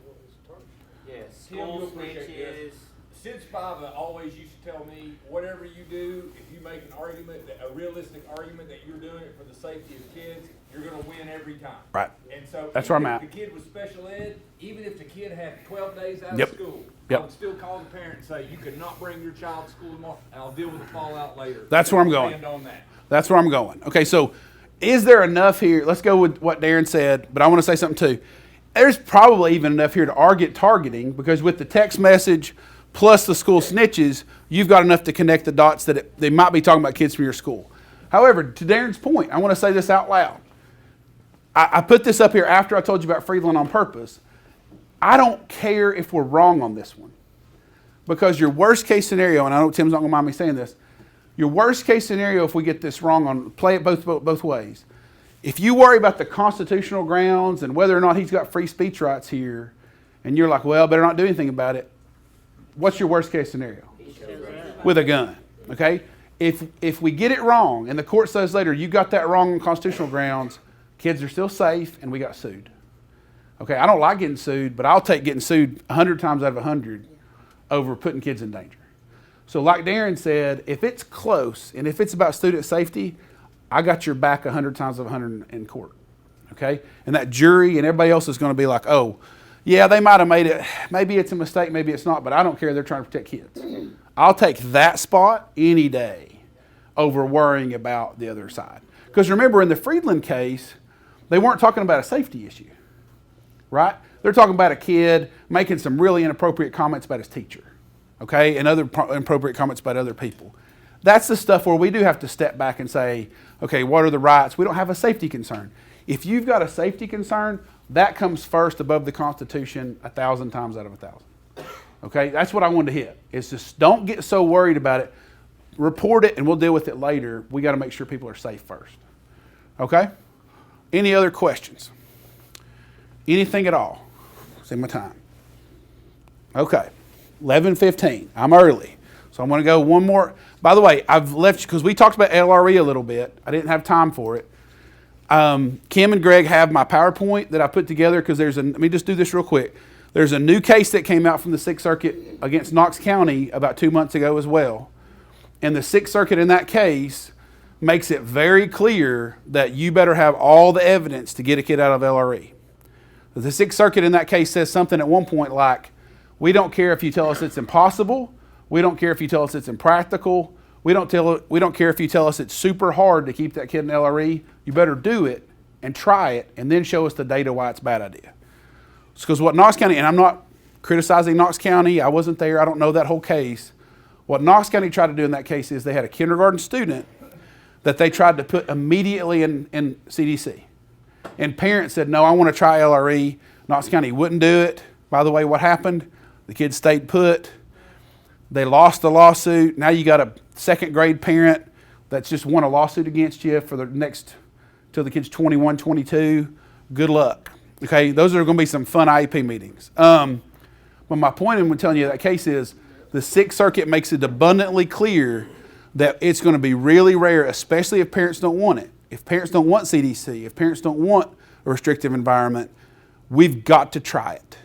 Yes, Tim, you'll appreciate this. Sid Spiva always used to tell me, whatever you do, if you make an argument, a realistic argument that you're doing it for the safety of kids, you're gonna win every time. Right. And so. That's where I'm even at. if the kid was special ed, even if the kid had 12 days out Yep. of school, Yep. I would still call the parent and say, you cannot bring your child to school tomorrow, and I'll deal with the fallout later. That's where I'm going. Stand on that. That's where I'm going. Okay, so is there enough here? Let's go with what Darren said, but I want to say something too. There's probably even enough here to argue targeting, because with the text message plus the school snitches, you've got enough to connect the dots that they might be talking about kids from your school. However, to Darren's point, I want to say this out loud. I put this up here after I told you about Friedland on purpose. I don't care if we're wrong on this one, because your worst case scenario, and I know Tim's not going to mind me saying this, your worst case scenario, if we get this wrong on, play it both ways. If you worry about the constitutional grounds and whether or not he's got free speech rights here, and you're like, well, better not do anything about it, what's your worst case scenario? With a gun, okay? If we get it wrong and the court says later, you got that wrong on constitutional grounds, kids are still safe and we got sued. Okay, I don't like getting sued, but I'll take getting sued 100 times out of 100 over putting kids in danger. So like Darren said, if it's close and if it's about student safety, I got your back 100 times out of 100 in court. Okay? And that jury and everybody else is going to be like, oh, yeah, they might have made it. Maybe it's a mistake, maybe it's not, but I don't care. They're trying to protect kids. I'll take that spot any day over worrying about the other side. Because remember, in the Friedland case, they weren't talking about a safety issue, right? They're talking about a kid making some really inappropriate comments about his teacher, okay, and other inappropriate comments about other people. That's the stuff where we do have to step back and say, okay, what are the rights? We don't have a safety concern. If you've got a safety concern, that comes first above the Constitution 1,000 times out of 1,000. Okay, that's what I wanted to hit. It's just don't get so worried about it. Report it and we'll deal with it later. We got to make sure people are safe first. Okay? Any other questions? Anything at all? See my time. Okay, 11:15. I'm early. So I'm going to go one more. By the way, I've left, because we talked about LRE a little bit. I didn't have time for it. Kim and Greg have my PowerPoint that I put together, because let me just do this real quick. There's a new case that came out from the Sixth Circuit against Knox County about 2 months ago as well. And the Sixth Circuit in that case makes it very clear that you better have all the evidence to get a kid out of LRE. The Sixth Circuit in that case says something at one point like, we don't care if you tell us it's impossible. We don't care if you tell us it's impractical. We don't care if you tell us it's super hard to keep that kid in LRE. You better do it and try it and then show us the data why it's a bad idea. Because what Knox County, and I'm not criticizing Knox County, I wasn't there, I don't know that whole case. What Knox County tried to do in that case is they had a kindergarten student that they tried to put immediately in CDC. And parents said, no, I want to try LRE. Knox County wouldn't do it. By the way, what happened? The kid stayed put. They lost the lawsuit. Now you got a second grade parent that's just won a lawsuit against you for the next, till the kid's 21, 22. Good luck. Okay, those are going to be some fun IEP meetings. But my point in telling you that case is the Sixth Circuit makes it abundantly clear that it's going to be really rare, especially if parents don't want it. If parents don't want CDC, if parents don't want a restrictive environment, we've got to try it.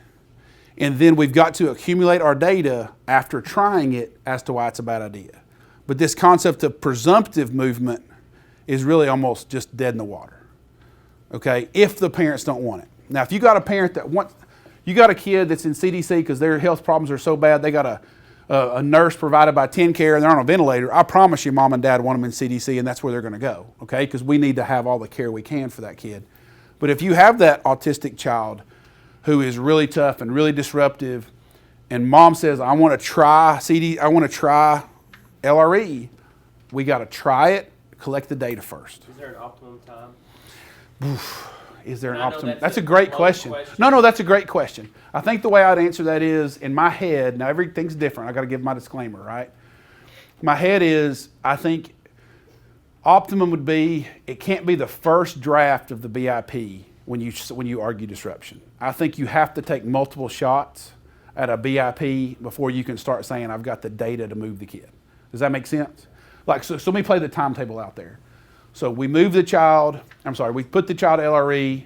And then we've got to accumulate our data after trying it as to why it's a bad idea. But this concept of presumptive movement is really almost just dead in the water. Okay, if the parents don't want it. Now, if you got a parent that wants, you got a kid that's in CDC because their health problems are so bad, they got a nurse provided by TennCare and they're on a ventilator, I promise you mom and dad want them in CDC and that's where they're going to go, okay? Because we need to have all the care we can for that kid. But if you have that autistic child who is really tough and really disruptive and mom says, I want to try LRE, we got to try it, collect the data first. Is there an optimum time? Is there an optimum? That's a great question. No, that's a great question. I think the way I'd answer that is, in my head, now everything's different. I got to give my disclaimer, right? My head is, I think optimum would be, it can't be the first draft of the BIP when you argue disruption. I think you have to take multiple shots at a BIP before you can start saying, I've got the data to move the kid. Does that make sense? Like, so let me play the timetable out there. So we move the child, we put the child LRE,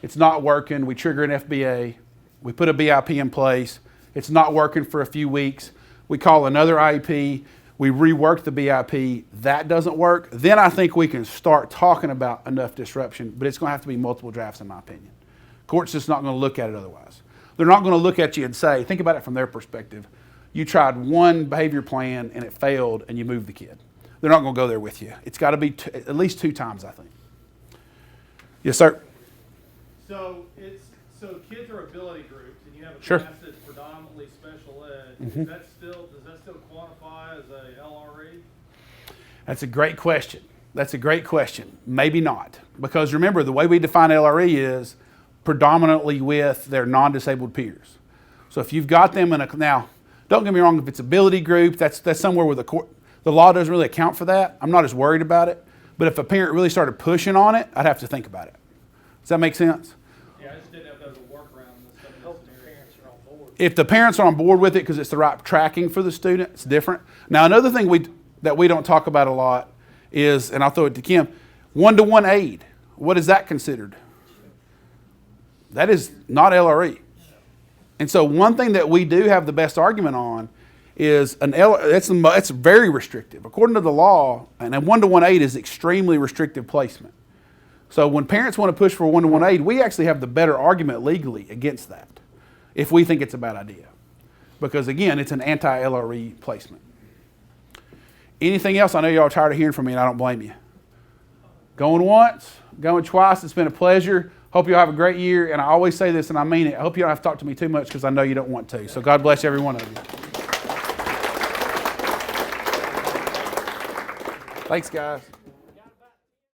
it's not working, we trigger an FBA, we put a BIP in place, it's not working for a few weeks, we call another IEP, we rework the BIP, that doesn't work, then I think we can start talking about enough disruption, but it's going to have to be multiple drafts in my opinion. Court's just not going to look at it otherwise. They're not going to look at you and say, think about it from their perspective. You tried one behavior plan and it failed and you moved the kid. They're not going to go there with you. It's got to be at least 2 times, I think. Yes, sir. So kids are ability groups, and you have a Sure. class that's predominantly special ed. Mhm. Does that still qualify as a LRE? That's a great question. That's a great question. Maybe not. Because remember, the way we define LRE is predominantly with their non-disabled peers. So if you've got them in a, now, don't get me wrong, if it's ability group, that's somewhere where the law doesn't really account for that. I'm not as worried about it. But if a parent really started pushing on it, I'd have to think about it. Does that make sense? Yeah, I just didn't know if there was a workaround in some of those scenarios. If the parents are on board with it because it's the right tracking for the student, it's different. Now, another thing that we don't talk about a lot is, and I'll throw it to Kim, one-to-one aid. What is that considered? That is not LRE. And so one thing that we do have the best argument on is it's very restrictive. According to the law, and a one-to-one aid is extremely restrictive placement. So when parents want to push for one-to-one aid, we actually have the better argument legally against that if we think it's a bad idea. Because again, it's an anti-LRE placement. Anything else? I know y'all are tired of hearing from me and I don't blame you. Going once, going twice, it's been a pleasure. Hope you all have a great year. And I always say this and I mean it. I hope you don't have to talk to me too much because I know you don't want to. So God bless every one of you. Thanks, guys.